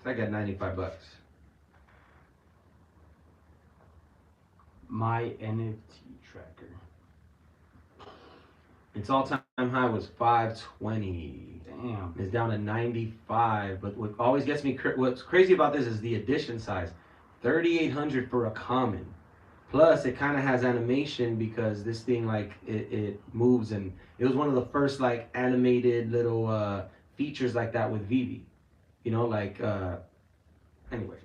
Speaker 1: I got $95.
Speaker 5: My NFT tracker.
Speaker 1: Its all-time high was 520.
Speaker 5: Damn.
Speaker 1: It's down to 95. But what always gets me, what's crazy about this is the edition size. 3,800 for a common. Plus, it kind of has animation because this thing, like, it moves, and it was one of the first, like, animated little features like that with VeVe. You know, like, anyway.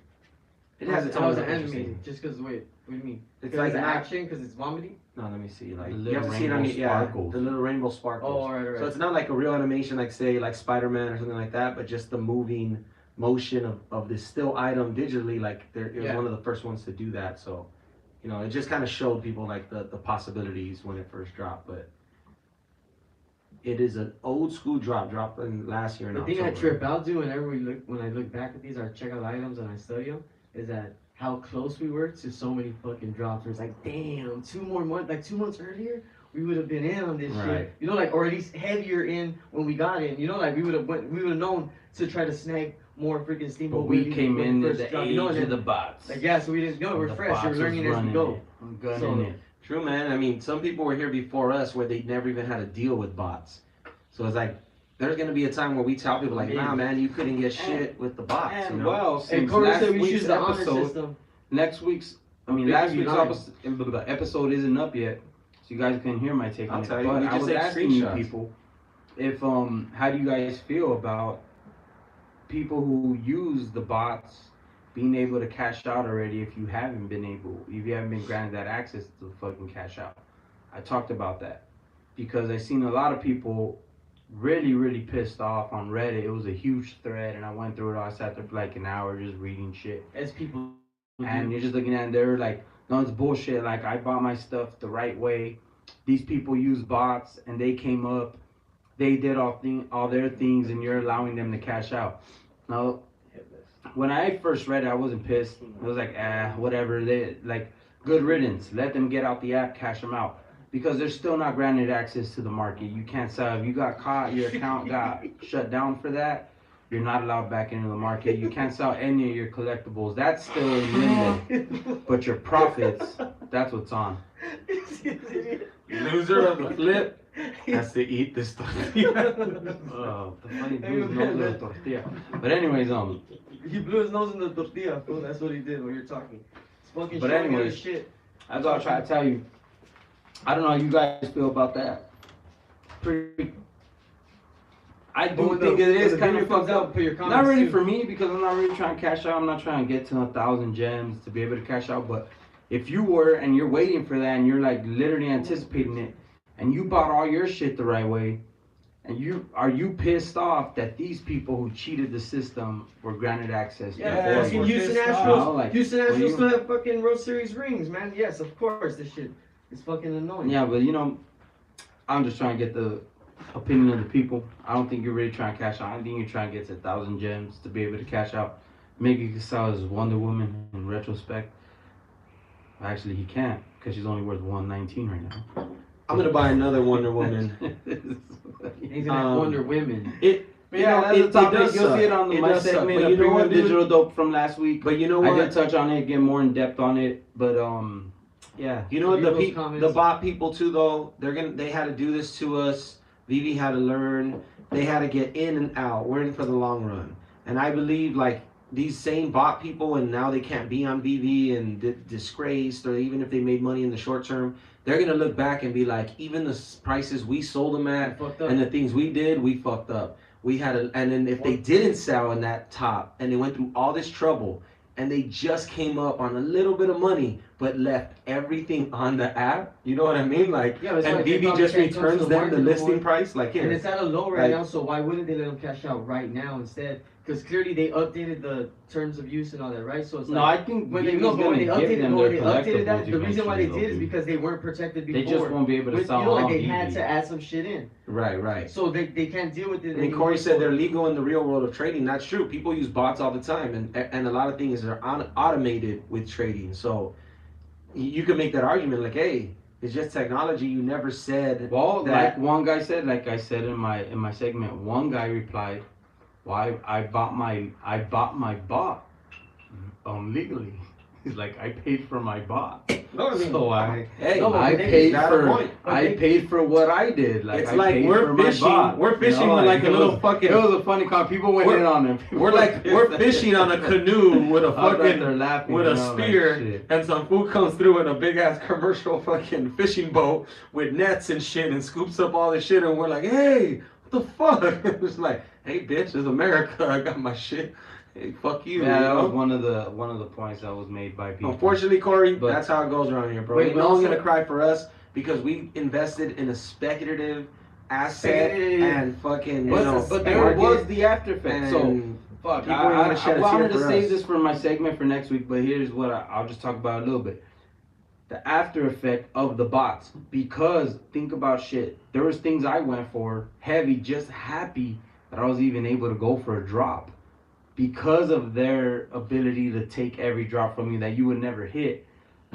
Speaker 1: It has its own
Speaker 3: animated. Just because, wait, what do you mean?
Speaker 1: It's
Speaker 3: Because
Speaker 1: like
Speaker 3: it's action, because it's vomiting?
Speaker 1: No, let me see. Like,
Speaker 5: The
Speaker 1: you have
Speaker 5: little
Speaker 1: to see it on
Speaker 5: rainbow sparkles.
Speaker 1: the little rainbow sparkles.
Speaker 3: Oh, all right.
Speaker 1: So it's not like a real animation, like say like Spider-Man or something like that, but just the moving motion of this still item digitally. Like it was one of the first ones to do that. So, you know, it just kind of showed people like the possibilities when it first dropped. But it is an old school dropped in last year in
Speaker 3: The
Speaker 1: October.
Speaker 3: thing I trip out to when I look back at these, I check out items and I study them, is that how close we were to so many fucking drops. It's like, damn, 2 more months, like 2 months earlier, we would have been in on this
Speaker 1: Right.
Speaker 3: shit. You know, like, or at least heavier in when we got in. You know, like we would have known to try to snag more freaking Steamboat.
Speaker 5: But we
Speaker 3: Willies
Speaker 5: came
Speaker 3: when
Speaker 5: in
Speaker 3: it
Speaker 5: at
Speaker 3: first
Speaker 5: the
Speaker 3: dropped,
Speaker 5: age
Speaker 3: you know, and
Speaker 5: of the
Speaker 3: then,
Speaker 5: bots.
Speaker 3: like, yeah, so we didn't know, we're
Speaker 5: The
Speaker 3: fresh, we're
Speaker 5: bots
Speaker 3: learning
Speaker 5: was
Speaker 3: as we
Speaker 5: running
Speaker 3: go.
Speaker 5: it. I'm gunning
Speaker 3: So-
Speaker 5: it.
Speaker 1: True, man. I mean, some people were here before us where they never even had to deal with bots. So it's like, there's going to be a time where we tell people like, nah, man, you couldn't get shit with the bots.
Speaker 5: And
Speaker 1: you know?
Speaker 5: well,
Speaker 3: And
Speaker 5: since
Speaker 3: Corey
Speaker 5: last
Speaker 3: said we
Speaker 5: week's
Speaker 3: choose the honor
Speaker 5: episode,
Speaker 3: system.
Speaker 5: last week's episode isn't up yet, so you guys can hear my take on
Speaker 1: I'll
Speaker 5: it.
Speaker 1: tell you,
Speaker 5: But
Speaker 1: we
Speaker 5: I
Speaker 1: just
Speaker 5: was
Speaker 1: take
Speaker 5: asking you
Speaker 1: screenshots.
Speaker 5: people if how do you guys feel about people who use the bots being able to cash out already if you haven't been granted that access to fucking cash out. I talked about that because I seen a lot of people really pissed off on Reddit. It was a huge thread and I went through it all. I sat there for like an hour just reading shit.
Speaker 3: As people
Speaker 5: And you're just looking at it, they're like, no, it's bullshit. Like, I bought my stuff the right way. These people use bots, and they came up, they did all their things, and you're allowing them to cash out. Now, when I first read it, I wasn't pissed. I was like, whatever. They like, good riddance. Let them get out the app, cash them out. Because they're still not granted access to the market. You can't sell. If you got caught, your account got shut down for that, you're not allowed back into the market. You can't sell any of your collectibles. That's still in limbo. But your profits, that's what's on. Loser of the flip has to eat this tortilla. Oh, the funny dude's nose of the tortilla. But anyways,
Speaker 3: He blew his nose in the tortilla, fool. That's what he did when you're talking. It's fucking
Speaker 5: But
Speaker 3: showing
Speaker 5: anyways,
Speaker 3: his shit.
Speaker 5: that's all I try to tell you. I don't know how you guys feel about that. I do think it is kind of fucked up.
Speaker 3: Put your
Speaker 5: Not
Speaker 3: comments
Speaker 5: really
Speaker 3: too.
Speaker 5: for me because I'm not really trying to cash out. I'm not trying to get to 1,000 gems to be able to cash out. But if you were and you're waiting for that and you're like literally anticipating it and you bought all your shit the right way, and you pissed off that these people who cheated the system were granted access to
Speaker 3: Yeah,
Speaker 5: the
Speaker 3: fucking
Speaker 5: board?
Speaker 3: Houston
Speaker 5: No,
Speaker 3: Astros.
Speaker 5: like,
Speaker 3: Houston
Speaker 5: well,
Speaker 3: Astros
Speaker 5: you-
Speaker 3: still have fucking World Series rings, man. Yes, of course. This shit is fucking annoying.
Speaker 5: Yeah, but you know, I'm just trying to get the opinion of the people. I don't think you're really trying to cash out. I think you're trying to get to 1,000 gems to be able to cash out. Maybe you can sell as Wonder Woman in retrospect. Actually, he can't because she's only worth 119 right now.
Speaker 1: I'm going to buy another Wonder Woman.
Speaker 3: He's gonna have Wonder Women.
Speaker 5: But yeah, that's the topic.
Speaker 1: does
Speaker 5: You'll
Speaker 1: suck.
Speaker 5: see it on
Speaker 1: It
Speaker 5: my
Speaker 1: does suck.
Speaker 5: segment
Speaker 1: But
Speaker 5: of
Speaker 1: you know
Speaker 5: Premium
Speaker 1: what, dude?
Speaker 5: Digital Dope from last week.
Speaker 1: But you know
Speaker 5: I
Speaker 1: what?
Speaker 5: did touch on it, get more in depth on it. But yeah.
Speaker 1: You know what?
Speaker 3: Read those comments.
Speaker 1: The bot people too, though. They had to do this to us. VeVe had to learn. They had to get in and out. We're in for the long run. And I believe like these same bot people, and now they can't be on VeVe and disgraced, or even if they made money in the short term, they're gonna look back and be like, even the prices we sold them at
Speaker 3: Fucked up.
Speaker 1: and the things we did, we fucked up. We had and then if they didn't sell in that top and they went through all this trouble and they just came up on a little bit of money but left everything on the app, you know what I mean? Like,
Speaker 3: Yeah, it's
Speaker 1: and
Speaker 3: like they
Speaker 1: VeVe
Speaker 3: probably
Speaker 1: just
Speaker 3: can't come to
Speaker 1: returns
Speaker 3: the
Speaker 1: them
Speaker 3: market
Speaker 1: the
Speaker 3: no
Speaker 1: listing
Speaker 3: more.
Speaker 1: price, like here.
Speaker 3: And it's at a low right
Speaker 1: Like-
Speaker 3: now, so why wouldn't they let them cash out right now instead? Because clearly they updated the terms of use and all that, right? So it's
Speaker 5: No,
Speaker 3: like,
Speaker 5: I think
Speaker 3: when they,
Speaker 5: VeVe's
Speaker 3: no, but when they
Speaker 5: gonna give
Speaker 3: updated,
Speaker 5: them
Speaker 3: when
Speaker 5: their
Speaker 3: they updated that,
Speaker 5: collectibles
Speaker 3: the reason why they
Speaker 5: eventually,
Speaker 3: did is
Speaker 5: though,
Speaker 3: because they weren't protected
Speaker 5: They
Speaker 3: before.
Speaker 5: just won't be able to
Speaker 3: With,
Speaker 5: sell
Speaker 3: you know, like
Speaker 5: on
Speaker 3: they had
Speaker 5: VeVe.
Speaker 3: to add some shit in.
Speaker 1: Right.
Speaker 3: So they can't deal with it.
Speaker 1: I mean,
Speaker 3: anymore,
Speaker 1: Corey said
Speaker 3: so-
Speaker 1: they're legal in the real world of trading. That's true. People use bots all the time, and a lot of things are automated with trading. So you can make that argument, like, hey, it's just technology. You never said
Speaker 5: Well,
Speaker 1: that.
Speaker 5: like one guy said, like I said in my segment, one guy replied, "Why I bought my bot legally." He's like, I paid for my bot, so I
Speaker 1: Hey,
Speaker 3: No,
Speaker 5: I
Speaker 3: but they
Speaker 5: paid
Speaker 1: got a
Speaker 5: for
Speaker 1: point.
Speaker 5: paid for what I did. Like
Speaker 1: It's
Speaker 5: I
Speaker 1: like
Speaker 5: paid
Speaker 1: we're
Speaker 5: for my
Speaker 1: fishing.
Speaker 5: bot.
Speaker 1: We're fishing with like a
Speaker 5: it
Speaker 1: little
Speaker 5: was,
Speaker 1: fucking.
Speaker 5: It was a funny comment. People went
Speaker 1: We're-
Speaker 5: in on him. People
Speaker 1: We're fishing on a canoe with a
Speaker 5: I was out there
Speaker 1: fucking
Speaker 5: laughing,
Speaker 1: with
Speaker 5: you
Speaker 1: a
Speaker 5: know, like,
Speaker 1: spear,
Speaker 5: shit.
Speaker 1: and some fool comes through in a big ass commercial fucking fishing boat with nets and shit, and scoops up all this shit, and we're like, hey, what the fuck? It's like, hey, bitch, it's America. I got my shit. Hey, fuck you.
Speaker 5: Yeah,
Speaker 1: you
Speaker 5: that
Speaker 1: know?
Speaker 5: was one of the points that was made by people.
Speaker 1: Unfortunately, Corey,
Speaker 5: But-
Speaker 1: that's how it goes around here, bro.
Speaker 3: Wait,
Speaker 1: Ain't
Speaker 3: but
Speaker 1: no one
Speaker 3: also-
Speaker 1: gonna cry for us because we invested in a speculative asset
Speaker 3: Speculative.
Speaker 1: and fucking, you
Speaker 5: But,
Speaker 1: know,
Speaker 5: but there
Speaker 1: market,
Speaker 5: was the after effect.
Speaker 1: and
Speaker 5: So fuck,
Speaker 1: people ain't gonna shed a tear
Speaker 5: wanted to
Speaker 1: for
Speaker 5: save
Speaker 1: us.
Speaker 5: this for my segment for next week, but here's what I'll just talk about a little bit. The after effect of the bots, because think about shit. There was things I went for heavy, just happy that I was even able to go for a drop, because of their ability to take every drop from you that you would never hit.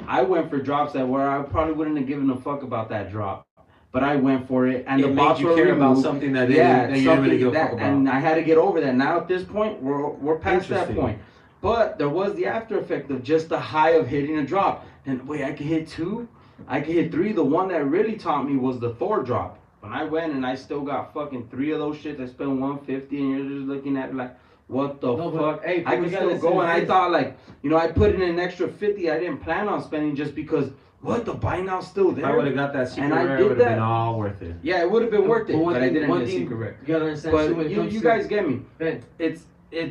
Speaker 5: I went for drops that where I probably wouldn't have given a fuck about that drop, but I went for it, and
Speaker 1: it
Speaker 5: the
Speaker 1: made
Speaker 5: bots
Speaker 1: you
Speaker 5: were
Speaker 1: care about
Speaker 5: removed.
Speaker 1: something that,
Speaker 5: Yeah,
Speaker 1: that you didn't really give a
Speaker 5: that,
Speaker 1: fuck about.
Speaker 5: and I had to get over that. Now at this point, we're past that
Speaker 1: Interesting.
Speaker 5: point. But there was the after effect of just the high of hitting a drop. And wait, I could hit 2, I could hit 3. The one that really taught me was the Thor drop. When I went and I still got fucking 3 of those shits, I spent 150, and you're just looking at it like, what the
Speaker 3: No,
Speaker 5: fuck?
Speaker 3: but, hey,
Speaker 5: I
Speaker 3: we
Speaker 5: could
Speaker 3: gotta
Speaker 5: still
Speaker 3: listen
Speaker 5: go,
Speaker 3: to
Speaker 5: and I
Speaker 3: this.
Speaker 5: thought like, you know, I put in an extra 50. I didn't plan on spending just because what, the buy now's still
Speaker 1: If I would
Speaker 5: there.
Speaker 1: have got that secret
Speaker 5: And I
Speaker 1: rare,
Speaker 5: did
Speaker 1: it would have
Speaker 5: that.
Speaker 1: been all worth it.
Speaker 5: Yeah, it would have been worth it,
Speaker 3: But one
Speaker 5: but I
Speaker 3: thing-
Speaker 5: didn't
Speaker 3: one
Speaker 5: get a
Speaker 3: thing
Speaker 5: secret rare.
Speaker 3: You gotta understand too, when
Speaker 5: But
Speaker 3: it
Speaker 5: you
Speaker 3: comes to-
Speaker 5: guys get me.
Speaker 3: Ben,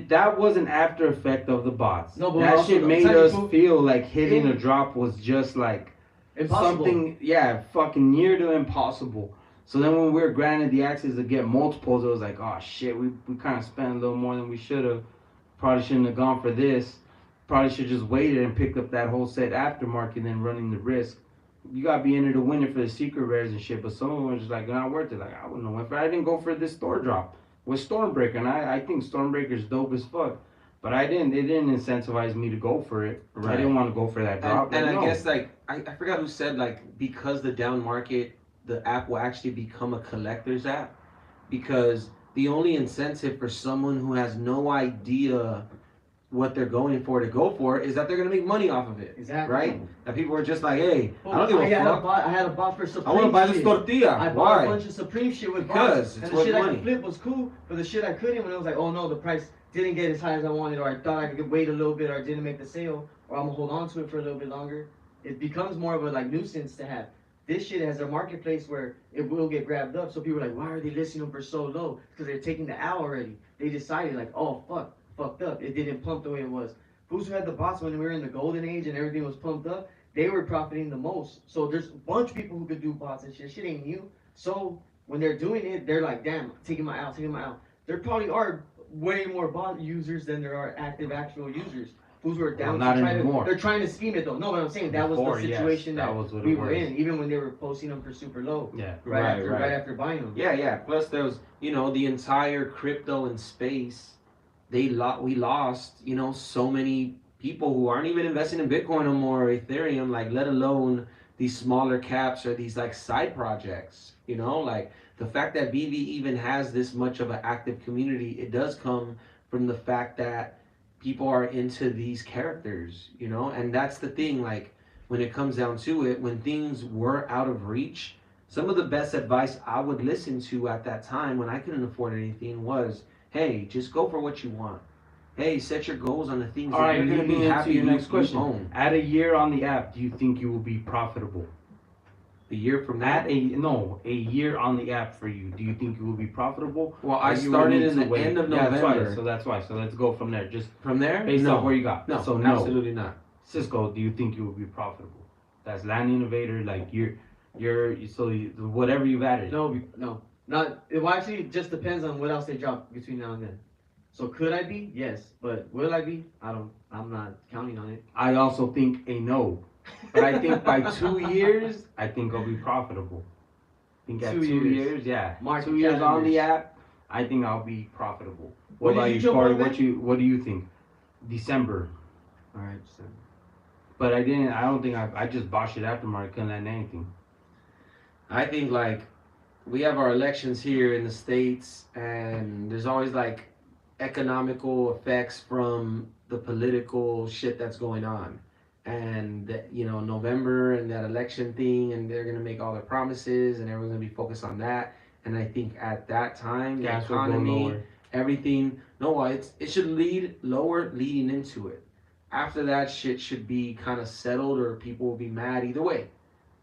Speaker 5: That was an after effect of the bots.
Speaker 3: No, but
Speaker 5: that
Speaker 3: also
Speaker 5: shit
Speaker 3: the
Speaker 5: made
Speaker 3: time
Speaker 5: us
Speaker 3: people-
Speaker 5: feel like hitting
Speaker 3: Yeah.
Speaker 5: a drop was just like
Speaker 3: impossible.
Speaker 5: something, yeah, fucking near to impossible. So then when we were granted the access to get multiples, it was like, oh shit, we kind of spent a little more than we should have. Probably shouldn't have gone for this. Probably should just waited and picked up that whole set aftermarket than running the risk. You gotta be in it to win it for the secret rares and shit. But some of them were just like not worth it. Like I wouldn't have went for it. I didn't go for this store drop with Stormbreaker, and I think Stormbreaker's dope as fuck. But I didn't. It didn't incentivize me to go for it.
Speaker 1: Right.
Speaker 5: I didn't want to go for that drop.
Speaker 1: And
Speaker 5: Like,
Speaker 1: I
Speaker 5: no.
Speaker 1: guess like I forgot who said like because the down market, the app will actually become a collector's app, because the only incentive for someone who has no idea what they're going for to go for it is that they're gonna make money off of it.
Speaker 3: Exactly.
Speaker 1: Right? That people are just like, hey,
Speaker 3: Oh,
Speaker 1: I don't give a fuck.
Speaker 3: I had a bot for Supreme.
Speaker 1: I want to buy this
Speaker 3: shit.
Speaker 1: tortilla.
Speaker 3: I bought
Speaker 1: Why?
Speaker 3: a bunch of Supreme shit with
Speaker 1: Because
Speaker 3: bots,
Speaker 1: it's
Speaker 3: and the
Speaker 1: worth
Speaker 3: shit I
Speaker 1: money.
Speaker 3: could flip was cool, but the shit I couldn't, when it was like, oh no, the price didn't get as high as I wanted, or I thought I could wait a little bit, or I didn't make the sale, or I'm gonna hold on to it for a little bit longer. It becomes more of a like nuisance to have. This shit has a marketplace where it will get grabbed up. So people are like, why are they listing them for so low? Because they're taking the L already. They decided like, oh fucked up. It didn't pump the way it was. Fools who had the bots when we were in the golden age and everything was pumped up, they were profiting the most. So there's a bunch of people who could do bots and shit. Shit ain't new. So when they're doing it, they're like, damn, taking my out. There probably are way more bot users than there are active actual users. Fools who are down
Speaker 5: not
Speaker 3: to try
Speaker 5: anymore.
Speaker 3: they're trying to scheme it though. No, but I'm saying that was
Speaker 5: Before,
Speaker 3: the
Speaker 5: yes,
Speaker 3: situation
Speaker 5: that
Speaker 3: that
Speaker 5: was what
Speaker 3: we
Speaker 5: it
Speaker 3: were
Speaker 5: was.
Speaker 3: in, even when they were posting them for super low.
Speaker 5: Yeah.
Speaker 1: Right.
Speaker 3: Right after buying them.
Speaker 1: Yeah. Plus, there was, the entire crypto and space. We lost, so many people who aren't even investing in Bitcoin no more, or Ethereum, like let alone these smaller caps or these like side projects. Like the fact that VeVe even has this much of an active community, it does come from the fact that people are into these characters, and that's the thing. Like when it comes down to it, when things were out of reach, some of the best advice I would listen to at that time when I couldn't afford anything was, hey, just go for what you want. Hey, set your goals on the things
Speaker 5: All
Speaker 1: that
Speaker 5: right,
Speaker 1: you're
Speaker 5: you're
Speaker 1: going
Speaker 5: gonna
Speaker 1: to be
Speaker 5: be
Speaker 1: happy
Speaker 5: into your next
Speaker 1: you
Speaker 5: question.
Speaker 1: own.
Speaker 5: At a year on the app, do you think you will be profitable?
Speaker 1: A year from now.
Speaker 5: A year on the app for you. Do you think you will be profitable?
Speaker 1: Well,
Speaker 5: Or
Speaker 1: I
Speaker 5: you will
Speaker 1: started
Speaker 5: need
Speaker 1: in
Speaker 5: to
Speaker 1: the
Speaker 5: wait?
Speaker 1: end of
Speaker 5: Yeah,
Speaker 1: November.
Speaker 5: that's why. So let's go from there. Just
Speaker 1: From there?
Speaker 5: based
Speaker 1: no.
Speaker 5: off where you got.
Speaker 1: No,
Speaker 5: So no.
Speaker 1: absolutely not.
Speaker 5: Cisco, do you think you will be profitable? That's land innovator. Like whatever you've added.
Speaker 3: No, not. Well, actually, it just depends on what else they drop between now and then. So could I be? Yes. But will I be? I'm not counting on it.
Speaker 5: I also think a no. But I think by 2 years, I think I'll be profitable. I think at
Speaker 3: 2
Speaker 5: 2
Speaker 3: years.
Speaker 5: years, yeah.
Speaker 3: Mark
Speaker 5: 2 years on the
Speaker 3: calendars.
Speaker 5: app, I think I'll be profitable.
Speaker 3: When
Speaker 5: What
Speaker 3: did
Speaker 5: about
Speaker 3: you
Speaker 5: you,
Speaker 3: jump
Speaker 5: Corey?
Speaker 3: on that?
Speaker 5: What do you think? December.
Speaker 3: All right. So.
Speaker 5: But I didn't. I don't think I just botched it after Mark. Couldn't land anything.
Speaker 1: I think like we have our elections here in the States, and there's always like economical effects from the political shit that's going on. And you know, November and that election thing, and they're gonna make all their promises, and everyone's gonna be focused on that. And I think at that time, the
Speaker 5: Gas will go
Speaker 1: economy,
Speaker 5: lower.
Speaker 1: everything, no, it should lead lower leading into it. After that, shit should be kind of settled, or people will be mad either way.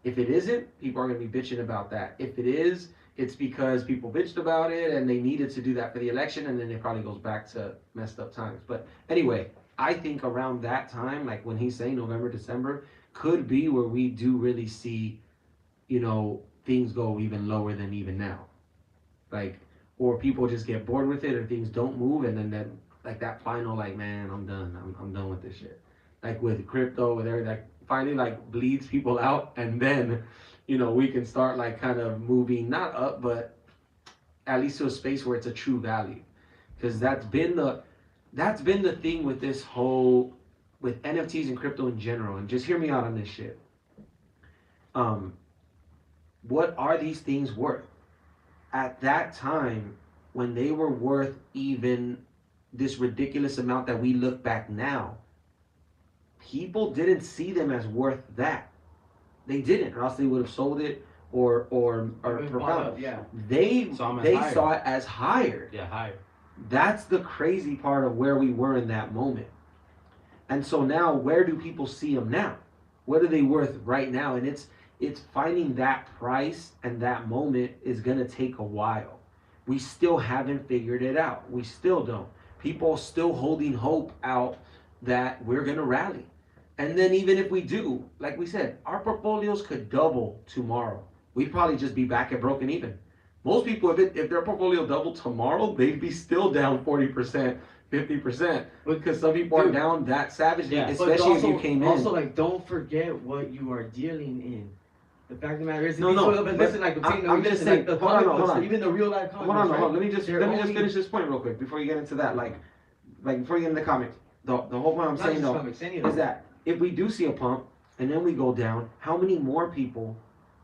Speaker 1: If it isn't, people are gonna be bitching about that. If it is, it's because people bitched about it and they needed to do that for the election, and then it probably goes back to messed up times. But anyway, I think around that time, like when he's saying November, December, could be where we do really see, you know, things go even lower than even now. Like, or people just get bored with it, or things don't move, and then that, like that final, like, man, I'm done. I'm done with this shit. Like with crypto, with everything, like finally like bleeds people out, and then, you know, we can start like kind of moving not up, but at least to a space where it's a true value, because that's been the thing with this whole, with NFTs and crypto in general. And just hear me out on this shit. What are these things worth? At that time, when they were worth even this ridiculous amount that we look back now, people didn't see them as worth that. They didn't, or else they would have sold it or
Speaker 3: Up, yeah.
Speaker 1: They
Speaker 5: Saw 'em as
Speaker 1: they
Speaker 5: higher.
Speaker 1: saw it as higher.
Speaker 5: Yeah, higher.
Speaker 1: That's the crazy part of where we were in that moment. And so now, where do people see them now? What are they worth right now? And it's finding that price, and that moment is gonna take a while. We still haven't figured it out. We still don't. People are still holding hope out that we're gonna rally. And then even if we do, like we said, our portfolios could double tomorrow. We'd probably just be back at broken even. Most people, if their portfolio doubled tomorrow, they'd be still down 40%, 50%. Because some people are down that savagely,
Speaker 5: Yeah,
Speaker 3: But
Speaker 1: especially
Speaker 3: also,
Speaker 1: if you came in.
Speaker 3: also, like, don't forget what you are dealing in. The fact of the matter is,
Speaker 1: No,
Speaker 3: if
Speaker 1: no,
Speaker 3: you but
Speaker 1: but
Speaker 3: listen, like,
Speaker 1: I'm just saying,
Speaker 3: like the
Speaker 1: hold on,
Speaker 3: comic
Speaker 1: hold
Speaker 3: books,
Speaker 1: on.
Speaker 3: even the real life comic
Speaker 1: Hold on,
Speaker 3: books,
Speaker 1: hold on.
Speaker 3: right?
Speaker 1: Let me just finish this point real quick before you get into that. Like before you get into the comics, the whole point I'm
Speaker 3: Not
Speaker 1: saying
Speaker 3: just
Speaker 1: though
Speaker 3: comics, any of
Speaker 1: is
Speaker 3: them.
Speaker 1: that if we do see a pump and then we go down, how many more people,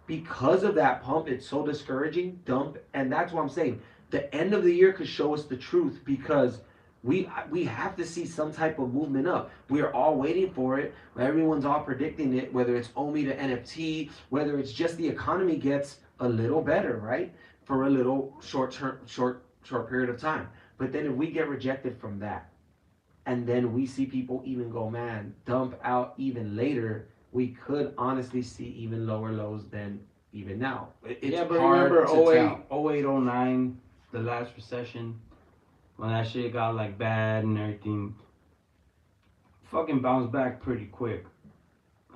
Speaker 1: because of that pump, it's so discouraging, dump, and that's what I'm saying. The end of the year could show us the truth, because we have to see some type of movement up. We are all waiting for it. Everyone's all predicting it, whether it's OMI to NFT, whether it's just the economy gets a little better, right? For a little short period of time. But then if we get rejected from that, and then we see people even go, man, dump out even later, we could honestly see even lower lows than even now. It's
Speaker 5: yeah, but
Speaker 1: hard
Speaker 5: remember
Speaker 1: to
Speaker 5: 08,
Speaker 1: tell.
Speaker 5: 08, 09, the last recession, when that shit got like bad and everything, fucking bounced back pretty quick.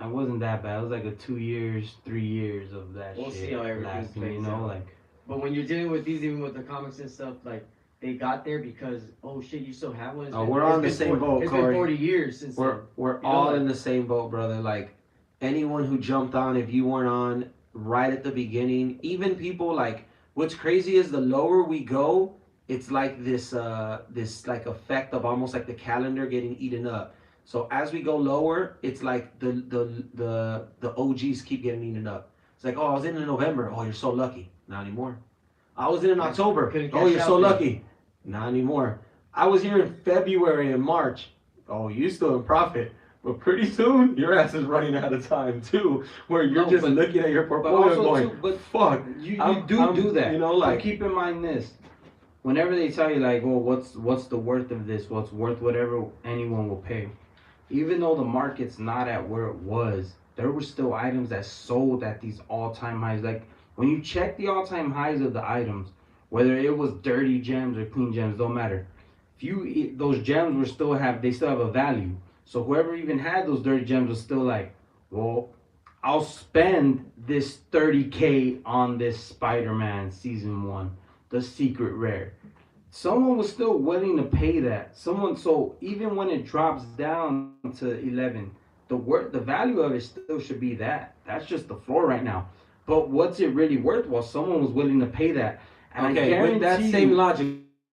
Speaker 5: It wasn't that bad. It was like a 2 years, 3 years of that
Speaker 3: We'll
Speaker 5: shit
Speaker 3: see how everything
Speaker 5: lasting,
Speaker 3: plays
Speaker 5: you know,
Speaker 3: out.
Speaker 5: like.
Speaker 3: But when you're dealing with these, even with the comics and stuff, like, they got there because, oh shit, you still have one.
Speaker 1: We're on the same boat,
Speaker 3: It's
Speaker 1: Corey.
Speaker 3: been 40 years since then.
Speaker 1: We're
Speaker 3: You know,
Speaker 1: all
Speaker 3: like-
Speaker 1: in the same boat, brother. Like anyone who jumped on, if you weren't on right at the beginning, even people like, what's crazy is the lower we go, it's like this like effect of almost like the calendar getting eaten up. So as we go lower, it's like the OGs keep getting eaten up. It's like, oh, I was in November. Oh, you're so lucky. Not anymore. I was in October.
Speaker 3: Couldn't
Speaker 1: Oh,
Speaker 3: cash
Speaker 1: you're
Speaker 3: out
Speaker 1: so
Speaker 3: then.
Speaker 1: lucky. Not anymore. I was here in February and March. Oh, you still in profit. But pretty soon, your ass is running out of time too, where you're
Speaker 5: No,
Speaker 1: just
Speaker 5: but-
Speaker 1: looking at your
Speaker 5: But
Speaker 1: portfolio
Speaker 5: also,
Speaker 1: going,
Speaker 5: too, but
Speaker 1: fuck.
Speaker 5: you
Speaker 1: I'm
Speaker 5: do that.
Speaker 1: You know,
Speaker 5: But
Speaker 1: like,
Speaker 5: keep in mind this. Whenever they tell you like, oh, what's the worth of this? What's worth whatever anyone will pay? Even though the market's not at where it was, there were still items that sold at these all-time highs. Like when you check the all-time highs of the items, whether it was dirty gems or clean gems, don't matter. Those gems they still have a value. So whoever even had those dirty gems was still like, well, I'll spend this 30K on this Spider-Man season 1, the secret rare. someone was still willing to pay that. So even when it drops down to 11, the value of it still should be that. That's just the floor right now. But what's it really worth? Well, someone was willing to pay that. And
Speaker 1: Okay,
Speaker 5: I
Speaker 1: with that
Speaker 5: guarantee
Speaker 1: same
Speaker 5: you,
Speaker 1: logic,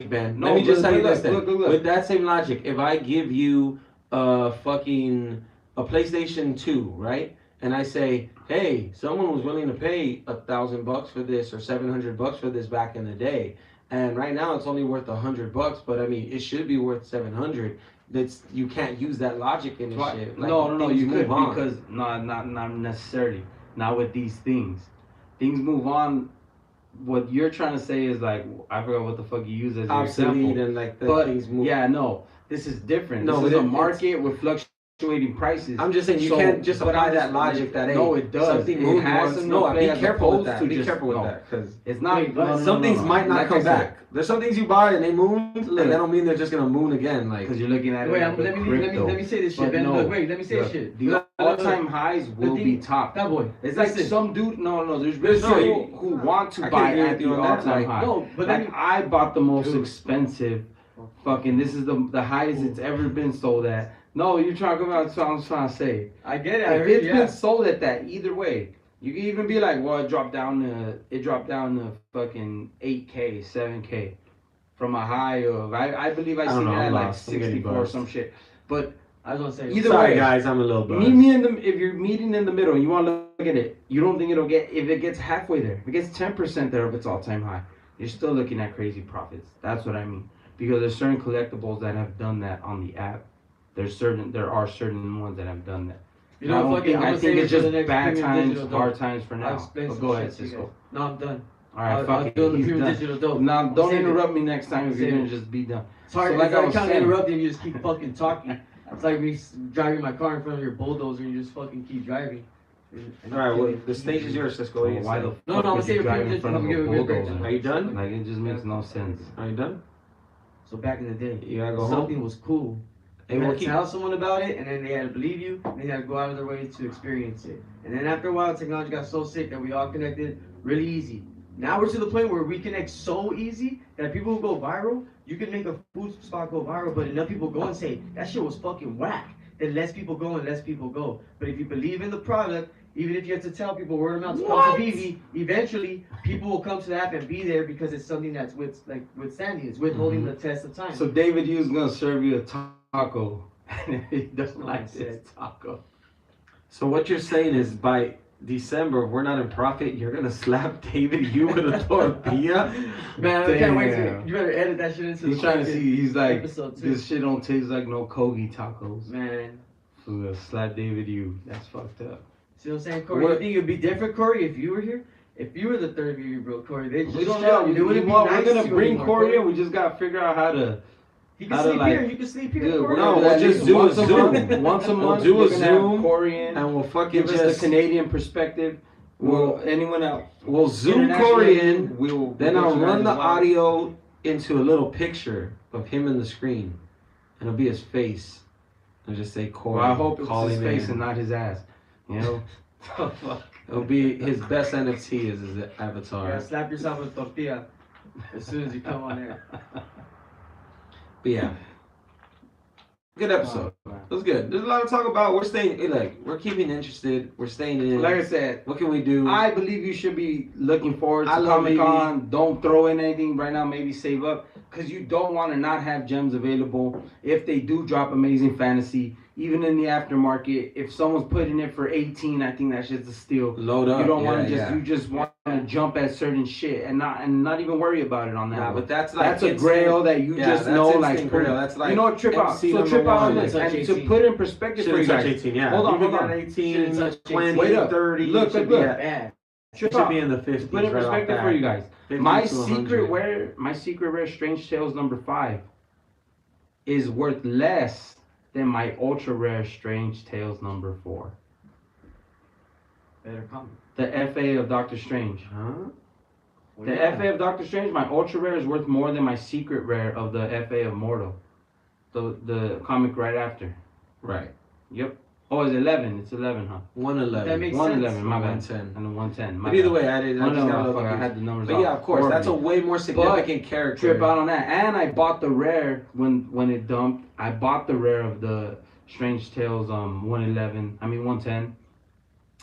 Speaker 1: Ben.
Speaker 5: No,
Speaker 1: let me just
Speaker 5: look,
Speaker 1: tell you
Speaker 5: look,
Speaker 1: this then.
Speaker 5: look.
Speaker 1: With that same logic, if I give you a PlayStation 2, right? And I say, hey, someone was willing to pay $1,000 for this or $700 for this back in the day, and right now it's only worth $100, but I mean it should be worth 700. That's you can't use that logic in this shit. Like,
Speaker 5: no,
Speaker 1: things
Speaker 5: you
Speaker 1: move
Speaker 5: could
Speaker 1: on.
Speaker 5: because not necessarily. Not with these things. Things move on. What you're trying to say is like I forgot what the fuck you use as your
Speaker 1: obsolete
Speaker 5: example.
Speaker 1: and like the
Speaker 5: But
Speaker 1: things move.
Speaker 5: yeah, no, this is different.
Speaker 1: No,
Speaker 5: this is
Speaker 1: but
Speaker 5: a
Speaker 1: it's-
Speaker 5: market with fluctuating prices.
Speaker 1: I'm just saying you
Speaker 5: So,
Speaker 1: can't just
Speaker 5: but
Speaker 1: apply
Speaker 5: I'm
Speaker 1: that
Speaker 5: just-
Speaker 1: logic that
Speaker 5: no,
Speaker 1: hey,
Speaker 5: it does.
Speaker 1: something
Speaker 5: It
Speaker 1: moved
Speaker 5: has
Speaker 1: once.
Speaker 5: some
Speaker 1: No,
Speaker 5: play
Speaker 1: be
Speaker 5: as
Speaker 1: careful with
Speaker 5: opposed
Speaker 1: that.
Speaker 5: to
Speaker 1: Be
Speaker 5: just-
Speaker 1: careful with
Speaker 5: no.
Speaker 1: that because
Speaker 5: It's not.
Speaker 3: Wait, but
Speaker 1: some things might not
Speaker 5: Like
Speaker 1: come
Speaker 5: I said,
Speaker 1: back. There's some things you buy and they moon, and
Speaker 5: Look.
Speaker 1: that don't mean they're just gonna moon again. Like
Speaker 5: because you're looking at it.
Speaker 3: Wait,
Speaker 5: like a crypto.
Speaker 3: let me say this shit,
Speaker 5: But
Speaker 3: Ben.
Speaker 5: no,
Speaker 3: Look, wait, let me say this
Speaker 5: look,
Speaker 3: shit.
Speaker 5: The
Speaker 3: Look,
Speaker 5: all-time highs will
Speaker 3: thing-
Speaker 5: be topped.
Speaker 3: That boy.
Speaker 5: It's like
Speaker 3: listen.
Speaker 5: some dude. No. There's really
Speaker 1: No,
Speaker 5: people who want to
Speaker 1: I can
Speaker 5: buy
Speaker 1: agree
Speaker 5: at
Speaker 1: with
Speaker 5: the
Speaker 1: you on that,
Speaker 5: all-time
Speaker 1: like,
Speaker 5: high.
Speaker 3: No, but let
Speaker 5: Like
Speaker 3: me.
Speaker 5: I bought the most
Speaker 3: Dude.
Speaker 5: expensive. Fucking, this is the highest it's ever been sold at. No, you're talking about what I'm trying to say.
Speaker 3: I get it. I
Speaker 5: If
Speaker 3: heard
Speaker 5: it's
Speaker 3: you.
Speaker 5: been
Speaker 3: Yeah.
Speaker 5: sold at that, either way, you can even be like, well, it dropped down to fucking 8K, 7K, from a high of I believe I
Speaker 1: I don't
Speaker 5: seen
Speaker 1: know,
Speaker 5: it
Speaker 1: I'm
Speaker 5: at like
Speaker 1: lost. I'm getting
Speaker 5: 64 or
Speaker 1: buzzed.
Speaker 5: some shit. But
Speaker 3: I was gonna say.
Speaker 5: Either
Speaker 1: sorry
Speaker 5: way.
Speaker 1: guys, I'm a little buzzed.
Speaker 5: meet me if you're meeting in the middle and you want to look at it, you don't think it'll get if it gets halfway there, if it gets 10% there of its all-time high, you're still looking at crazy profits. That's what I mean. Because there's certain collectibles that have done that on the app. There are certain ones that have done that.
Speaker 3: You know, fuck it. I'm
Speaker 5: I
Speaker 3: gonna
Speaker 5: think
Speaker 3: save
Speaker 5: it's
Speaker 3: it for the
Speaker 5: just
Speaker 3: next
Speaker 5: bad
Speaker 3: premium
Speaker 5: times,
Speaker 3: digital dope.
Speaker 5: hard times for
Speaker 3: I'll
Speaker 5: now.
Speaker 3: explain
Speaker 5: But
Speaker 3: some
Speaker 5: go
Speaker 3: shit
Speaker 5: ahead,
Speaker 3: to you
Speaker 5: Cisco.
Speaker 3: guys. No, I'm done.
Speaker 5: All right,
Speaker 3: I'll
Speaker 5: fuck it.
Speaker 3: do the
Speaker 5: He's
Speaker 3: premium
Speaker 5: done.
Speaker 3: digital dope.
Speaker 5: Now,
Speaker 3: I'll
Speaker 5: don't
Speaker 3: save it.
Speaker 5: interrupt me next time if you're
Speaker 3: Save
Speaker 5: gonna
Speaker 3: it.
Speaker 5: just be done.
Speaker 3: Sorry,
Speaker 5: So like I was
Speaker 3: can't
Speaker 5: saying-
Speaker 3: interrupt you. You just keep fucking talking. It's like me driving my car in front of your bulldozer and you just fucking keep driving.
Speaker 1: All right, well, the stage is yours, Cisco. What do you
Speaker 5: Why
Speaker 1: say?
Speaker 5: the
Speaker 3: No,
Speaker 5: fuck
Speaker 3: I'm gonna
Speaker 5: would
Speaker 3: say
Speaker 5: you
Speaker 3: a
Speaker 5: drive
Speaker 3: premium
Speaker 5: in front of
Speaker 3: digital.
Speaker 5: a
Speaker 3: I'm gonna give a
Speaker 5: bulldozer?
Speaker 1: Are you done?
Speaker 5: Like it just makes no sense.
Speaker 1: Are you done?
Speaker 3: So back in the day,
Speaker 1: You gotta go
Speaker 3: something
Speaker 1: home.
Speaker 3: was cool.
Speaker 1: Hey,
Speaker 3: You
Speaker 1: we'll
Speaker 3: had to
Speaker 1: keep.
Speaker 3: tell someone about it, and then they had to believe you, and they had to go out of their way to experience it. And then after a while, technology got so sick that we all connected really easy. Now we're to the point where we connect so easy that people who go viral, you can make a food spot go viral, but enough people go and say, that shit was fucking whack. Then less people go and less people go. But if you believe in the product, even if you have to tell people word of mouth to come to VeVe, eventually people will come to the app and be there because it's something that's withstanding. It's withholding the test of time.
Speaker 5: So David Hughes gonna serve you a taco, and if he doesn't
Speaker 3: No,
Speaker 5: like
Speaker 3: I said-
Speaker 5: this taco,
Speaker 1: So what you're saying is by December, if we're not in profit, you're gonna slap David Hugh with a tortilla?
Speaker 3: Man, I can't wait to.
Speaker 5: Damn.
Speaker 3: You better edit that shit into
Speaker 5: he's
Speaker 3: the
Speaker 5: trying to
Speaker 3: fucking
Speaker 5: see. He's like,
Speaker 3: episode too.
Speaker 5: this shit don't taste like no Kogi tacos.
Speaker 3: Man,
Speaker 5: So slap David Hughes. That's fucked up.
Speaker 3: see what I'm saying, Corey? You think it'd be different, Corey, if you were here? If you were the third viewer, bro, Corey, they just
Speaker 5: We don't
Speaker 3: chill.
Speaker 5: know.
Speaker 3: They wouldn't be
Speaker 5: We're
Speaker 3: nice
Speaker 5: gonna
Speaker 3: to you
Speaker 5: bring
Speaker 3: anymore,
Speaker 5: Corey in. We just gotta figure out how to.
Speaker 3: He
Speaker 5: how
Speaker 3: can
Speaker 5: to,
Speaker 3: sleep
Speaker 5: like-
Speaker 3: here. You can sleep here,
Speaker 5: Dude,
Speaker 3: Corey.
Speaker 5: we're
Speaker 1: No,
Speaker 5: gonna do
Speaker 1: we'll
Speaker 5: that
Speaker 1: just
Speaker 5: at
Speaker 1: do
Speaker 5: least
Speaker 1: a
Speaker 5: once
Speaker 1: Zoom.
Speaker 5: month. Once a
Speaker 1: We'll
Speaker 5: month,
Speaker 1: do a
Speaker 5: we're gonna have
Speaker 1: Zoom,
Speaker 5: Corey in.
Speaker 1: And we'll fucking
Speaker 5: Give us
Speaker 1: just
Speaker 5: the Canadian perspective. Will anyone else?
Speaker 1: we'll zoom Corey in. Then
Speaker 5: we'll
Speaker 1: I'll
Speaker 5: get you
Speaker 1: run
Speaker 5: guys
Speaker 1: the
Speaker 5: live.
Speaker 1: audio into a little picture of him in the screen, and it'll be his face, and just say Corey.
Speaker 5: Well, I hope it's
Speaker 1: call
Speaker 5: his
Speaker 1: him
Speaker 5: face
Speaker 1: in.
Speaker 5: and not his ass. You know. Oh, fuck.
Speaker 1: It'll be his best NFT is his
Speaker 3: Yeah,
Speaker 1: avatar.
Speaker 3: slap yourself with tortilla as soon as you come on there.
Speaker 1: But yeah, good episode. It was good. There's a lot to talk about. We're staying like we're keeping interested. We're staying in.
Speaker 5: Like I said,
Speaker 1: What can we do?
Speaker 5: I believe you should be looking forward to
Speaker 1: I love
Speaker 5: Comic Con. Don't throw in anything right now. Maybe save up because you don't want to not have gems available. If they do drop Amazing Fantasy, even in the aftermarket, if someone's putting it for 18, I think that's just a steal.
Speaker 1: Load up.
Speaker 5: You don't
Speaker 1: yeah,
Speaker 5: want to just
Speaker 1: yeah.
Speaker 5: you just want to jump at certain shit and not even worry about it on that.
Speaker 1: Nah,
Speaker 5: one.
Speaker 1: but that's like
Speaker 5: That's a
Speaker 1: instant-
Speaker 5: grail that you
Speaker 1: yeah,
Speaker 5: just
Speaker 1: that's
Speaker 5: know
Speaker 1: instant
Speaker 5: like
Speaker 1: grail. That's like
Speaker 5: you know what, trip out.
Speaker 1: MC
Speaker 5: So
Speaker 1: number
Speaker 5: trip out on
Speaker 1: one.
Speaker 5: this
Speaker 3: Touch
Speaker 5: and to
Speaker 3: 18.
Speaker 5: put in perspective for you
Speaker 1: Shouldn't touch
Speaker 5: guys.
Speaker 1: 18. Yeah.
Speaker 5: Hold on,
Speaker 1: You
Speaker 5: hold
Speaker 1: got
Speaker 5: on.
Speaker 1: 18,
Speaker 3: Shouldn't touch
Speaker 1: 20,
Speaker 5: 18.
Speaker 1: 30.
Speaker 5: Look,
Speaker 1: should
Speaker 5: look,
Speaker 1: be
Speaker 5: look.
Speaker 1: at-
Speaker 3: Bad.
Speaker 5: Trip
Speaker 1: should
Speaker 5: out.
Speaker 1: be in the
Speaker 5: To
Speaker 1: 50s.
Speaker 5: put in
Speaker 1: right off
Speaker 5: perspective
Speaker 1: bat.
Speaker 5: for you guys.
Speaker 1: 50
Speaker 5: My
Speaker 1: to 100.
Speaker 5: secret rare Strange Tales number 5 is worth less than my ultra rare Strange Tales number 4.
Speaker 3: Better comment.
Speaker 5: The FA of Doctor Strange.
Speaker 1: Huh?
Speaker 3: Well,
Speaker 5: The
Speaker 3: yeah.
Speaker 5: FA of Doctor Strange, my ultra rare is worth more than my secret rare of the FA of Mortal. The comic right after.
Speaker 1: Right.
Speaker 5: Yep. Oh, it's 11. It's 11, huh?
Speaker 1: 111.
Speaker 3: That makes
Speaker 5: 111, my bad.
Speaker 1: 110.
Speaker 5: And the 110. My
Speaker 1: But either
Speaker 5: bad.
Speaker 1: way, I just
Speaker 5: No,
Speaker 1: gotta look
Speaker 5: I
Speaker 1: at
Speaker 5: had the numbers
Speaker 1: But
Speaker 5: off.
Speaker 1: yeah, of course, that's a
Speaker 5: Horribly.
Speaker 1: way more significant character.
Speaker 5: Trip out on that. And I bought the rare when it dumped. I bought the rare of the Strange Tales 110.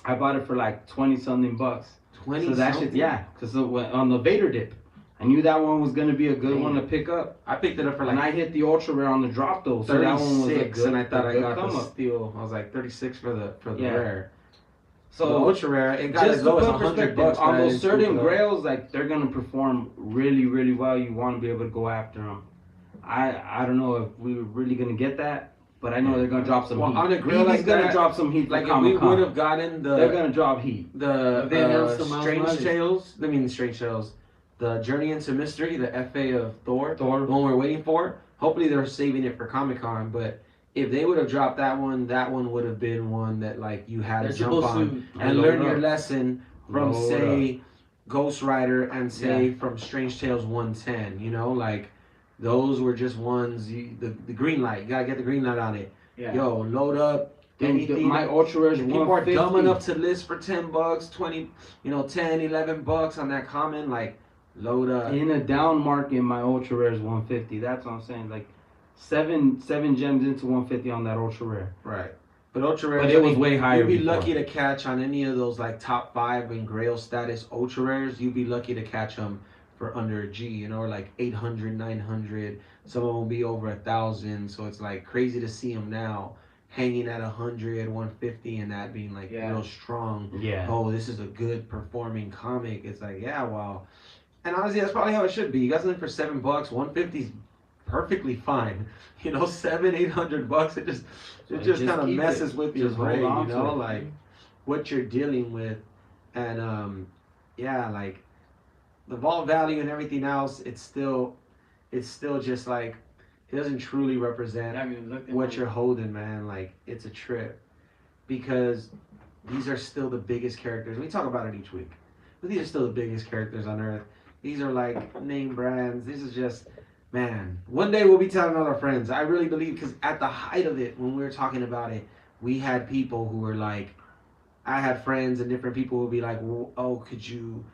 Speaker 5: I bought it for like 20 something bucks.
Speaker 1: 20
Speaker 5: So that shit, yeah, because on the Vader dip, I knew that one was gonna be a good one to pick up.
Speaker 1: I picked it up for
Speaker 5: And
Speaker 1: like
Speaker 5: I hit the ultra rare on the drop though, so that one was a
Speaker 1: 36,
Speaker 5: good.
Speaker 1: and I thought I
Speaker 5: good
Speaker 1: got
Speaker 5: come
Speaker 1: the
Speaker 5: up.
Speaker 1: steal. I was like 36 for the
Speaker 5: Yeah.
Speaker 1: rare.
Speaker 5: So
Speaker 1: the ultra rare, it got
Speaker 5: just
Speaker 1: as
Speaker 5: to
Speaker 1: low as
Speaker 5: put
Speaker 1: $100
Speaker 5: perspective
Speaker 1: bucks.
Speaker 5: on
Speaker 1: but I
Speaker 5: those
Speaker 1: didn't scoop
Speaker 5: certain
Speaker 1: it up.
Speaker 5: grails, like they're gonna perform really, really well. You want to be able to go after them. I don't know if we're really gonna get that, but I know they're gonna drop some
Speaker 1: Well,
Speaker 5: heat.
Speaker 1: on a grill
Speaker 5: VeVe's
Speaker 1: like
Speaker 5: gonna
Speaker 1: that,
Speaker 5: drop some heat for
Speaker 1: Like if we
Speaker 5: Comic-Con.
Speaker 1: would have gotten
Speaker 5: They're gonna drop heat.
Speaker 3: They announced the Miles
Speaker 1: Strange
Speaker 3: Morales.
Speaker 1: Tales. I mean Strange Tales. The Journey into Mystery, the FA of Thor. The
Speaker 5: Thor.
Speaker 1: one we're waiting for. Hopefully they're saving it for Comic-Con, but if they would have dropped that one would have been one that like you had
Speaker 3: They're
Speaker 1: to jump
Speaker 3: supposed
Speaker 1: on
Speaker 3: to.
Speaker 1: and
Speaker 5: Load
Speaker 1: learn
Speaker 5: up.
Speaker 1: your lesson from
Speaker 5: Load
Speaker 1: say Ghost Rider and say from Strange Tales 110. You know, like those were just ones. The green light. You gotta get the green light on it.
Speaker 3: Yeah.
Speaker 1: Yo, load up. Anything.
Speaker 5: My ultra rare is
Speaker 1: People are
Speaker 5: 150.
Speaker 1: dumb enough to list for $10, 20, 10, 11 bucks on that comment. Like, load up.
Speaker 5: In a down market, my ultra rare is 150. That's what I'm saying. Like seven gems into 150 on that ultra rare.
Speaker 1: Right. But ultra rare.
Speaker 5: But it was way higher
Speaker 1: You'd be
Speaker 5: before.
Speaker 1: lucky to catch on any of those like top 5 in Grail status ultra rares. You'd be lucky to catch them for under a G. Or like 800, 900. Some of them will be over 1,000. So it's like crazy to see them now hanging at 100, 150, and that being like real strong.
Speaker 5: Yeah.
Speaker 1: Oh, this is a good performing comic. It's like, yeah, wow. And honestly, that's probably how it should be. You got something for $7, 150 is perfectly fine. 700, 800 bucks. It just kind of
Speaker 5: keep
Speaker 1: messes
Speaker 5: it.
Speaker 1: with your
Speaker 5: Just hold
Speaker 1: brain.
Speaker 5: on to it.
Speaker 1: Like what you're dealing with, and yeah, like the vault value and everything else. It's still just like it doesn't truly represent
Speaker 3: I haven't even looked at
Speaker 1: what
Speaker 3: mine.
Speaker 1: you're holding, man. Like it's a trip because these are still the biggest characters. We talk about it each week, but these are still the biggest characters on Earth. These are like name brands. This is just, man. One day we'll be telling all our friends. I really believe because at the height of it, when we were talking about it, we had people who were like, I had friends and different people who would be like, well, oh, could you?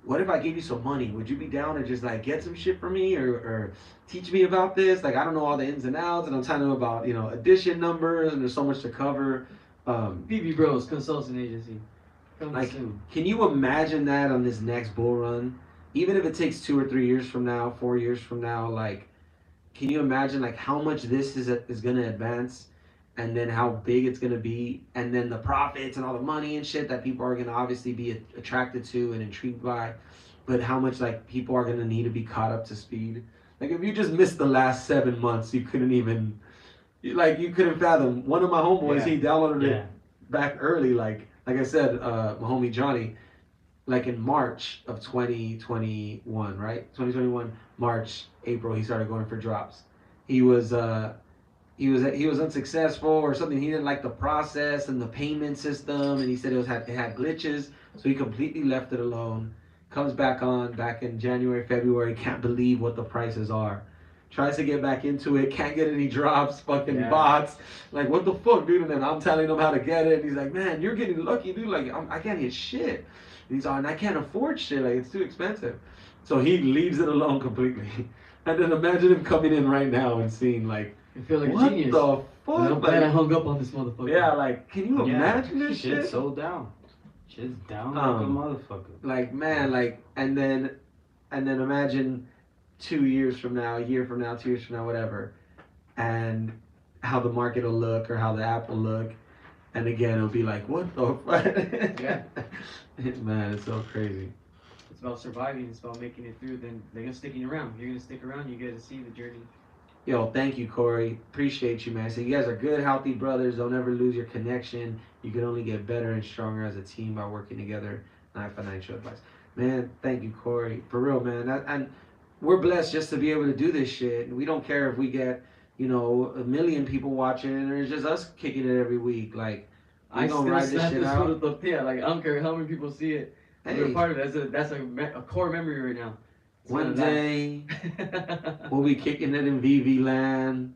Speaker 1: What if I gave you some money? Would you be down to just like get some shit from me or teach me about this? Like I don't know all the ins and outs, and I'm telling them about edition numbers, and there's so much to cover.
Speaker 3: VeVe Bros Consulting Agency. Coming
Speaker 1: Like,
Speaker 3: soon.
Speaker 1: can you imagine that on this next bull run? Even if it takes 2 or 3 years from now, 4 years from now, like, can you imagine like how much this is gonna advance, and then how big it's gonna be, and then the profits and all the money and shit that people are gonna obviously be attracted to and intrigued by, but how much like people are gonna need to be caught up to speed. Like if you just missed the last 7 months, you couldn't even, you couldn't fathom. One of my homeboys, he downloaded it back early, like I said, my homie Johnny, like in March of 2021, right? 2021, March, April, he started going for drops. He was unsuccessful or something. He didn't like the process and the payment system, and he said it had glitches, so he completely left it alone. Comes back in January, February, can't believe what the prices are. Tries to get back into it, can't get any drops, fucking bots. Like, what the fuck, dude? And then I'm telling him how to get it. And he's like, man, you're getting lucky, dude. Like, I can't get shit. And he's like, and I can't afford shit. Like, it's too expensive. So he leaves it alone completely. And then imagine him coming in right now and seeing, like,
Speaker 3: I feel like
Speaker 1: what
Speaker 3: a genius.
Speaker 1: the fuck?
Speaker 3: I'm glad I hung up on this motherfucker.
Speaker 1: Yeah, like, can you imagine this shit?
Speaker 5: Shit's so down. Shit's down like a motherfucker.
Speaker 1: Like, man, like, and then imagine 2 years from now, a year from now, 2 years from now, whatever, and how the market will look or how the app will look, and again, it'll be like, what the fuck?
Speaker 3: Yeah.
Speaker 1: Man, it's so crazy.
Speaker 3: It's about surviving. It's about making it through. Then they're gonna sticking around. You're gonna stick around. You get to see the journey.
Speaker 1: Yo, thank you, Corey. Appreciate you, man. So you guys are good, healthy brothers. Don't ever lose your connection. You can only get better and stronger as a team by working together. Not financial advice. Man, thank you, Corey. For real, man. And we're blessed just to be able to do this shit. We don't care if we get, 1 million people watching or it's just us kicking it every week. Like,
Speaker 3: I
Speaker 1: gonna
Speaker 3: still
Speaker 1: ride this
Speaker 3: snap
Speaker 1: shit
Speaker 3: this
Speaker 1: out.
Speaker 3: photo up. Yeah, like I don't care how many people see it.
Speaker 1: Hey,
Speaker 3: We're a part of it. That's a core memory right now. It's
Speaker 1: one
Speaker 3: gonna
Speaker 1: day
Speaker 3: last.
Speaker 1: we'll be kicking it in VeVe land.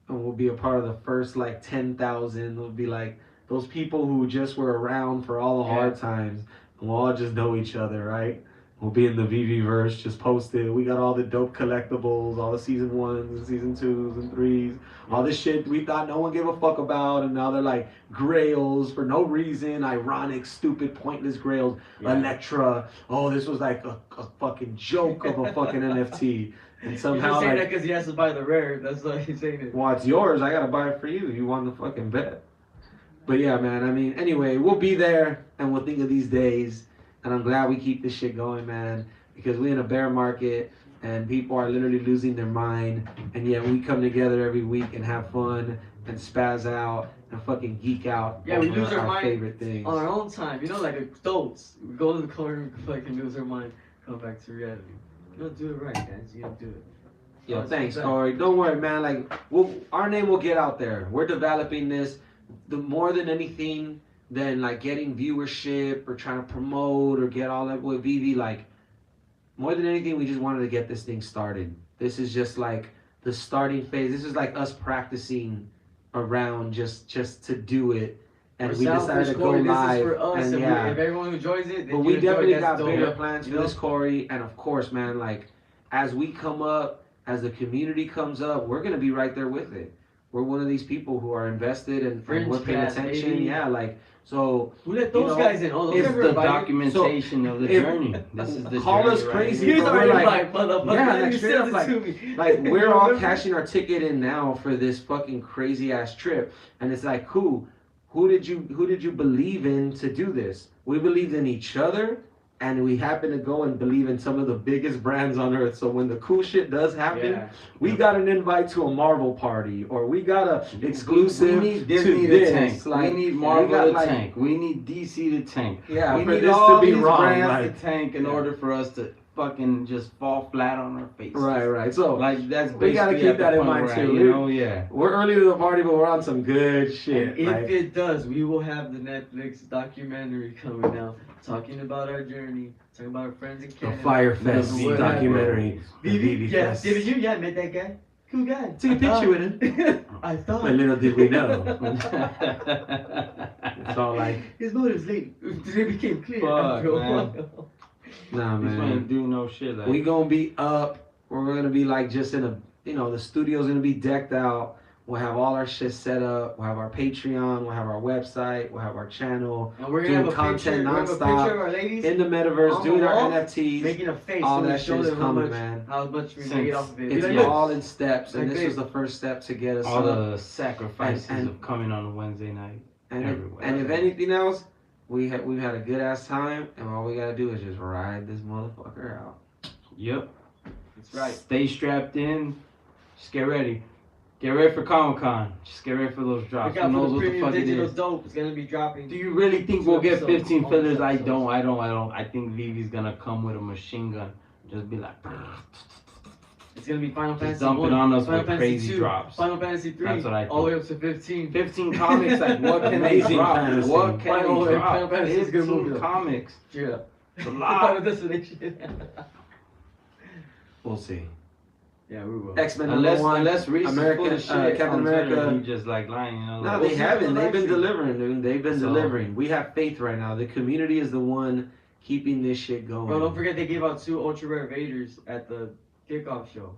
Speaker 1: and we'll be a part of the first like 10,000. We'll be like those people who just were around for all the hard times, and we'll all just know each other, right? We'll be in the VeVe verse, just posted. We got all the dope collectibles, all the season 1s and season 2s and 3s, all this shit we thought no one gave a fuck about, and now they're like grails for no reason, ironic, stupid, pointless grails. Electra, oh, this was like a fucking joke of a fucking NFT. And somehow,
Speaker 3: he's saying
Speaker 1: like,
Speaker 3: that because he has to buy the rare. That's why he's saying it.
Speaker 1: well, it's yours. I gotta buy it for you. You won the fucking bet. But yeah, man. I mean, anyway, we'll be there, and we'll think of these days. And I'm glad we keep this shit going, man, because we're in a bear market, and people are literally losing their mind, and yet we come together every week and have fun and spaz out and fucking geek out.
Speaker 3: Yeah, we
Speaker 1: over
Speaker 3: lose our mind
Speaker 1: favorite things
Speaker 3: on our own time. You know, like adults. We go to the corner, we fucking lose our mind, come back to reality. You don't do it right, guys. You don't do it.
Speaker 1: Yo,
Speaker 3: Oh,
Speaker 1: thanks,
Speaker 3: so
Speaker 1: Corey. Don't worry, man. Like, our name will get out there. We're developing this. The more than anything than like getting viewership or trying to promote or get all that with VeVe. Like, more than anything, we just wanted to get this thing started. This is just like the starting phase. This is like us practicing around just to do it. And we decided to go live.
Speaker 3: This is for us,
Speaker 1: and
Speaker 3: and
Speaker 1: yeah.
Speaker 3: if everyone enjoys it,
Speaker 1: But we definitely got bigger
Speaker 3: dope.
Speaker 1: plans for this, Corey. And of course, man, like, as we come up, as the community comes up, we're gonna be right there with it. We're one of these people who are invested and we're paying attention.
Speaker 3: Baby.
Speaker 1: Yeah, like, so.
Speaker 3: Who let those guys in? Oh, those
Speaker 5: It's
Speaker 3: guys were
Speaker 5: the
Speaker 3: invited.
Speaker 5: documentation of the journey. This is the
Speaker 1: Call
Speaker 5: journey
Speaker 1: us
Speaker 5: right
Speaker 1: crazy,
Speaker 5: here.
Speaker 3: He's
Speaker 1: but
Speaker 3: already
Speaker 1: we're
Speaker 3: like, motherfucker.
Speaker 1: yeah,
Speaker 3: you
Speaker 1: like, straight
Speaker 3: sent
Speaker 1: up,
Speaker 3: it
Speaker 1: like,
Speaker 3: to me.
Speaker 1: like we're all cashing our ticket in now for this fucking crazy ass trip, and it's like, who did you believe in to do this? We believed in each other, and we happen to go and believe in some of the biggest brands on earth. So when the cool shit does happen, we got an invite to a Marvel party, or we got a exclusive
Speaker 5: We need Disney
Speaker 1: to
Speaker 5: to
Speaker 1: this.
Speaker 5: tank.
Speaker 1: Like,
Speaker 5: we need Marvel to
Speaker 1: like,
Speaker 5: tank. We need DC to tank.
Speaker 1: Yeah,
Speaker 5: we
Speaker 1: for
Speaker 5: need
Speaker 1: this
Speaker 5: all
Speaker 1: to be
Speaker 5: these
Speaker 1: wrong.
Speaker 5: brands
Speaker 1: Like,
Speaker 5: to tank in order for us to fucking just fall flat on our faces.
Speaker 1: right. So
Speaker 5: Like that's
Speaker 1: we gotta
Speaker 5: basically
Speaker 1: keep
Speaker 5: at the
Speaker 1: that in
Speaker 5: point
Speaker 1: mind
Speaker 5: we're at,
Speaker 1: too.
Speaker 5: You know, yeah.
Speaker 1: We're early to the party, but we're on some good shit.
Speaker 3: And if
Speaker 1: like,
Speaker 3: it does, we will have the Netflix documentary coming out, talking about our journey, talking about our friends in
Speaker 1: the
Speaker 3: Canada.
Speaker 1: Fire Fest
Speaker 3: What
Speaker 1: documentary.
Speaker 3: VeVe,
Speaker 1: VeVe
Speaker 3: yeah,
Speaker 1: Fest.
Speaker 3: David, you met that guy. Cool guy.
Speaker 1: Took a picture with him.
Speaker 3: I thought.
Speaker 1: But little did we know. It's all like,
Speaker 3: His motives late. They became clear
Speaker 5: Fuck,
Speaker 3: after a
Speaker 5: man.
Speaker 3: while.
Speaker 1: nah,
Speaker 5: He's gonna
Speaker 1: man.
Speaker 5: do no shit like
Speaker 1: We gonna be up. We're gonna be like just in a, the studio's gonna be decked out. We'll have all our shit set up. We'll have our Patreon. We'll have our website. We'll have our channel.
Speaker 3: And we're
Speaker 1: Doing
Speaker 3: gonna have a picture,
Speaker 1: content
Speaker 3: we're gonna have a
Speaker 1: nonstop.
Speaker 3: picture of our ladies
Speaker 1: In the metaverse,
Speaker 3: on the
Speaker 1: doing our
Speaker 3: wall,
Speaker 1: NFTs.
Speaker 3: making a face
Speaker 1: all
Speaker 3: so we
Speaker 1: that
Speaker 3: show
Speaker 1: shit is
Speaker 3: them how
Speaker 1: coming,
Speaker 3: much,
Speaker 1: man.
Speaker 3: how much we
Speaker 5: Since
Speaker 3: made off of it.
Speaker 1: It's
Speaker 3: Be like,
Speaker 1: all in steps, and
Speaker 3: Like
Speaker 1: this
Speaker 3: this.
Speaker 1: was the first step to get us
Speaker 5: all
Speaker 1: up.
Speaker 5: the sacrifices
Speaker 1: And-
Speaker 5: of coming on a Wednesday night.
Speaker 1: And
Speaker 5: everywhere.
Speaker 1: if anything else, we've had a good ass time, and all we gotta do is just ride this motherfucker out.
Speaker 5: Yep.
Speaker 3: That's right.
Speaker 5: Stay strapped in. Just get ready. Get ready for Comic Con. Just get ready for those drops.
Speaker 3: Look
Speaker 5: Who
Speaker 3: out
Speaker 5: knows
Speaker 3: for the
Speaker 5: what the
Speaker 3: premium
Speaker 5: fuck it
Speaker 3: digital
Speaker 5: is?
Speaker 3: dope. It's gonna be dropping.
Speaker 5: Do you really think
Speaker 3: Two
Speaker 5: we'll get
Speaker 3: episodes,
Speaker 5: 15
Speaker 3: bonus
Speaker 5: fillers? I
Speaker 3: episodes.
Speaker 5: don't. I think VeVe's gonna come with a machine gun. Just be like,
Speaker 3: It's gonna be Final Fantasy
Speaker 5: dump it
Speaker 3: 1,
Speaker 5: on us
Speaker 3: Final
Speaker 5: with
Speaker 3: Fantasy
Speaker 5: crazy
Speaker 3: 2,
Speaker 5: drops.
Speaker 3: Final Fantasy 3,
Speaker 5: That's what I
Speaker 3: all the way
Speaker 5: think.
Speaker 3: up to 15.
Speaker 5: 15 comics. Like, what can they
Speaker 1: Amazing
Speaker 5: drop?
Speaker 1: fantasy.
Speaker 5: What can
Speaker 3: Final-
Speaker 5: they
Speaker 3: Final
Speaker 5: drop?
Speaker 3: Fantasy is gonna move
Speaker 5: 15
Speaker 3: it up.
Speaker 5: comics.
Speaker 3: Yeah.
Speaker 5: It's a lot.
Speaker 3: Final Destination.
Speaker 1: We'll see.
Speaker 3: Yeah, we will.
Speaker 1: X-Men
Speaker 5: Unless
Speaker 1: #1.
Speaker 5: Reese
Speaker 1: American-
Speaker 5: is full of shit
Speaker 1: Captain
Speaker 5: on Twitter,
Speaker 1: America.
Speaker 5: He just like lying,
Speaker 1: No,
Speaker 5: like,
Speaker 1: they
Speaker 3: see
Speaker 1: haven't.
Speaker 3: the
Speaker 1: They've been
Speaker 3: live stream.
Speaker 1: delivering, dude. They've been
Speaker 5: So-
Speaker 1: delivering. We have faith right now. The community is the one keeping this shit going.
Speaker 3: Bro, don't forget they gave out 2 ultra rare Vaders at the kickoff show.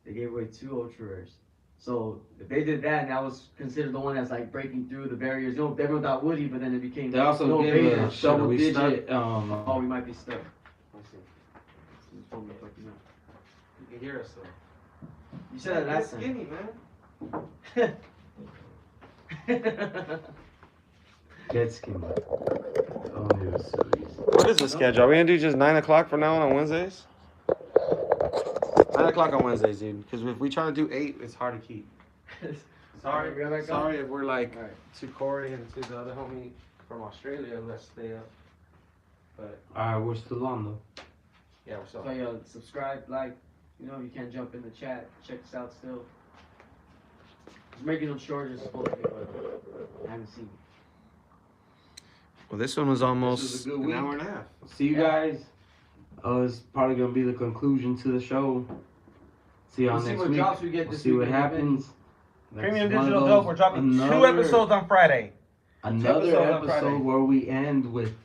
Speaker 3: They gave away 2 ultra rares. So if they did that, and that was considered the one that's like breaking through the barriers. You know, everyone thought Woody, but then it became
Speaker 5: They also
Speaker 3: no
Speaker 5: gave
Speaker 3: Vader.
Speaker 5: a
Speaker 1: Shit, are
Speaker 5: double
Speaker 1: we
Speaker 5: digit.
Speaker 3: Oh, we might be stuck. Let's see.
Speaker 1: You can hear us though.
Speaker 3: You said that last
Speaker 1: skinny, man.
Speaker 3: time.
Speaker 5: Get skinny. Oh, news.
Speaker 1: What is the schedule? Are we gonna do just 9 o'clock from now on Wednesdays? 9 o'clock on Wednesdays, dude. Because if we try to do 8, it's hard to keep. Sorry,
Speaker 3: We gotta go?
Speaker 1: sorry if we're like
Speaker 3: Alright.
Speaker 1: to Corey and to the other homie from Australia. Let's stay up. But
Speaker 5: Alright, we're still on though.
Speaker 1: yeah, what's up?
Speaker 3: So yo, subscribe, like, you know, you can't jump in the chat. Check us out still. Just making them short as supposed to be, but I haven't seen it.
Speaker 1: Well, this one was almost
Speaker 5: This was a good
Speaker 1: an
Speaker 5: week.
Speaker 1: hour and a half.
Speaker 5: See you guys. It's probably gonna be the conclusion to the show. See y'all
Speaker 3: We'll see
Speaker 5: next
Speaker 3: what
Speaker 5: week.
Speaker 3: drops we get
Speaker 5: We'll
Speaker 3: this
Speaker 5: see what
Speaker 3: weekend,
Speaker 5: happens.
Speaker 1: Premium
Speaker 5: one of
Speaker 1: Digital
Speaker 5: those-
Speaker 1: Dope. We're dropping 2
Speaker 5: another-
Speaker 1: episodes on Friday.
Speaker 5: Another
Speaker 1: episodes on Friday.
Speaker 5: episode where we end with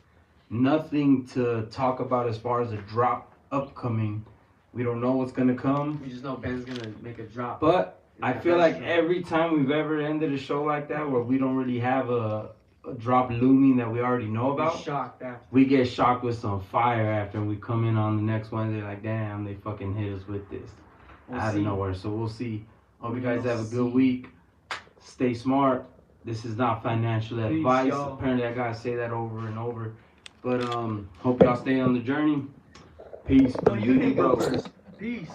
Speaker 5: nothing to talk about as far as a drop upcoming. We don't know what's gonna come,
Speaker 3: We just know Ben's gonna make a drop.
Speaker 5: but I
Speaker 3: Yeah,
Speaker 5: feel
Speaker 3: that's
Speaker 5: like
Speaker 3: true.
Speaker 5: every time we've ever ended a show like that where we don't really have a drop looming that we already know
Speaker 3: We're
Speaker 5: about,
Speaker 3: shocked after.
Speaker 5: we get shocked with some fire after we come in on the next Wednesday like, damn, they fucking hit us with this
Speaker 3: We'll
Speaker 5: out
Speaker 3: see.
Speaker 5: of nowhere. So we'll see. Hope you guys
Speaker 3: We'll
Speaker 5: have a
Speaker 3: see.
Speaker 5: good week. Stay smart. This is not financial
Speaker 3: Peace,
Speaker 5: advice.
Speaker 3: y'all.
Speaker 5: Apparently I gotta say that over and over. But hope y'all stay on the journey. Peace.
Speaker 3: No, you
Speaker 5: VeVe,
Speaker 3: didn't go
Speaker 5: bro.
Speaker 3: first. Peace.